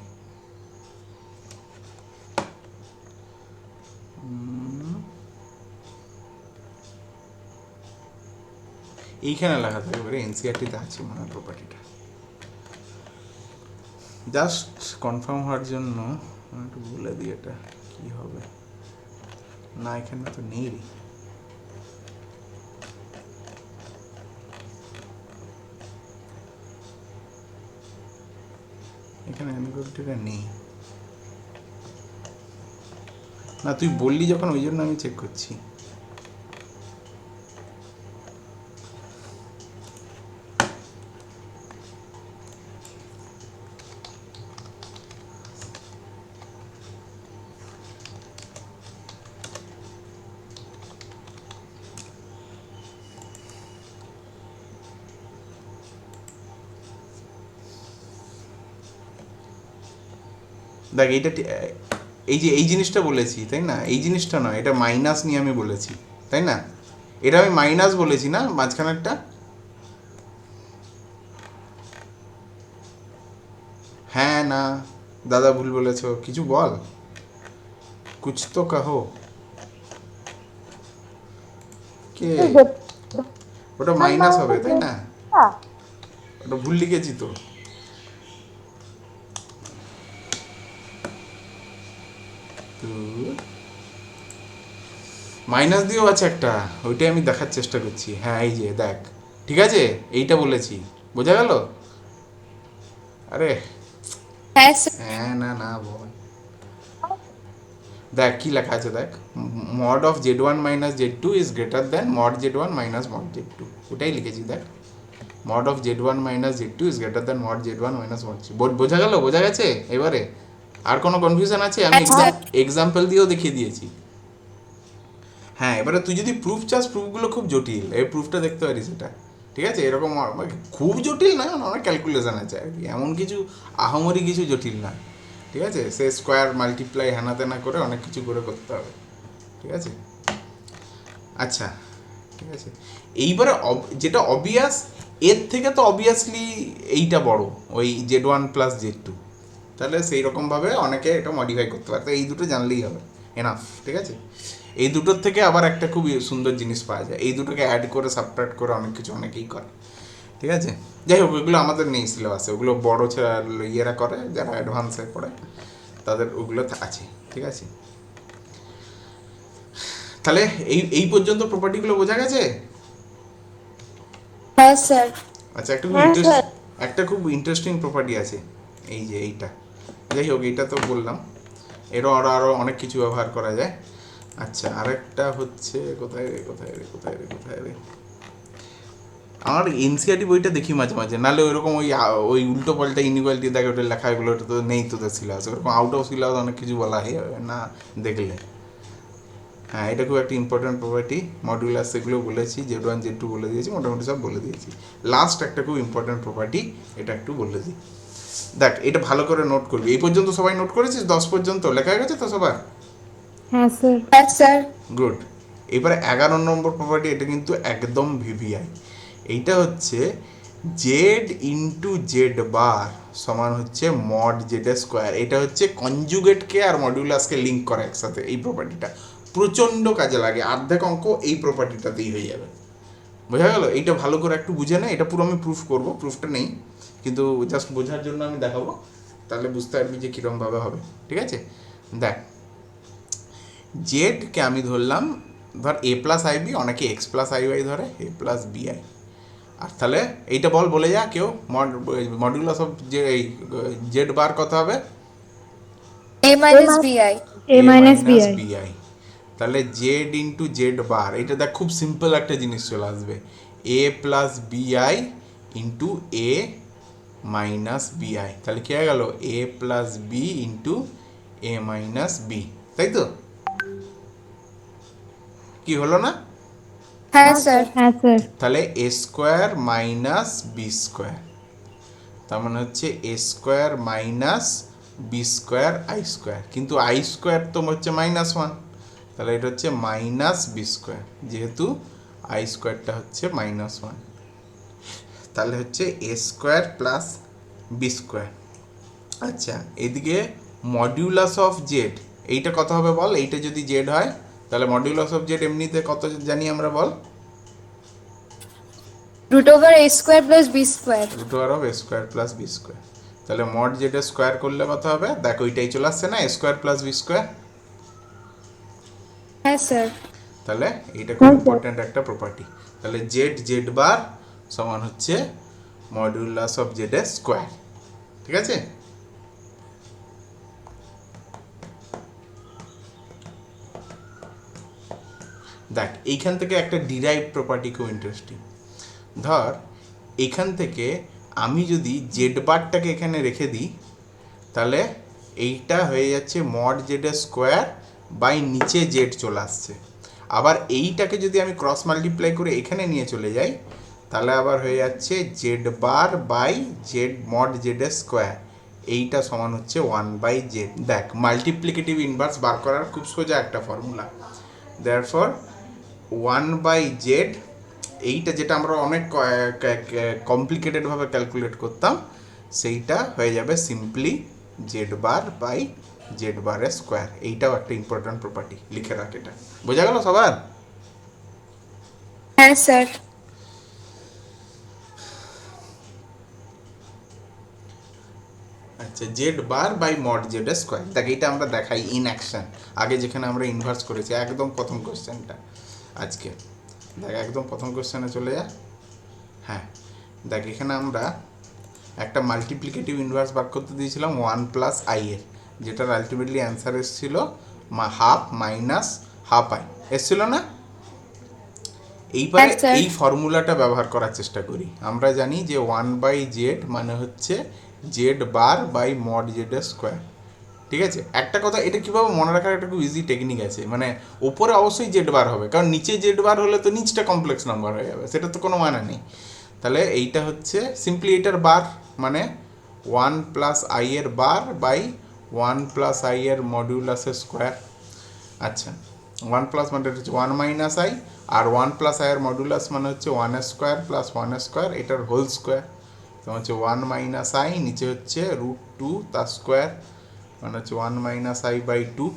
এইখানে লেখা থাকবে এবারে, এনসিআরটিতে আছে মনে হয় প্রপার্টিটা। জাস্ট কনফার্ম হওয়ার জন্য আমি একটু বলে দিই এটা কি হবে। না, এখানে তো নেই রে। এখানে এনকোডটা নেই। না, তুই বললি যখন, ওই জন্য আমি চেক করছি। দেখ এইটা এই যে এই জিনিসটা বলেছি তাই না, এই জিনিসটা নয়, এটা মাইনাস নিয়ে আমি বলেছি তাই না, এটা আমি মাইনাস বলেছি না মাঝখানেরটা। হ্যাঁ না দাদা ভুল বলেছো, কিছু বল, কুছ তো কাহো। কে ওটা মাইনাস হবে তাই না, ওটা ভুল লিখেছি তো। মাইনাস দিয়েও আছে একটা, ওইটাই আমি দেখার চেষ্টা করছি। হ্যাঁ এই যে দেখ, ঠিক আছে এইটা বলেছি, বোঝা গেল? আরে হ্যাঁ স্যার। হ্যাঁ না না বল, দেখ কি লেখা আছে দেখ, mod of z1 minus z2 is greater than mod z1 minus mod z2, ওটাই লিখেছি দেখ, mod of z1 minus z2 is greater than mod z1 minus mod z2। বোঝা গেল, বোঝা গেছে এবারে? আর কোনো কনফিউশন আছে? আমি এক্সাম্পল দিয়েও দেখিয়ে দিয়েছি। হ্যাঁ এবারে তুই যদি প্রুফ চাস, প্রুফগুলো খুব জটিল, এই প্রুফটা দেখতে পারিস এটা, ঠিক আছে? এরকম খুব জটিল না, অনেক ক্যালকুলেশন আছে আর কি, এমন কিছু আহামরি কিছু জটিল না, ঠিক আছে? সে স্কোয়ার মাল্টিপ্লাই হ্যানা তেনা করে অনেক কিছু করে করতে হবে, ঠিক আছে? আচ্ছা ঠিক আছে, এইবারে যেটা অবভিয়াস, এর থেকে তো অবভিয়াসলি এইটা বড়, ওই z1 প্লাস z2, তাহলে সেই রকমভাবে অনেকে এটা মডিফাই করতে পারে, তো এই দুটো জানলেই হবে এনাফ, ঠিক আছে? এই দুটোর থেকে আবার একটা খুব সুন্দর জিনিস পাওয়া যায়, এই দুটোকে অ্যাড করে সাবট্রাক্ট করে অনেক কিছু অনেকেই করে, ঠিক আছে? যাই হোক ওইগুলো আমাদের নেই সিলেবাসে, ওগুলো বড় ইয়েরা করে, যারা অ্যাডভান্সে পড়ে তাদের ওগুলো আছে, ঠিক আছে? তাহলে এই পর্যন্ত প্রপার্টিগুলো বোঝা গেছে? হ্যাঁ স্যার। আচ্ছা একটা খুব ইন্টারেস্টিং প্রপার্টি আছে, এই যে এইটা, যাই হোক এইটা তো বললাম, এরও আরও অনেক কিছু ব্যবহার করা যায়। আচ্ছা আরেকটা হচ্ছে, কোথায় রে কোথায় রে কোথায় রে কোথায় রে, আমার এনসিআরটি বইটা দেখি মাঝে মাঝে, নাহলে ওইরকম ওই উল্টো পাল্টা ইনইকুয়ালিটি দেখে ওটা লেখা, এগুলো ওটা তো নেই তোদের সিলেবাস, ওরকম আউট অফ সিলেবাস অনেক কিছু বলা হয় না দেখলে। হ্যাঁ এটা খুব একটা ইম্পর্টেন্ট প্রপার্টি, মডুলাস সেগুলো বলেছি, z1 z2 বলে দিয়েছি, মোটামুটি সব বলে দিয়েছি। লাস্ট একটা খুব ইম্পর্টেন্ট প্রপার্টি, এটা একটু বলে দিই, দেখ এটা ভালো করে নোট করবি। এই পর্যন্ত সবাই নোট করেছিস? 10 পর্যন্ত লেখা গেছে তো সবার? হ্যাঁ স্যার। হ্যাঁ স্যার। গুড। এবারে 11 নম্বর প্রপার্টি, এটা কিন্তু একদম ভিভিআই, এইটা হচ্ছে জেড ইন্টু জেড বার সমান হচ্ছে মড জেড স্কোয়ার। এটা হচ্ছে কনজুগেটকে আর মডিউলাসকে লিঙ্ক করে একসাথে, এই প্রপার্টিটা প্রচণ্ড কাজে লাগে, অর্ধেক অঙ্ক এই প্রপার্টিটাতেই হয়ে যাবে, বোঝা গেল? এইটা ভালো করে একটু বুঝে নে, এটা পুরো আমি প্রুফ করবো, প্রুফটা নেই কিন্তু জাস্ট বোঝার জন্য আমি দেখাবো, তাহলে বুঝতে পারবি যে কীরকমভাবে হবে, ঠিক আছে? দেখ জেডকে আমি ধরলাম, ধর এ প্লাস আই বি, অনেকে এক্স প্লাস আই ওয়াই ধরে, এ প্লাস বি আই, আর তাহলে এইটা বলে যা কেউ, মডুলাস অফ যে এই জেড বার কত হবে? a minus bi। a minus bi। বিআই, তাহলে জেড ইন্টু জেড বার, এটা দেখ খুব সিম্পল একটা জিনিস চলে আসবে, এ প্লাস বিআই ইন্টু এ মাইনাস বিআই, তাহলে কী হয়ে গেল? এ প্লাস বি ইন্টু এ মাইনাস বি, তাই তো? কি হলো না? হ্যাঁ স্যার। হ্যাঁ স্যার। তাহলে A square minus B square, তার মানে হচ্ছে A square minus B square i square, কিন্তু আই স্কোয়ার তো হচ্ছে -1, তাহলে এটা হচ্ছে মাইনাস বি স্কোয়ার, যেহেতু আই স্কোয়ারটা হচ্ছে -1, তাহলে হচ্ছে A square plus B square. আচ্ছা এদিকে মডিউলাস অফ জেড, এইটা কত হবে বল? এইটা যদি জেড হয় তাহলে মডিউলাস অফ জেড এমনিতে কত জানি আমরা বল? root over a square plus b square। Root over of a square plus B square, তাহলে মড জেড স্কোয়ার করলে কত হবে? দেখো ওইটাই চলে আসছে না, a square plus B square. হ্যাঁ স্যার। তাহলে এইটা খুব ইম্পর্ট্যান্ট একটা প্রপার্টি, তাহলে জেড জেড বার সমান হচ্ছে মডিউলাস অফ জেড স্কোয়ার, ঠিক আছে? দেখ এইখান থেকে একটা ডিরাইভ প্রপার্টি খুব ইন্টারেস্টিং, ধর এখান থেকে আমি যদি জেড বারটাকে এখানে রেখে দিই, তাহলে এইটা হয়ে যাচ্ছে মড জেড স্কোয়ার বাই নিচে জেড চলে আসছে, আবার এইটাকে যদি আমি ক্রস মাল্টিপ্লাই করে এখানে নিয়ে চলে যাই, তাহলে আবার হয়ে যাচ্ছে z bar by z mod z square, এইটা সমান হচ্ছে 1/z। দেখ মাল্টিপ্লিকেটিভ ইনভার্স বার করার খুব সোজা একটা ফর্মুলা, দেয়ারফর 1/z, এইটা যেটা আমরা অনেক কমপ্লিকেটেডভাবে ক্যালকুলেট করতাম সেইটা হয়ে যাবে simply z bar by z বারের স্কোয়ার। এইটাও একটা ইম্পর্ট্যান্ট প্রপার্টি, লিখে রাখ এটা। বোঝা গেল সবার? হ্যাঁ স্যার। আচ্ছা, z bar by mod z square. দেখ এইটা আমরা দেখাই ইন অ্যাকশন, আগে যেখানে আমরা ইনভার্স করেছি একদম প্রথম কোশ্চেনটা আজকে। দেখ একদম প্রথম কোশ্চেনে চলে যা। হ্যাঁ দেখ এখানে আমরা একটা মাল্টিপ্লিকেটিভ ইনভার্স বার করতে দিয়েছিলাম 1+i এর, যেটার আলটিমেটলি অ্যান্সার এসেছিল হাফ মাইনাস হাফ আই এসেছিল না? এইবারে হ্যাঁ, স্যার। এই ফর্মুলাটা ব্যবহার করার চেষ্টা করি। আমরা জানি যে 1/z মানে হচ্ছে z bar by mod z square. ঠিক আছে, একটা কথা, এটা কীভাবে মনে রাখার একটা খুব ইজি টেকনিক আছে। মানে ওপরে অবশ্যই জেড বার হবে, কারণ নিচে জেড বার হলে তো নিচটা কমপ্লেক্স নাম্বার হয়ে যাবে, সেটা তো কোনো মানে নেই। তাহলে এইটা হচ্ছে সিম্পলি এইটার বার, মানে 1+i এর বার বাই 1+i এর মডিউলাসের স্কোয়ার। আচ্ছা, 1+ মানে হচ্ছে 1 - i, আর 1+i এর মডুলাস মানে হচ্ছে 1² + 1², এটার হোল স্কোয়ার। তো হচ্ছে 1 - i, নিচে হচ্ছে √2 তার স্কোয়ার, মানে হচ্ছে 1 - i/2।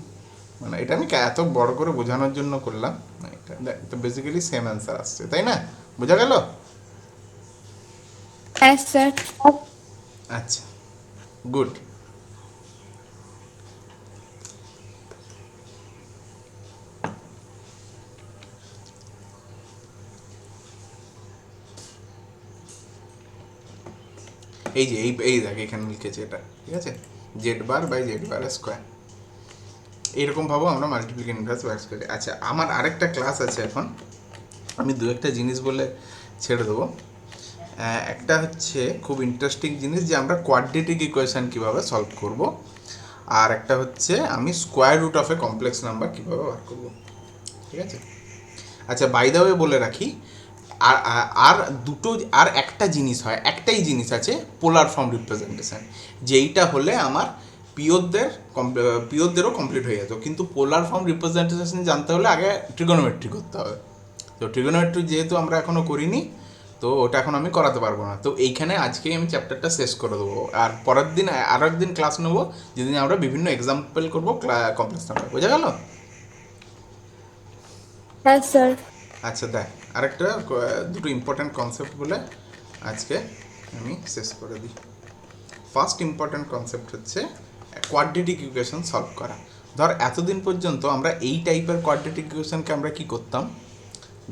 মানে এটা আমি এত বড় করে বোঝানোর জন্য করলাম, এটা বেসিক্যালি সেম অ্যান্সার আসছে, তাই না? বোঝা গেল? হ্যাঁ স্যার। আচ্ছা, গুড। এই যে এই দেখ এখানে লিখেছে এটা, ঠিক আছে, z bar by z bar square. এইরকম ভাবো আমরা মাল্টিপ্লিকেটিভ ইনভার্স বার করি। আচ্ছা, আমার আরেকটা ক্লাস আছে এখন, আমি দু একটা জিনিস বলে ছেড়ে দেবো। একটা হচ্ছে খুব ইন্টারেস্টিং জিনিস যে আমরা কোয়াড্রেটিক ইকুয়েশান কীভাবে সলভ করব, আর একটা হচ্ছে আমি square root of a complex number কীভাবে বার করবো, ঠিক আছে? আচ্ছা, বাই দ্য ওয়ে বলে রাখি, আর একটা জিনিস হয়, একটাই জিনিস আছে পোলার ফর্ম রিপ্রেজেন্টেশন, যেইটা হলে আমার পিওরদেরও কমপ্লিট হয়ে যেত, কিন্তু পোলার ফর্ম রিপ্রেজেন্টেশন জানতে হলে আগে ট্রিগোনোমেট্রি করতে হবে। তো ট্রিগোনোমেট্রি যেহেতু আমরা এখনও করিনি, তো ওটা এখন আমি করাতে পারবো না। তো এইখানে আজকেই আমি চ্যাপ্টারটা শেষ করে দেবো, আর পরের দিন আরও একদিন ক্লাস নেবো, যেদিন আমরা বিভিন্ন এক্সাম্পল করবো কমপ্লেক্স নাম্বার। বোঝা গেল? হ্যাঁ স্যার। আচ্ছা দেখ, আরেকটা দুটো ইম্পর্ট্যান্ট কনসেপ্ট বলে আজকে আমি শেষ করে দিই। ফার্স্ট ইম্পর্ট্যান্ট কনসেপ্ট হচ্ছে কোয়াড্রেটিক ইকুয়েশন সলভ করা। ধর এতদিন পর্যন্ত আমরা এই টাইপের কোয়াড্রেটিক ইকুয়েশনকে আমরা কি করতাম,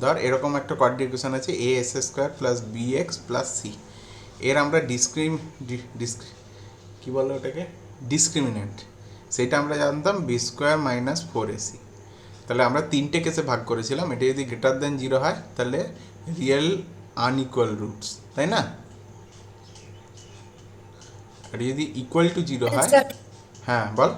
ধর এরকম একটা কোয়াড্রেটিক ইকুয়েশন আছে a² + bx + c, এর আমরা কি বলে ওটাকে, ডিসক্রিমিনেন্ট, সেটা আমরা জানতাম b² - 4ac। তাহলে আমরা তিনটে কেসে ভাগ করেছিলাম, এটা যদি গ্রেটার দেন 0 হয় তাহলে রিয়েল আনইকুয়াল রুটস, তাই না? আর যদি ইকুয়াল টু 0 হয়, হ্যাঁ বল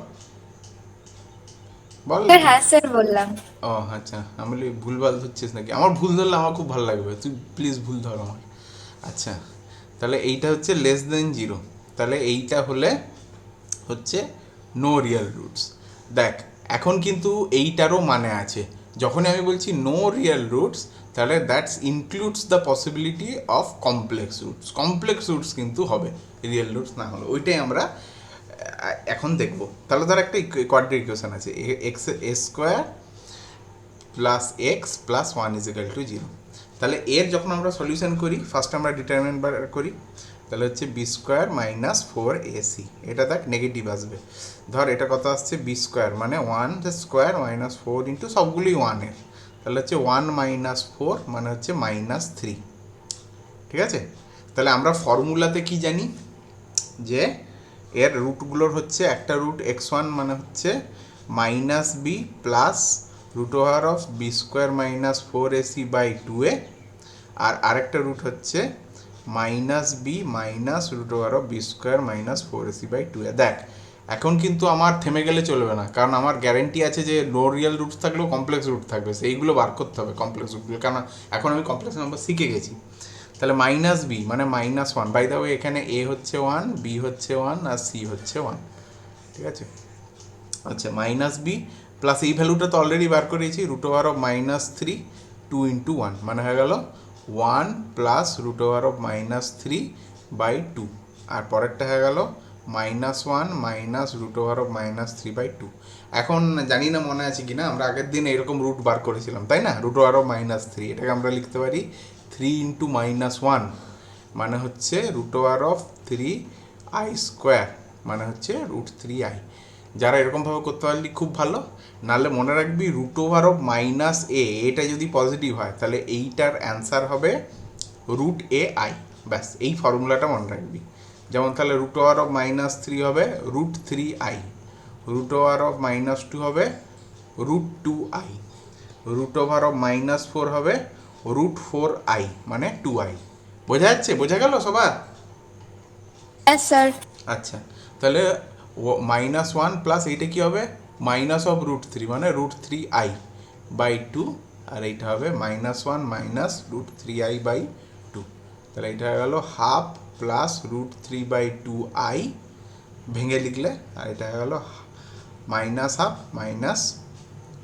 বল। হ্যাঁ স্যার বললাম। ও আচ্ছা, আমি ভুলভাল ধরছিস নাকি? আমার ভুল ধরলে আমার খুব ভালো লাগবে, তুই প্লিজ ভুল ধর আমার। আচ্ছা, তাহলে এইটা হচ্ছে লেস দেন 0, তাহলে এইটা হলে হচ্ছে নো রিয়েল রুটস। দেখ এখন কিন্তু এইটারও মানে আছে, যখনই আমি বলছি নো রিয়েল রুটস তাহলে that's includes the possibility of complex roots. Complex roots কিন্তু হবে, রিয়েল রুটস না হলে, ওইটাই আমরা এখন দেখব। তাহলে ধর একটা কোয়াড্রেটিক ইকুয়েশন আছে a² + x + 1 = 0। তাহলে এর যখন আমরা সলিউশন করি, ফার্স্ট আমরা ডিটারমিনেন্ট বার করি, তাহলে হচ্ছে b² - 4ac, এটা দেখ নেগেটিভ আসবে। ধর এটা কত আসছে, b² মানে 1² - 4 ইন্টু সবগুলোই 1 এর, তাহলে হচ্ছে 1 - 4 মানে হচ্ছে -3। ঠিক আছে, তাহলে আমরা ফর্মুলাতে কি জানি যে এর রুটগুলোর হচ্ছে একটা রুট x1 মানে হচ্ছে -b প্লাস √b² - 4ac/2a, আর আরেকটা রুট হচ্ছে -b - √b² - 4ac/2a। দেখ এখন কিন্তু আমার থেমে গেলে চলবে না, কারণ আমার গ্যারেন্টি আছে যে নো রিয়েল রুট থাকলেও কমপ্লেক্স রুট থাকবে, সেইগুলো বার করতে হবে কমপ্লেক্স রুটগুলো, কারণ এখন আমি কমপ্লেক্স নাম্বার শিখে গেছি। তাহলে মাইনাস বি মানে minus one. By the way এখানে এ হচ্ছে ওয়ান, বি হচ্ছে ওয়ান, আর সি হচ্ছে ওয়ান। ঠিক আছে, আচ্ছা মাইনাস বি প্লাস এই ভ্যালুটা তো অলরেডি বার করেছি, root over of minus three, two into one মানে হয়ে গেল one plus root over of minus three by two, আর পরেরটা হয়ে গেল minus one minus root over of minus three by two. এখন জানি না মনে আছে কি না, আমরা আগের দিন এরকম রুট বার করেছিলাম তাই না, root over of minus three, এটাকে আমরা লিখতে পারি থ্রি ইন্টু মাইনাস ওয়ান মানে হচ্ছে root over of three i square মানে হচ্ছে রুট থ্রি আই। যারা এরকমভাবে করতে পারলি খুব ভালো, নাহলে মনে রাখবি রুট ওভার অফ মাইনাস এ, এটা যদি পজিটিভ হয় তাহলে এইটার অ্যান্সার হবে রুট এ আই। ব্যাস এই ফর্মুলাটা মনে রাখবি। যেমন তাহলে root over of minus three হবে root three i, root over of minus two হবে root two i, root over of minus four হবে রুট ফোর আই মানে টু আই। বোঝা যাচ্ছে? বোঝা গেল সবার? হ্যাঁ স্যার। আচ্ছা, তাহলে মাইনাস ওয়ান প্লাস এইটা কী হবে, মাইনাস অফ রুট থ্রি মানে root three i by two, আর এইটা হবে minus one minus root three i by two. তাহলে এইটা হয়ে গেল half plus root three by two i ভেঙে লিখলে, আর এটা হয়ে গেল মাইনাস হাফ মাইনাস,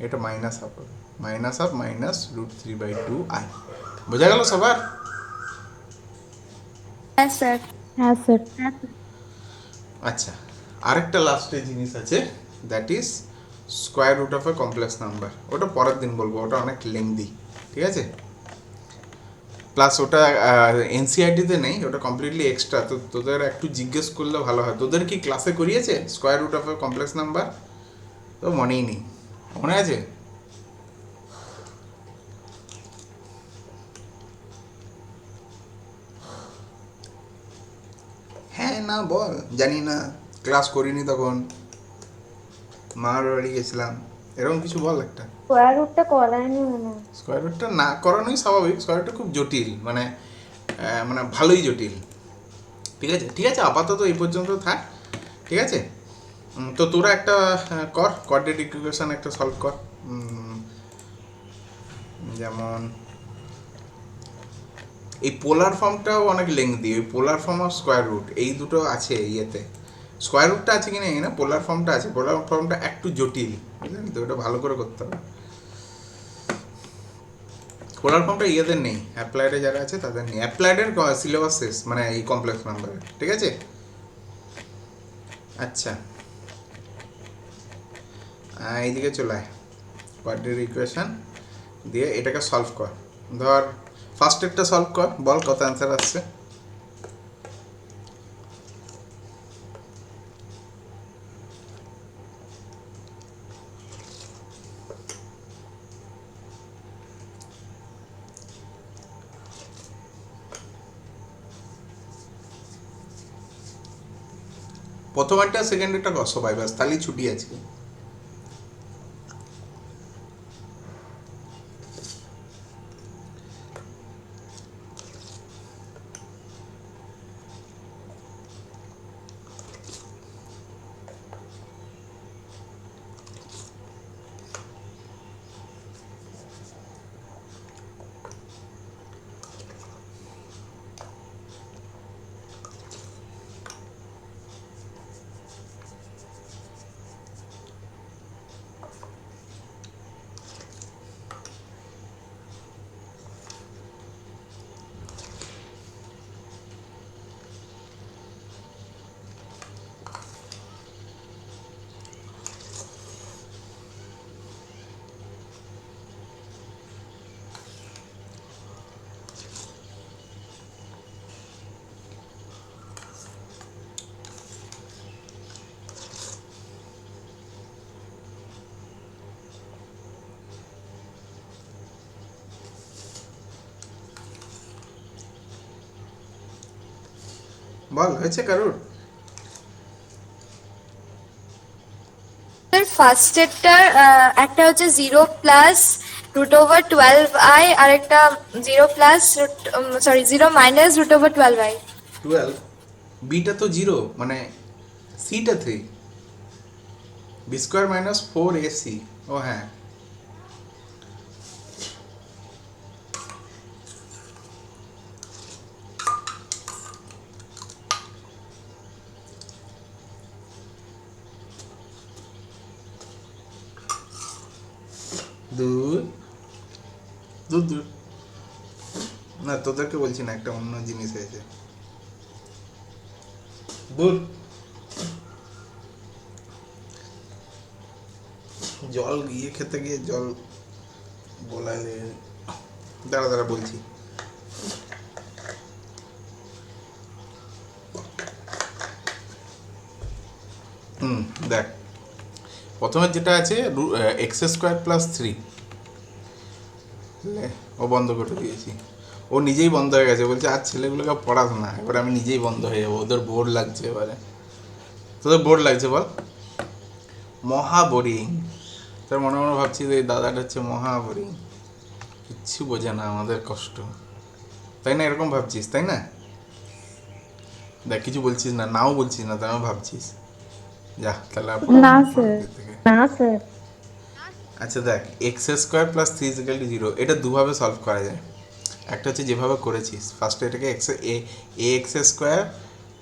এটা মাইনাস হাফ হবে minus half minus root three by two i. বোঝা গেল সবার? হ্যাঁ স্যার। হ্যাঁ স্যার। আচ্ছা, আরেকটা লাস্টে জিনিস আছে, that is square root of a complex number. ওটা পরের দিন বলবো, ওটা অনেক লেংদি। ঠিক আছে, প্লাস ওটা এনসিআরটিতে নেই, ওটা কমপ্লিটলি এক্সট্রা। তো তোদের একটু জিজ্ঞেস করলে ভালো হয়, তোদের কি ক্লাসে করিয়েছে square root of a complex number? তো মনেই নেই, মনে আছে? হ্যাঁ না বল, জানি না, ক্লাস করিনি তখন, মার বাড়ি গেছিলাম, এরকম কিছু বল একটা। স্কোয়ার রুটটা করায়নি মনে হয়। স্কোয়ার রুটটা না করানোই স্বাভাবিক, স্কোয়ার রুটটা খুব জটিল, মানে মানে ভালোই জটিল। ঠিক আছে, ঠিক আছে, আপাতত এই পর্যন্ত থাক। ঠিক আছে, তো তোরা একটা কর কোয়াড্রেটিক ইকুয়েশন একটা সলভ কর। যেমন এই পোলার ফর্মটাও অনেক লেংদি, ওই polar form of square root এই দুটো আছে ইয়েতে, স্কোয়ার রুটটা আছে কি না পোলার ফর্মটা আছে, পোলার ফর্মটা একটু জটিল, বুঝলেন তো, ওটা ভালো করে করতে হবে। পোলার ফর্মটা ইয়েদের নেই, অ্যাপ্লাইডে যারা আছে তাদের নেই, অ্যাপ্লাইডের সিলেবাস শেষ মানে এই কমপ্লেক্স নাম্বারের। ঠিক আছে, আচ্ছা এইদিকে চলে আয়, কোয়াড্রেটিক ইকুয়েশন দিয়ে এটাকে সলভ কর। ধর ফার্স্ট একটা সলভ কর, বল কত অ্যান্সার আসছে। প্রথম একটা সেকেন্ড একটা কষ্ট পাই, ব্যাস তাহলেই ছুটি আছে। বল হয়েছে কারোর? ফার্স্টেরটার একটা হচ্ছে 0 প্লাস রুট ওভার 12i, আর একটা 0 plus sorry 0 minus root over 12i। 12, beta তো 0 মানে সিটা 3, বি স্কোয়ার মাইনাস 4ac। ও হ্যাঁ, দূর দূর দূর না, তোদেরকে বলছি না, একটা অন্য জিনিস হয়েছে। দূর। জল গিয়ে খেতে গিয়ে জল বলালে, দাঁড়া দাঁড়া বলছি। দেখ, প্রথমে যেটা আছে এক্স স্কোয়ার প্লাস 3, ও বন্ধ করে দিয়েছি, ও নিজেই বন্ধ হয়ে গেছে, বলছে আর ছেলেগুলোকে পড়াস না, এবার আমি নিজেই বন্ধ হয়ে যাবো, ওদের বোর লাগছে। এবারে তোদের বোর লাগছে বল, মহা বোরিং। তোর মনে মনে ভাবছি যে এই দাদাটা হচ্ছে মহা বোরিং, কিচ্ছু বোঝে না আমাদের কষ্ট, তাই না? এরকম ভাবছিস তাই না? দেখ কিছু বলছিস না, নাও বলছিস না, তাও ভাবছিস। যা তাহলে না স্যার। না স্যার। আচ্ছা দেখ, X square plus 3 is equal to 0, এটা দুভাবে সলভ করা যায়। একটা হচ্ছে যেভাবে করেছিস, ফার্স্টে এটাকে A x square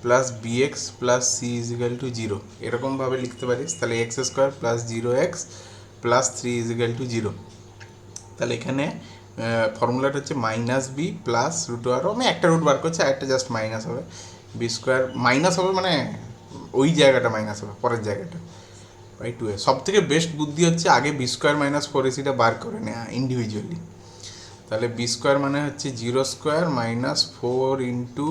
plus B x plus C equal to 0 এরকমভাবে লিখতে পারিস। তাহলে x square plus 0x plus 3 is equal to 0। তাহলে এখানে ফর্মুলাটা হচ্ছে minus B plus root over, আমি একটা রুট বার করছি, আরেকটা জাস্ট মাইনাস হবে, বি স্কোয়ার মাইনাস হবে, মানে ওই জায়গাটা মাইনাস হবে, পরের জায়গাটা বাই 2a। সব থেকে বেস্ট বুদ্ধি হচ্ছে আগে বি স্কোয়ার মাইনাস 4ac বার করে নেওয়া ইন্ডিভিজুয়ালি। তাহলে বি স্কোয়ার মানে হচ্ছে 0 স্কোয়ার মাইনাস 4 ইন্টু,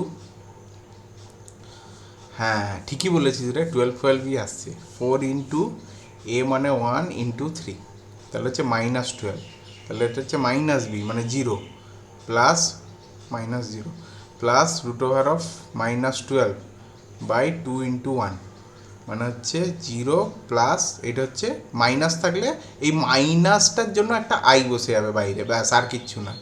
হ্যাঁ ঠিকই বলেছিস রে, 12ই আসছে, 4 ইন্টু এ মানে 1 ইন্টু 3, তাহলে হচ্ছে মাইনাস 12। তাহলে এটা হচ্ছে মাইনাস বি মানে 0 plus minus 0 plus root over of minus 12 by 2 into 1 মানে হচ্ছে 0 প্লাস, এটা হচ্ছে মাইনাস থাকলে এই মাইনাসটার জন্য একটা আই বসে যাবে বাইরে, ব্যাস আর কিচ্ছু না,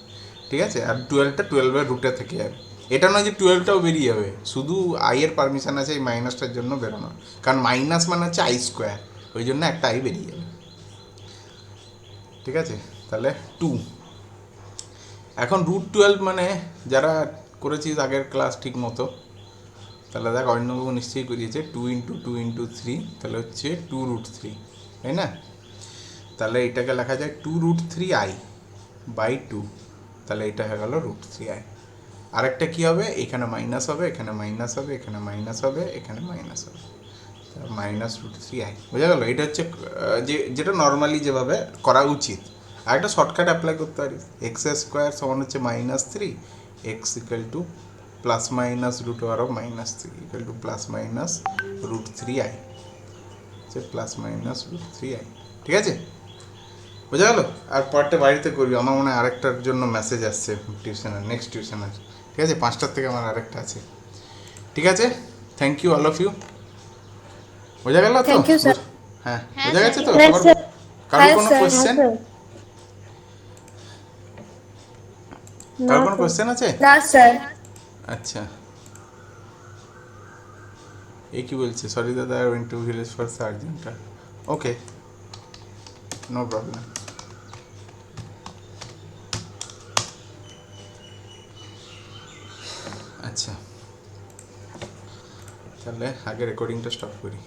ঠিক আছে? আর 12 রুটে থেকে যাবে, এটা নয় যে 12টাও বেরিয়ে যাবে, শুধু আইয়ের পারমিশন আছে এই মাইনাসটার জন্য বেরোনোর, কারণ মাইনাস মানে হচ্ছে আই স্কোয়ার, ওই জন্য একটা আই বেরিয়ে যাবে, ঠিক আছে? তাহলে 2। এখন √12 মানে যারা করেছিস আগের ক্লাস ঠিক মতো, তাহলে দেখ অন্যবাবু নিশ্চয়ই করিয়েছে 2 ইন্টু 2 ইন্টু 3, তাহলে হচ্ছে 2√3, তাই না? তাহলে এটাকে লেখা যায় 2√3i বাই 2, তাহলে এটা হয়ে গেল √3i। আরেকটা কী হবে, এখানে মাইনাস হবে, এখানে মাইনাস হবে, এখানে মাইনাস হবে, এখানে মাইনাস হবে, মাইনাস √3i, বোঝা গেল? এটা হচ্ছে যেটা নর্মালি যেভাবে করা উচিত। আর একটা শর্টকাট অ্যাপ্লাই করতে পারিস, এক্স স্কোয়ার সমান হচ্ছে -3, X equal to plus minus root over of -3 equal to plus minus √3i, সে প্লাস মাইনাস √3i, ঠিক আছে? বোঝা গেল? আর পরটা বাড়িতে করবি, আমার মনে হয় আরেকটার জন্য মেসেজ আসছে টিউশনের, নেক্সট টিউশনের, ঠিক আছে? 5টার থেকে আমার আরেকটা আছে, ঠিক আছে? Thank you all of you. বোঝা গেল তো? Thank you, sir. হ্যাঁ হ্যাঁ, বোঝা গেছে তো? হ্যাঁ, সবার স্যার। কারোর হ্যাঁ, কোনো স্যার। কোয়েশ্চেন? না কারোর কোনো স্যার। কোয়েশ্চেন আছে? না স্যার। আচ্ছা, এই কি বলছে, সরি দাদা I went to village for সার্জেন্টটা, ওকে নো প্রবলেম। আচ্ছা তাহলে আগে রেকর্ডিংটা স্টপ করি।